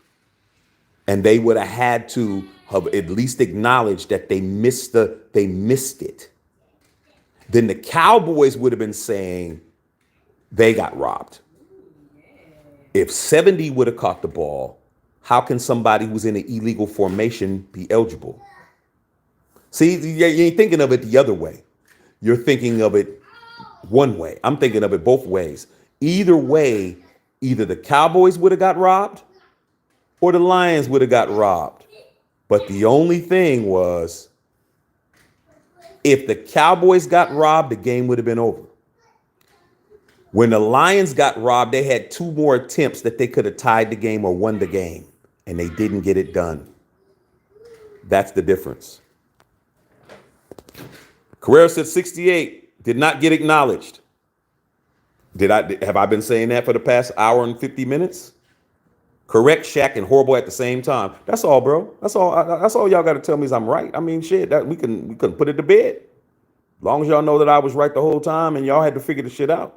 S1: And they would have had to have at least acknowledged that they missed it. Then the Cowboys would have been saying, They got robbed. If 70 would have caught the ball, how can somebody who's in an illegal formation be eligible? See, you ain't thinking of it the other way. You're thinking of it one way. I'm thinking of it both ways. Either way, either the Cowboys would have got robbed or the Lions would have got robbed. But the only thing was, if the Cowboys got robbed, the game would have been over. When the Lions got robbed, they had 2 more attempts that they could have tied the game or won the game, and they didn't get it done. That's the difference. Carrera said 68 did not get acknowledged. Have I been saying that for the past hour and 50 minutes? Correct, Shaq, and horrible at the same time. That's all, bro. That's all y'all got to tell me is I'm right. I mean, shit, that we can put it to bed. As long as y'all know that I was right the whole time and y'all had to figure the shit out.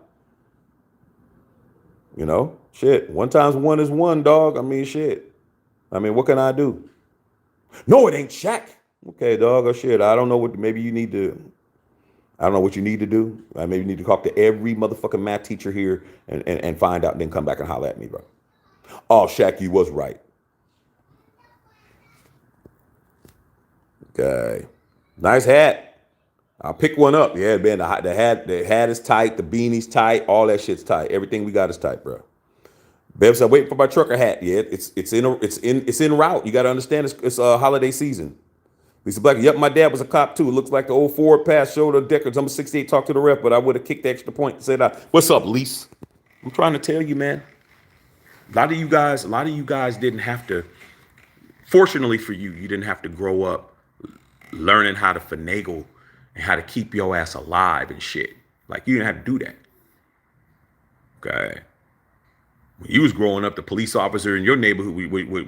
S1: You know, shit. 1 times 1 is 1, dog. I mean, shit. I mean, what can I do? No, it ain't Shaq. Okay, dog. Or shit. I don't know what. Maybe you need to. I don't know what you need to do. Maybe you need to talk to every motherfucking math teacher here and find out, and then come back and holler at me, bro. Oh, Shaq, you was right. Okay. Nice hat. I'll pick one up. Yeah, man. The hat is tight. The beanie's tight. All that shit's tight. Everything we got is tight, bro. Bev said, "Waiting for my trucker hat." Yeah, it's in route. You got to understand, it's holiday season. Lisa Black, yep, my dad was a cop too. It looks like the old Ford pass shoulder Deckers. Number 68. Talk to the ref, but I would have kicked the extra point and said, "What's up, Lisa?" I'm trying to tell you, man. A lot of you guys didn't have to. Fortunately for you, you didn't have to grow up learning how to finagle and how to keep your ass alive and shit. Like, you didn't have to do that. Okay. When you was growing up, the police officer in your neighborhood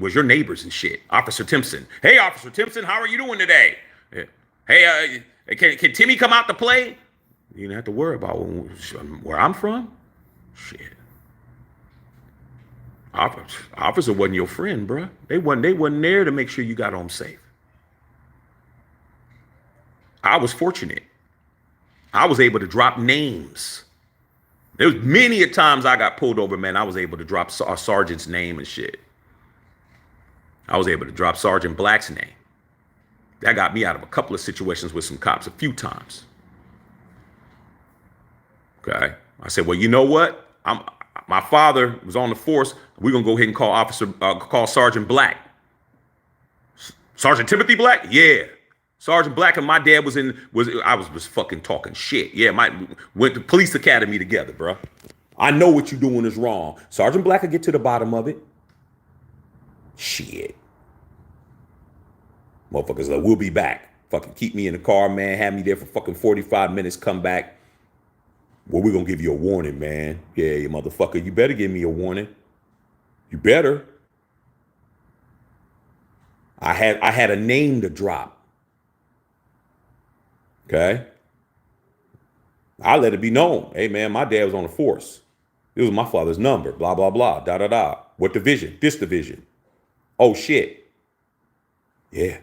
S1: was your neighbors and shit. Officer Timpson. Hey, Officer Timpson, how are you doing today? Hey, can Timmy come out to play? You didn't have to worry about where I'm from. Shit. Officer wasn't your friend, bro. They wasn't there to make sure you got home safe. I was fortunate. I was able to drop names. There was many a times I got pulled over, man. I was able to drop a sergeant's name and shit. I was able to drop Sergeant Black's name. That got me out of a couple of situations with some cops a few times. Okay. I said, well, you know what? My father was on the force. We're gonna go ahead and call Sergeant Black. Sergeant Timothy Black? Yeah. Sergeant Black and my dad was fucking talking shit. Yeah, went to police academy together, bro. I know what you're doing is wrong. Sergeant Black will get to the bottom of it. Shit. Motherfuckers like, we'll be back. Fucking keep me in the car, man. Have me there for fucking 45 minutes. Come back. Well, we're gonna give you a warning, man. Yeah, you motherfucker. You better give me a warning. You better. I had a name to drop. Okay. I let it be known. Hey, man, my dad was on the force. It was my father's number. Blah, blah, blah. Da, da, da. What division? This division. Oh, shit. Yeah.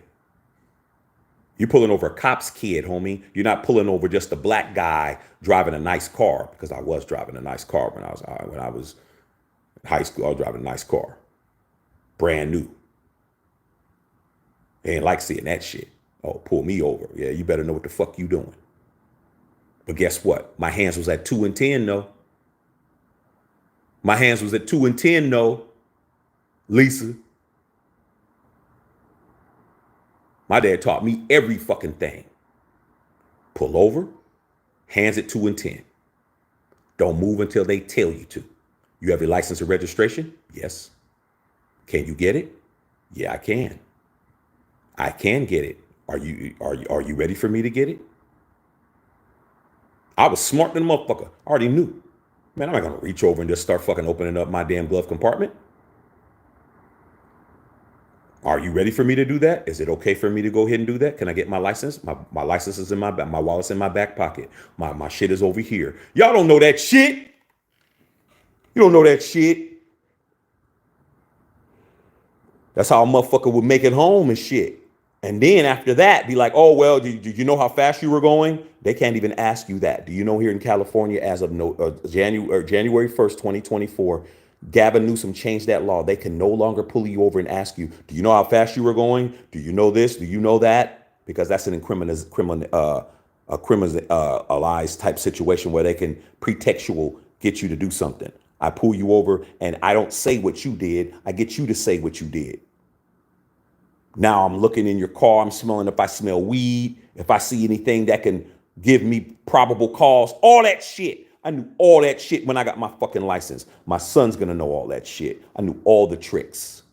S1: You're pulling over a cop's kid, homie. You're not pulling over just a black guy driving a nice car, because I was driving a nice car when I was in high school. I was driving a nice car. Brand new. They ain't like seeing that shit. Oh, pull me over. Yeah, you better know what the fuck you doing. But guess what? My hands was at 2 and 10, no. My hands was at 2 and 10, no. Lisa. My dad taught me every fucking thing. Pull over, hands at 2 and 10. Don't move until they tell you to. You have your license and registration? Yes. Can you get it? Yeah, I can. I can get it. Are you ready for me to get it? I was smart than a motherfucker. I already knew. Man, I'm not gonna reach over and just start fucking opening up my damn glove compartment. Are you ready for me to do that? Is it okay for me to go ahead and do that? Can I get my license? My license is in my back. My wallet's in my back pocket. My shit is over here. Y'all don't know that shit. You don't know that shit. That's how a motherfucker would make it home and shit. And then after that, be like, oh, well, did you know how fast you were going? They can't even ask you that. Do you know here in California, as of January 1st, 2024, Gavin Newsom changed that law. They can no longer pull you over and ask you, do you know how fast you were going? Do you know this? Do you know that? Because that's an a criminalized type situation where they can pretextual get you to do something. I pull you over and I don't say what you did. I get you to say what you did. Now I'm looking in your car. I'm smelling if I smell weed, if I see anything that can give me probable cause, all that shit. I knew all that shit when I got my fucking license. My son's gonna know all that shit. I knew all the tricks.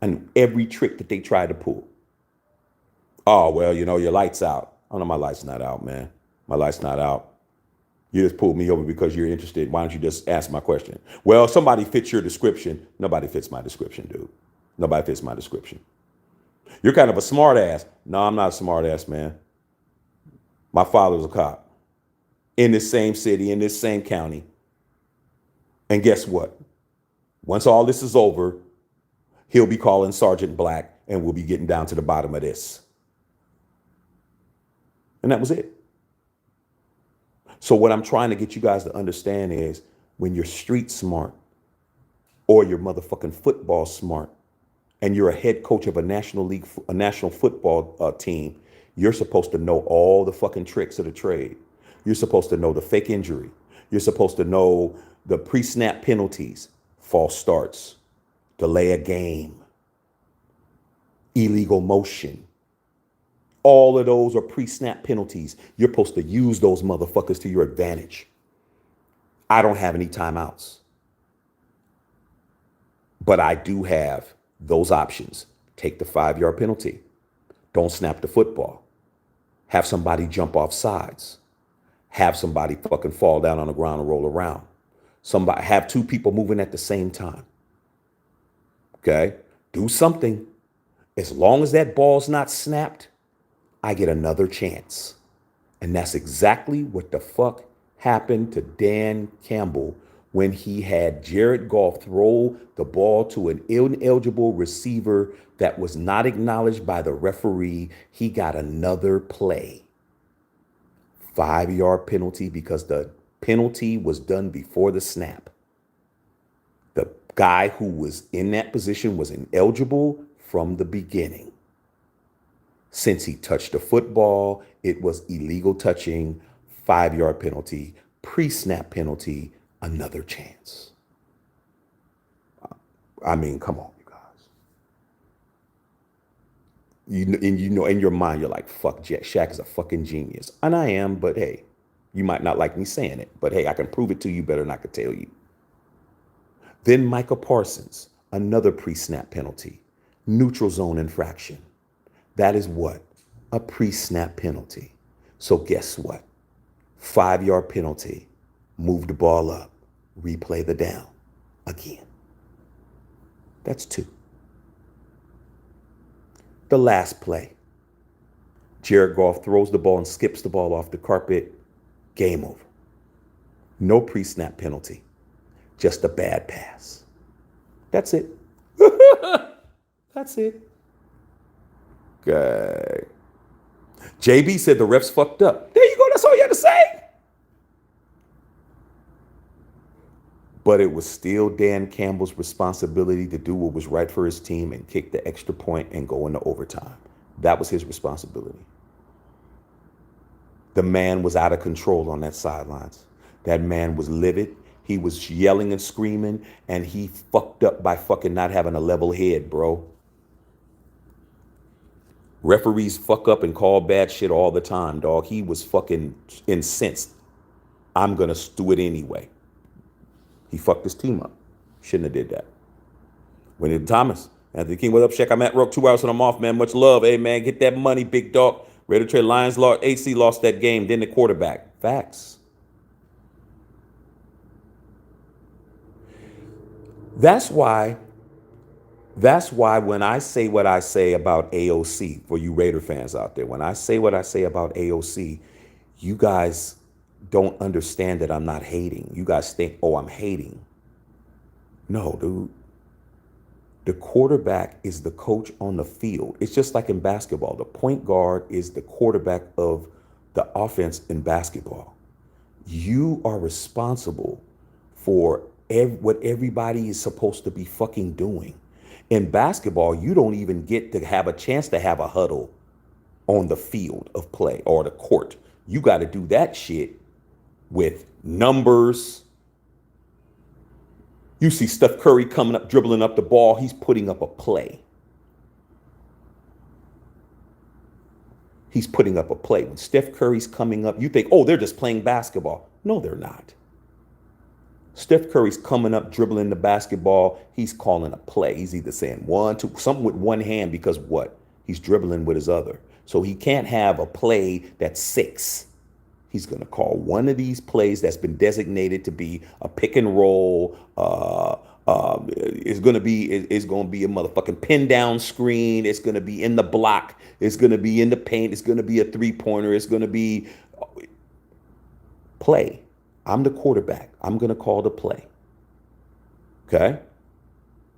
S1: I knew every trick that they tried to pull. Oh, well, your light's out. Oh, no, my light's not out, man. My light's not out. You just pulled me over because you're interested. Why don't you just ask my question? Well, somebody fits your description. Nobody fits my description, dude. Nobody fits my description. You're kind of a smart ass. No, I'm not a smart ass, man. My father's a cop in this same city, in this same county. And guess what? Once all this is over, he'll be calling Sergeant Black and we'll be getting down to the bottom of this. And that was it. So what I'm trying to get you guys to understand is when you're street smart or you're motherfucking football smart and you're a head coach of a national football team, you're supposed to know all the fucking tricks of the trade. You're supposed to know the fake injury. You're supposed to know the pre-snap penalties, false starts, delay a game, illegal motion. All of those are pre-snap penalties. You're supposed to use those motherfuckers to your advantage. I don't have any timeouts, but I do have those options. Take the 5-yard penalty. Don't snap the football. Have somebody jump off sides. Have somebody fucking fall down on the ground and roll around. Have 2 people moving at the same time. Okay? Do something. As long as that ball's not snapped, I get another chance. And that's exactly what the fuck happened to Dan Campbell when he had Jared Goff throw the ball to an ineligible receiver that was not acknowledged by the referee. He got another play. 5-yard penalty because the penalty was done before the snap. The guy who was in that position was ineligible from the beginning. Since he touched the football, it was illegal touching, 5-yard penalty, pre-snap penalty, another chance. I mean, come on, you guys. In your mind, you're like, fuck, Shaq is a fucking genius. And I am, but hey, you might not like me saying it, but hey, I can prove it to you better than I could tell you. Then Micah Parsons, another pre-snap penalty, neutral zone infraction. That is what? A pre-snap penalty. So guess what? 5-yard penalty. Move the ball up. Replay the down. Again. That's 2. The last play. Jared Goff throws the ball and skips the ball off the carpet. Game over. No pre-snap penalty. Just a bad pass. That's it. That's it. Okay. JB said the refs fucked up. There you go. That's all you had to say. But it was still Dan Campbell's responsibility to do what was right for his team and kick the extra point and go into overtime. That was his responsibility. The man was out of control on that sidelines. That man was livid. He was yelling and screaming, and he fucked up by fucking not having a level head, bro. Referees fuck up and call bad shit all the time, dog. He was fucking incensed. I'm going to do it anyway. He fucked his team up. Shouldn't have did that. When it Thomas, Anthony King, what up, Shaq? I'm at Rock 2 hours and I'm off, man. Much love. Hey, man, get that money, big dog. Ready to trade. Lions lost. AC lost that game. Then the quarterback. Facts. That's why when I say what I say about AOC, for you Raider fans out there, when I say what I say about AOC, you guys don't understand that I'm not hating. You guys think, oh, I'm hating. No, dude. The quarterback is the coach on the field. It's just like in basketball. The point guard is the quarterback of the offense in basketball. You are responsible for what everybody is supposed to be fucking doing. In basketball, you don't even get to have a chance to have a huddle on the field of play or the court. You got to do that shit with numbers. You see Steph Curry coming up, dribbling up the ball. He's putting up a play. He's putting up a play. When Steph Curry's coming up, you think, oh, they're just playing basketball. No, they're not. Steph Curry's coming up, dribbling the basketball. He's calling a play. He's either saying 1, 2, something with one hand because what? He's dribbling with his other. So he can't have a play that's 6. He's going to call one of these plays that's been designated to be a pick and roll. It's going to be a motherfucking pin down screen. It's going to be in the block. It's going to be in the paint. It's going to be a 3-pointer. It's going to be play. I'm the quarterback. I'm going to call the play. Okay?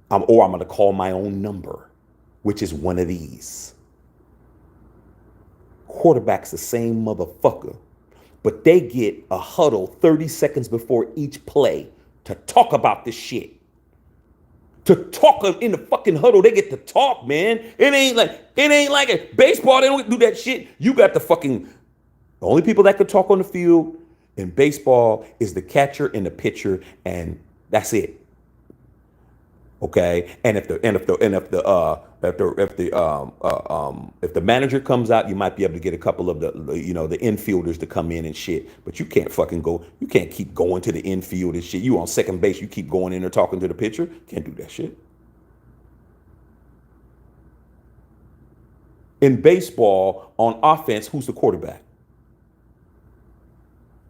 S1: I'm going to call my own number, which is one of these. Quarterback's the same motherfucker. But they get a huddle 30 seconds before each play to talk about this shit. To talk in the fucking huddle, they get to talk, man. It ain't like it. Baseball, they don't do that shit. You got the only people that could talk on the field in baseball is the catcher and the pitcher, and that's it. Okay, and if the manager comes out, you might be able to get a couple of the infielders to come in and shit. But you can't you can't keep going to the infield and shit. You on second base, you keep going in there talking to the pitcher. Can't do that shit. In baseball, on offense, who's the quarterback?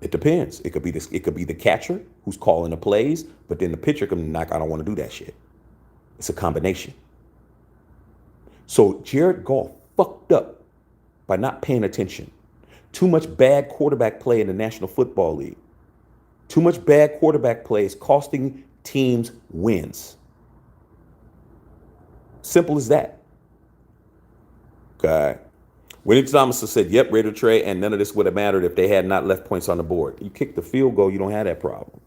S1: It depends. It could be the catcher who's calling the plays, but then the pitcher can I don't want to do that shit. It's a combination. So Jared Goff fucked up by not paying attention. Too much bad quarterback play in the National Football League. Too much bad quarterback play is costing teams wins. Simple as that. Okay. Willie Thomas said, yep, Raider Trey, and none of this would have mattered if they had not left points on the board. You kick the field goal, you don't have that problem.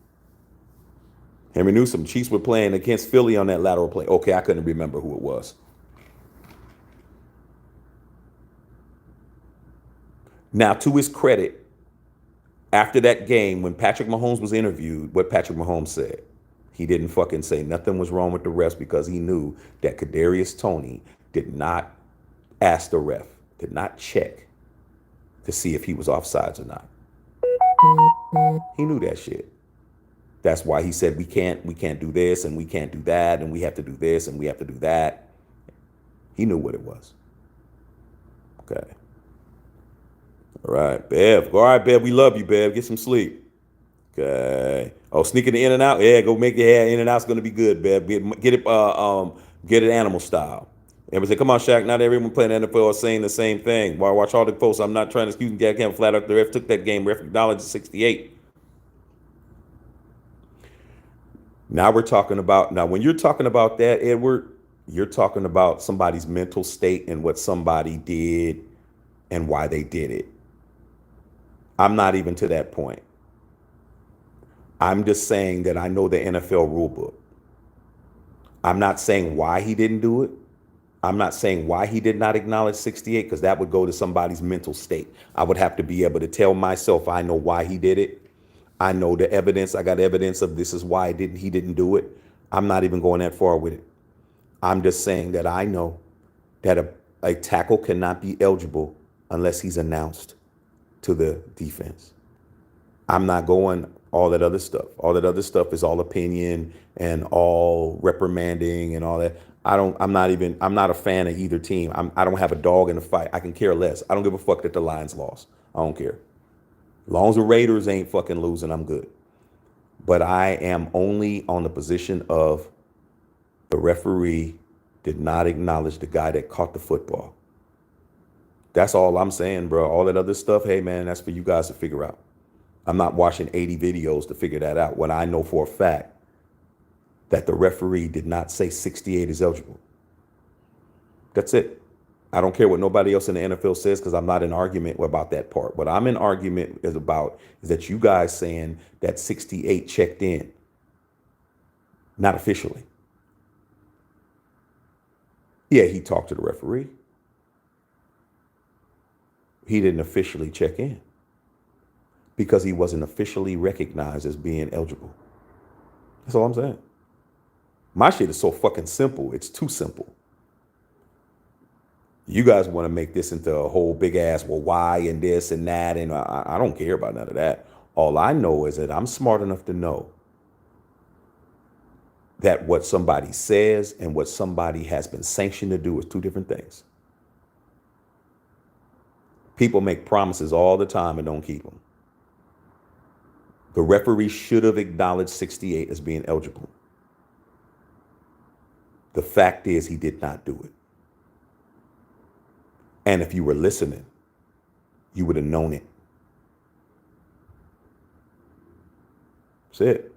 S1: Henry Newsom, Chiefs were playing against Philly on that lateral play. Okay, I couldn't remember who it was. Now, to his credit, after that game, when Patrick Mahomes was interviewed, what Patrick Mahomes said, he didn't fucking say nothing was wrong with the refs because he knew that Kadarius Toney did not ask the ref, did not check to see if he was offsides or not. He knew that shit. That's why he said we can't do this and we can't do that and we have to do this and we have to do that. He knew what it was. Okay. All right, Bev. All right, Bev, we love you, Bev. Get some sleep. Okay. Oh, sneaking the in and out? Yeah, go make your hair in and out's gonna be good, Bev. Get it animal style. Everybody say, come on, Shaq, not everyone playing NFL is saying the same thing. Why watch all the posts? I'm not trying to excuse me, I can't flat out the ref took that game, ref acknowledged 68. Now when you're talking about that, Edward, you're talking about somebody's mental state and what somebody did and why they did it. I'm not even to that point. I'm just saying that I know the NFL rule book. I'm not saying why he didn't do it. I'm not saying why he did not acknowledge 68 because that would go to somebody's mental state. I would have to be able to tell myself I know why he did it. I know the evidence. I got evidence of this is why he didn't do it. I'm not even going that far with it. I'm just saying that I know that a tackle cannot be eligible unless he's announced to the defense. I'm not going all that other stuff. All that other stuff is all opinion and all reprimanding and all that. I'm not a fan of either team. I don't have a dog in the fight. I can care less. I don't give a fuck that the Lions lost. I don't care. As long as the Raiders ain't fucking losing, I'm good. But I am only on the position of the referee did not acknowledge the guy that caught the football. That's all I'm saying, bro. All that other stuff, hey, man, that's for you guys to figure out. I'm not watching 80 videos to figure that out. What I know for a fact that the referee did not say 68 is eligible. That's it. I don't care what nobody else in the NFL says because I'm not in argument about that part. What I'm in argument is about is that you guys saying that 68 checked in, not officially. Yeah, he talked to the referee. He didn't officially check in because he wasn't officially recognized as being eligible. That's all I'm saying. My shit is so fucking simple. It's too simple. You guys want to make this into a whole big ass, well, why and this and that. And I don't care about none of that. All I know is that I'm smart enough to know that what somebody says and what somebody has been sanctioned to do is two different things. People make promises all the time and don't keep them. The referee should have acknowledged 68 as being eligible. The fact is he did not do it. And if you were listening, you would have known it. That's it.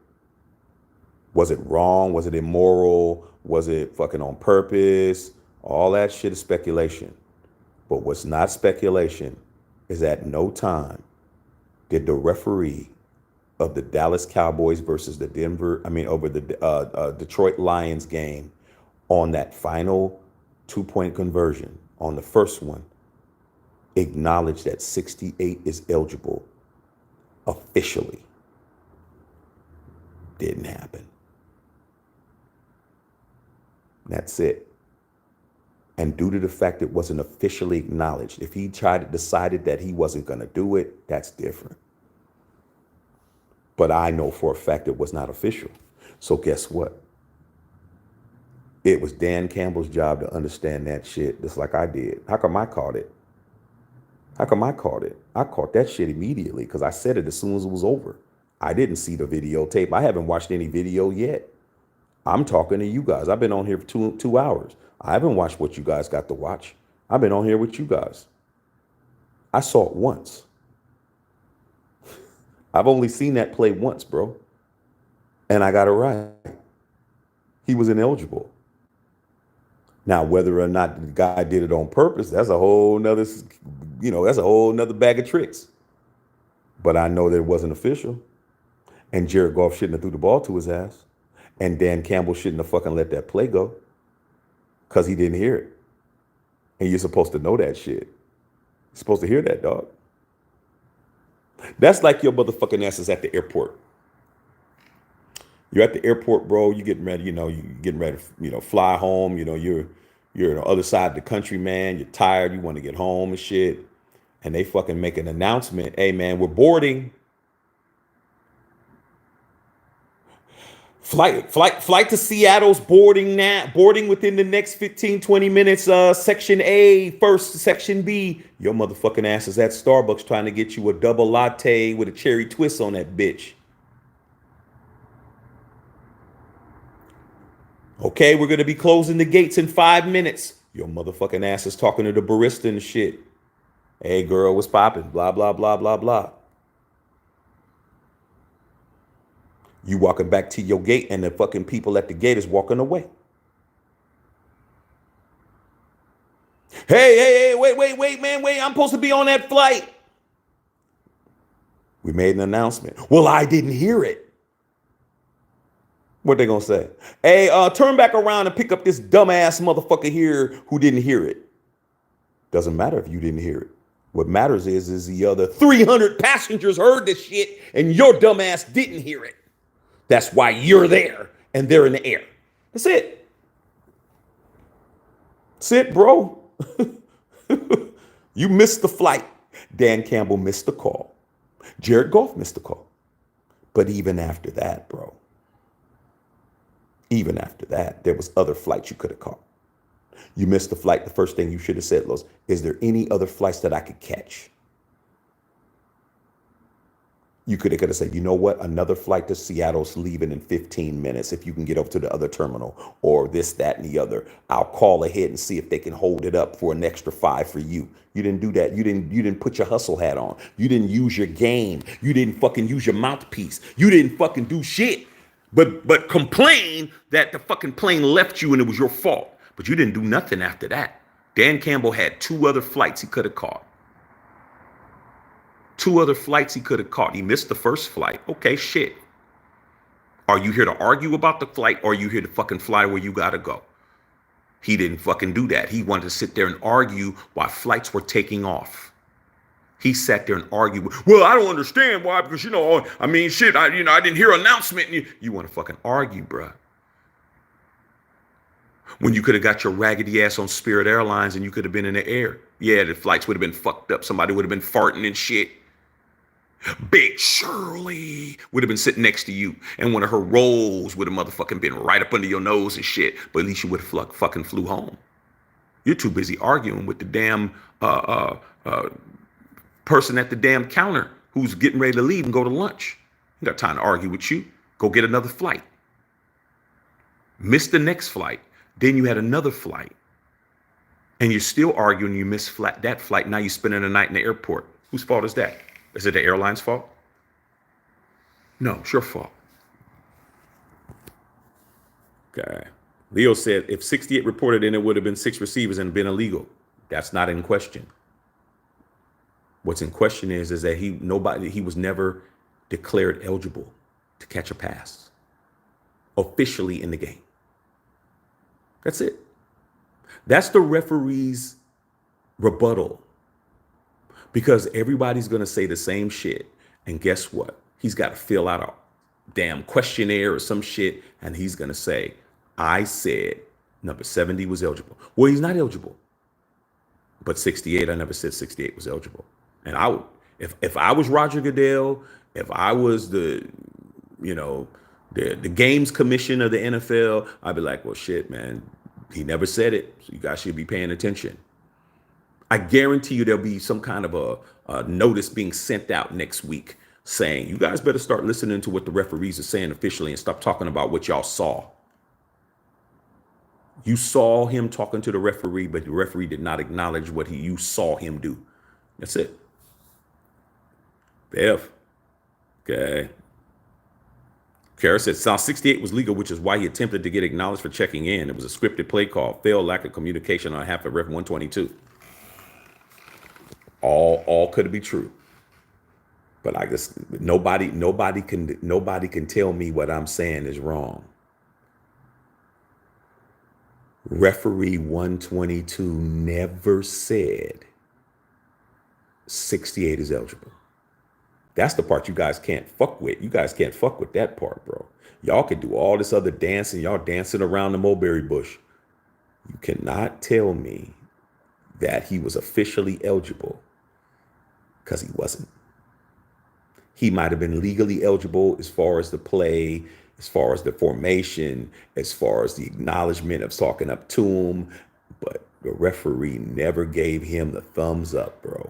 S1: Was it wrong? Was it immoral? Was it fucking on purpose? All that shit is speculation. But what's not speculation is at no time did the referee of the Dallas Cowboys versus the Detroit Lions game on that final 2-point conversion on the first one acknowledge that 68 is eligible officially. Didn't happen. That's it. And due to the fact it wasn't officially acknowledged, if he decided that he wasn't going to do it, that's different. But I know for a fact it was not official. So guess what? It was Dan Campbell's job to understand that shit just like I did. How come I caught it? I caught that shit immediately because I said it as soon as it was over. I didn't see the videotape. I haven't watched any video yet. I'm talking to you guys. I've been on here for two hours. I haven't watched what you guys got to watch. I've been on here with you guys. I saw it once. I've only seen that play once, bro. And I got it right. He was ineligible. Now, whether or not the guy did it on purpose, that's a whole nother, that's a whole nother bag of tricks. But I know that it wasn't official. And Jared Goff shouldn't have threw the ball to his ass. And Dan Campbell shouldn't have fucking let that play go because he didn't hear it. And you're supposed to know that shit. You're supposed to hear that, dog. That's like your motherfucking ass is at the airport. You're at the airport, bro. You getting ready, you getting ready to, fly home. You're on the other side of the country, man. You're tired. You want to get home and shit. And they fucking make an announcement. Hey, man, we're boarding. Flight to Seattle's boarding now. Boarding within the next 15, 20 minutes. Section A first, Section B. Your motherfucking ass is at Starbucks trying to get you a double latte with a cherry twist on that bitch. Okay, we're going to be closing the gates in 5 minutes. Your motherfucking ass is talking to the barista and shit. Hey, girl, what's popping? Blah, blah, blah, blah, blah. You walking back to your gate and the fucking people at the gate is walking away. Hey, wait, man, I'm supposed to be on that flight. We made an announcement. Well, I didn't hear it. What they gonna say? Hey, turn back around and pick up this dumbass motherfucker here who didn't hear it. Doesn't matter if you didn't hear it. What matters is the other 300 passengers heard this shit and your dumbass didn't hear it. That's why you're there and they're in the air. That's it. That's it, bro. You missed the flight. Dan Campbell missed the call. Jared Goff missed the call. But even after that, bro, there was other flights you could have caught. You missed the flight. The first thing you should have said was, is there any other flights that I could catch? You could have said, you know what? Another flight to Seattle's leaving in 15 minutes. If you can get over to the other terminal or this, that, and the other, I'll call ahead and see if they can hold it up for an extra 5 for you. You didn't do that. You didn't put your hustle hat on. You didn't use your game. You didn't fucking use your mouthpiece. You didn't fucking do shit. But complain that the fucking plane left you and it was your fault. But you didn't do nothing after that. Dan Campbell had 2 other flights he could have caught. 2 other flights he could have caught. He missed the first flight. Okay, shit. Are you here to argue about the flight, or are you here to fucking fly where you gotta go? He didn't fucking do that. He wanted to sit there and argue while flights were taking off. He sat there and argued. Well, I don't understand why, because I mean, shit. I didn't hear an announcement. You want to fucking argue, bruh? When you could have got your raggedy ass on Spirit Airlines and you could have been in the air. Yeah, the flights would have been fucked up. Somebody would have been farting and shit. Big Shirley would have been sitting next to you, and one of her rolls would have motherfucking been right up under your nose and shit. But at least you would have fucking flew home. You're too busy arguing with the damn person at the damn counter who's getting ready to leave and go to lunch. You got time to argue with you. Go get another flight. Miss the next flight. Then you had another flight. And you're still arguing. You missed that flight. Now you're spending the night in the airport. Whose fault is that? Is it the airline's fault? No, it's your fault. Okay. Leo said if 68 reported in, it would have been 6 receivers and been illegal. That's not in question. What's in question is that he was never declared eligible to catch a pass officially in the game. That's it. That's the referee's rebuttal, because everybody's going to say the same shit. And guess what? He's got to fill out a damn questionnaire or some shit. And he's going to say, I said number 70 was eligible. Well, he's not eligible. But 68, I never said 68 was eligible. And I would, if I was Roger Goodell, if I was the games commission of the NFL, I'd be like, well, shit, man, he never said it. So you guys should be paying attention. I guarantee you there'll be some kind of a notice being sent out next week saying, you guys better start listening to what the referees are saying officially and stop talking about what y'all saw. You saw him talking to the referee, but the referee did not acknowledge what you saw him do. That's it. F. Okay. Kara said, South 68 was legal, which is why he attempted to get acknowledged for checking in. It was a scripted play call. Failed, lack of communication on behalf of Ref 122. All could be true. But I guess nobody can tell me what I'm saying is wrong. Referee 122 never said 68 is eligible. That's the part you guys can't fuck with. You guys can't fuck with that part, bro. Y'all can do all this other dancing. Y'all dancing around the mulberry bush. You cannot tell me that he was officially eligible, because he wasn't. He might have been legally eligible as far as the play, as far as the formation, as far as the acknowledgement of talking up to him. But the referee never gave him the thumbs up, bro.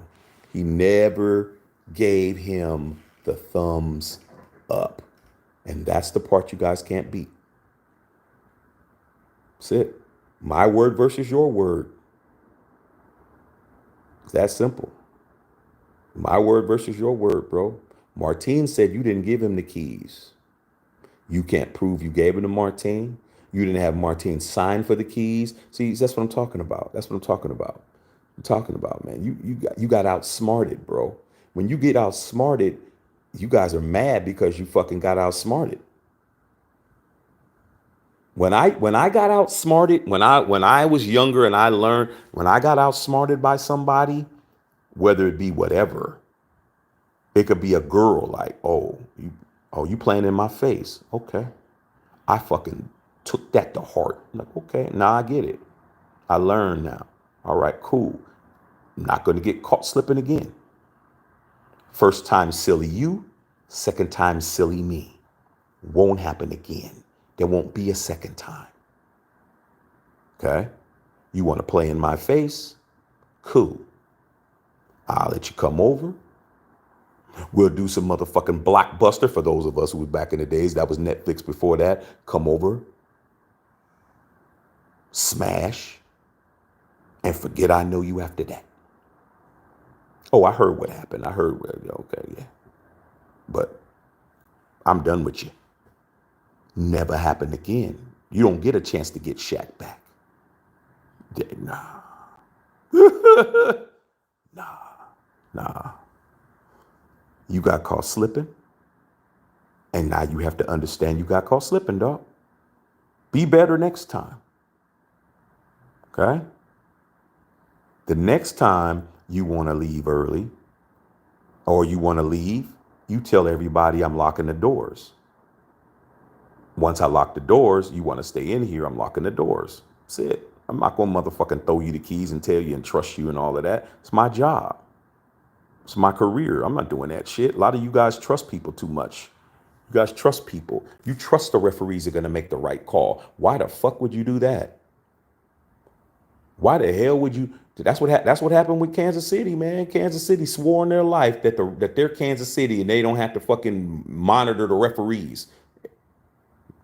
S1: He never gave him the thumbs up. And that's the part you guys can't beat. That's it. My word versus your word. It's that simple. My word versus your word, bro. Martine said you didn't give him the keys. You can't prove you gave him to Martine. You didn't have Martine sign for the keys. See, that's what I'm talking about. That's what I'm talking about. I'm talking about, man. You got outsmarted, bro. When you get outsmarted, you guys are mad because you fucking got outsmarted. When I got outsmarted, when I was younger and I learned, when I got outsmarted by somebody, whether it be whatever, it could be a girl like, you playing in my face. Okay. I fucking took that to heart. I'm like, okay, now I get it. I learned now. All right, cool. I'm not going to get caught slipping again. First time silly you, second time silly me. Won't happen again. There won't be a second time. Okay? You want to play in my face? Cool. I'll let you come over. We'll do some motherfucking Blockbuster for those of us who was back in the days. That was Netflix before that. Come over. Smash. And forget I know you after that. Oh, I heard what happened. I heard, okay, yeah. But I'm done with you. Never happened again. You don't get a chance to get Shaq back. Nah, nah. You got caught slipping, and now you have to understand you got caught slipping, dog. Be better next time. Okay? The next time you want to leave early or you want to leave, you tell everybody I'm locking the doors. Once I lock the doors, you want to stay in here, I'm locking the doors. That's it. I'm not going to motherfucking throw you the keys and tell you and trust you and all of that. It's my job. It's my career. I'm not doing that shit. A lot of you guys trust people too much. You guys trust people. You trust the referees are going to make the right call. Why the fuck would you do that? Why the hell would you? That's what happened with Kansas City, man. Kansas City swore in their life that they're Kansas City and they don't have to fucking monitor the referees.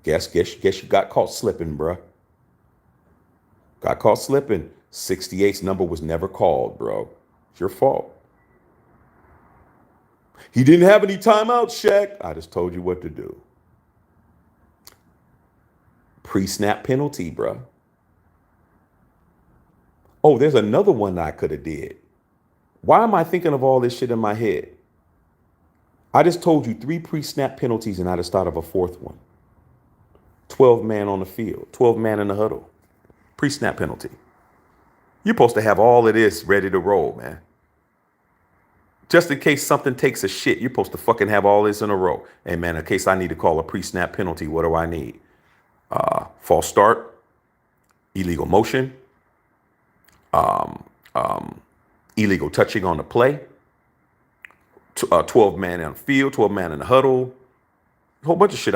S1: Guess you got caught slipping, bruh. Got caught slipping. 68's number was never called, bro. It's your fault. He didn't have any timeouts, Shaq. I just told you what to do. Pre-snap penalty, bro. Oh, there's another one I could have did. Why am I thinking of all this shit in my head? I just told you 3 pre-snap penalties and I just thought of a 4th one. 12 man on the field, 12 man in the huddle. Pre-snap penalty. You're supposed to have all of this ready to roll, man. Just in case something takes a shit, you're supposed to fucking have all this in a row. Hey, man, in case I need to call a pre-snap penalty, what do I need? False start, illegal motion, illegal touching on the play, 12 man on the field, 12 man in the huddle, a whole bunch of shit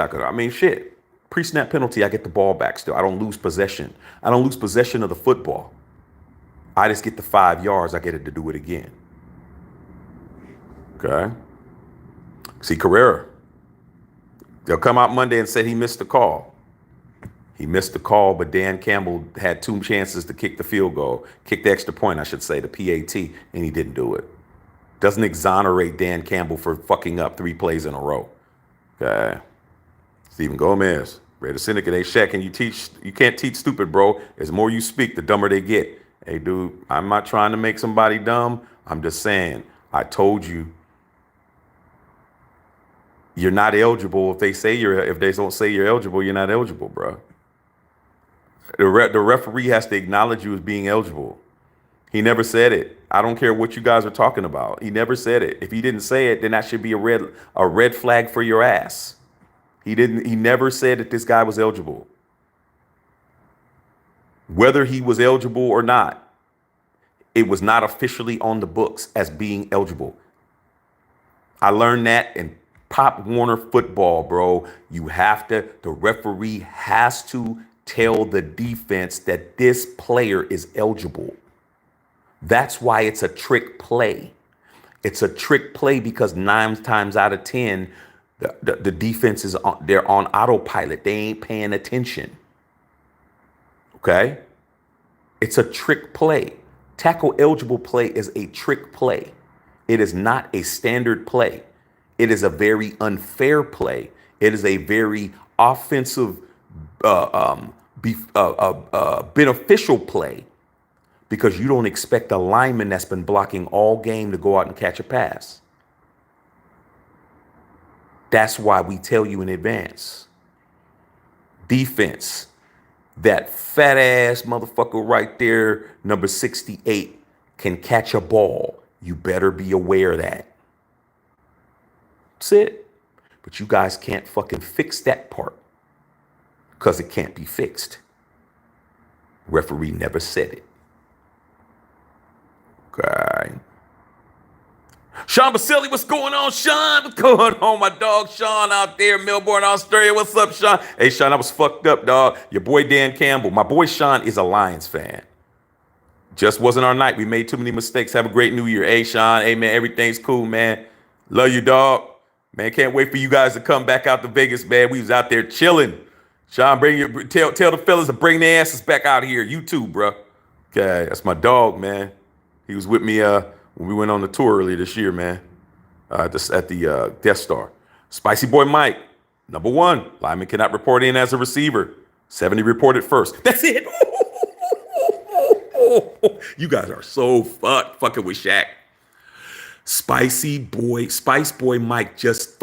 S1: shit. Pre-snap penalty, I get the ball back still. I don't lose possession. I don't lose possession of the football. I just get the 5 yards. I get it to do it again. Okay. See, Carrera, they'll come out Monday and say he missed the call. He missed the call, but Dan Campbell had 2 chances to kick the field goal, kick the extra point, I should say, the PAT, and he didn't do it. Doesn't exonerate Dan Campbell for fucking up 3 plays in a row. Okay. Stephen Gomez, Raider Syndicate, hey, Shaq, and you can't teach stupid, bro. As more you speak, the dumber they get. Hey, dude, I'm not trying to make somebody dumb. I'm just saying, I told you, you're not eligible. If they don't say you're eligible, you're not eligible, bro. The referee has to acknowledge you as being eligible. He never said it. I don't care what you guys are talking about. He never said it. If he didn't say it, then that should be a red flag for your ass. He never said that this guy was eligible. Whether he was eligible or not, it was not officially on the books as being eligible. I learned that in Pop Warner football, bro. The referee has to tell the defense that this player is eligible. That's why it's a trick play. It's a trick play because 9 times out of 10, the defense they're on autopilot. They ain't paying attention. Okay? It's a trick play. Tackle eligible play is a trick play. It is not a standard play. It is a very unfair play. It is a very offensive, beneficial play because you don't expect a lineman that's been blocking all game to go out and catch a pass. That's why we tell you in advance. Defense, that fat ass motherfucker right there, number 68, can catch a ball. You better be aware of that. That's it. But you guys can't fucking fix that part because it can't be fixed. Referee never said it. Okay. Sean Basili, what's going on, Sean? What's going on, my dog Sean out there in Melbourne, Australia? What's up, Sean? Hey, Sean, I was fucked up, dog. Your boy Dan Campbell. My boy Sean is a Lions fan. Just wasn't our night. We made too many mistakes. Have a great new year. Hey, Sean. Hey, man, everything's cool, man. Love you, dog. Man, can't wait for you guys to come back out to Vegas, man. We was out there chilling. Sean, tell the fellas to bring their asses back out here. You too, bro. Okay, that's my dog, man. He was with me when we went on the tour earlier this year, man. At the Death Star. Spicy Boy Mike. Number one, lineman cannot report in as a receiver. 70 reported first. That's it. You guys are so fucking with Shaq. Spice Boy Mike just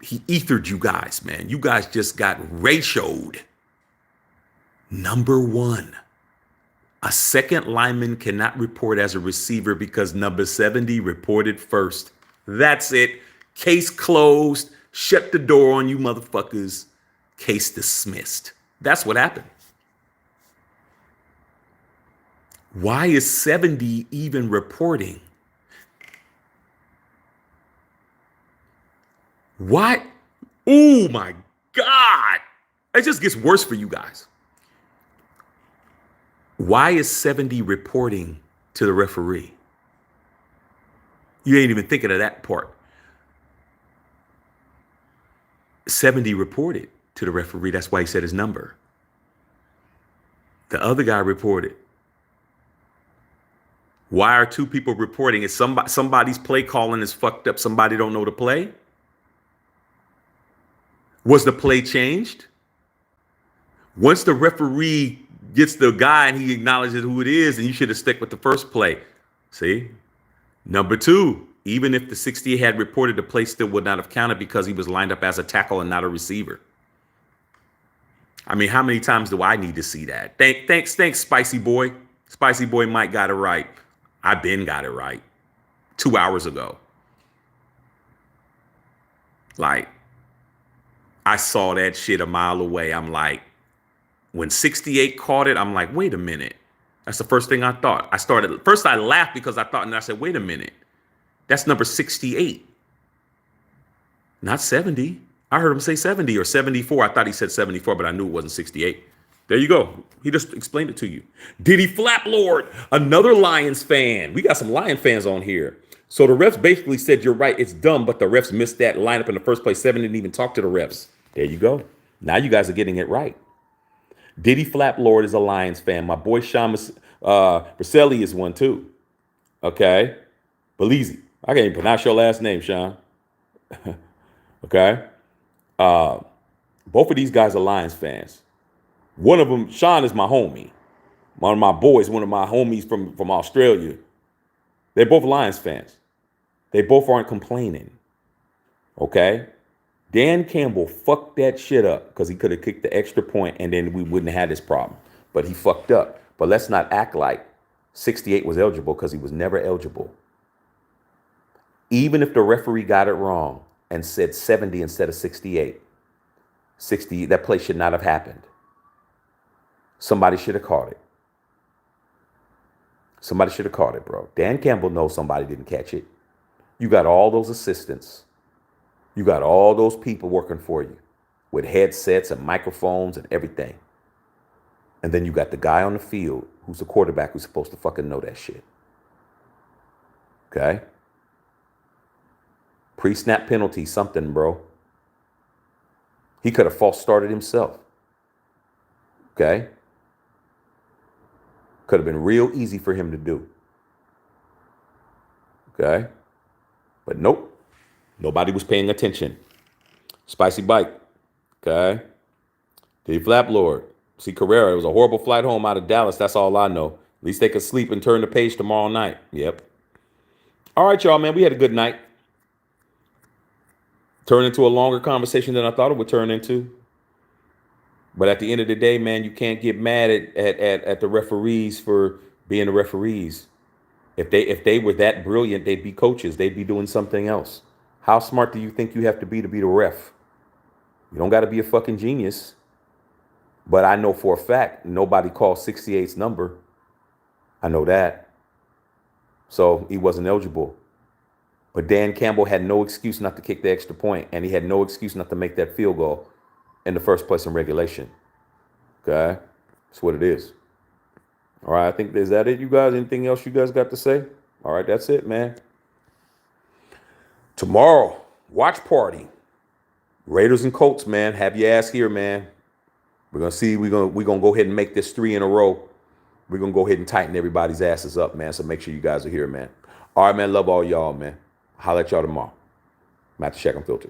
S1: he ethered you guys, man. You guys just got ratioed. Number one, a second lineman cannot report as a receiver because number 70 reported first. That's it. Case closed. Shut the door on you motherfuckers. Case dismissed. That's what happened. Why is 70 even reporting? What? Oh my God. It just gets worse for you guys. Why is 70 reporting to the referee? You ain't even thinking of that part. 70 reported to the referee. That's why he said his number. The other guy reported. Why are two people reporting? Is somebody's play calling is fucked up? Somebody don't know the play? Was the play changed? Once the referee gets the guy and he acknowledges who it is, and you should have stuck with the first play. See? Number two, even if the 60 had reported, the play still would not have counted because he was lined up as a tackle and not a receiver. I mean, how many times do I need to see that? Thanks, Spicy Boy. Spicy Boy Mike got it right. I been got it right 2 hours ago. Like, I saw that shit a mile away. I'm like, when 68 caught it, I'm like, wait a minute. That's the first thing I thought. First I laughed because I thought, and I said, wait a minute. That's number 68. Not 70. I heard him say 70 or 74. I thought he said 74, but I knew it wasn't 68. There you go. He just explained it to you. Diddy Flap Lord, another Lions fan. We got some Lion fans on here. So the refs basically said, you're right, it's dumb, but the refs missed that lineup in the first place. 7 didn't even talk to the refs. There you go. Now you guys are getting it right. Diddy Flap Lord is a Lions fan. My boy Sean Baselli is one too. Okay. Belize. I can't even pronounce your last name, Sean. Okay. Both of these guys are Lions fans. One of them, Sean, is my homie. One of my boys, one of my homies from Australia. They're both Lions fans. They both aren't complaining. Okay? Dan Campbell fucked that shit up because he could have kicked the extra point and then we wouldn't have had this problem. But he fucked up. But let's not act like 68 was eligible because he was never eligible. Even if the referee got it wrong and said 70 instead of 68, that play should not have happened. Somebody should have caught it. Somebody should have caught it, bro. Dan Campbell knows somebody didn't catch it. You got all those assistants. You got all those people working for you with headsets and microphones and everything. And then you got the guy on the field who's the quarterback who's supposed to fucking know that shit. Okay? Pre-snap penalty, something, bro. He could have false started himself. Okay? Could have been real easy for him to do. Okay? But nope. Nobody was paying attention. Spicy Bike. Okay? Diddy Flap Lord. See, Carrera, it was a horrible flight home out of Dallas. That's all I know. At least they could sleep and turn the page tomorrow night. Yep. All right, y'all, man. We had a good night. Turned into a longer conversation than I thought it would turn into. But at the end of the day, man, you can't get mad at the referees for being the referees. If they were that brilliant, they'd be coaches. They'd be doing something else. How smart do you think you have to be the ref? You don't got to be a fucking genius. But I know for a fact, nobody called 68's number. I know that. So he wasn't eligible. But Dan Campbell had no excuse not to kick the extra point, and he had no excuse not to make that field goal in the first place in regulation. Okay? That's what it is. All right, I think, is that it, you guys? Anything else you guys got to say? All right, that's it, man. Tomorrow, watch party. Raiders and Colts, man. Have your ass here, man. We're gonna see. We're gonna go ahead and make this 3 in a row. We're gonna go ahead and tighten everybody's asses up, man. So make sure you guys are here, man. All right, man. Love all y'all, man. Holla at y'all tomorrow. Matt the Check and Filter.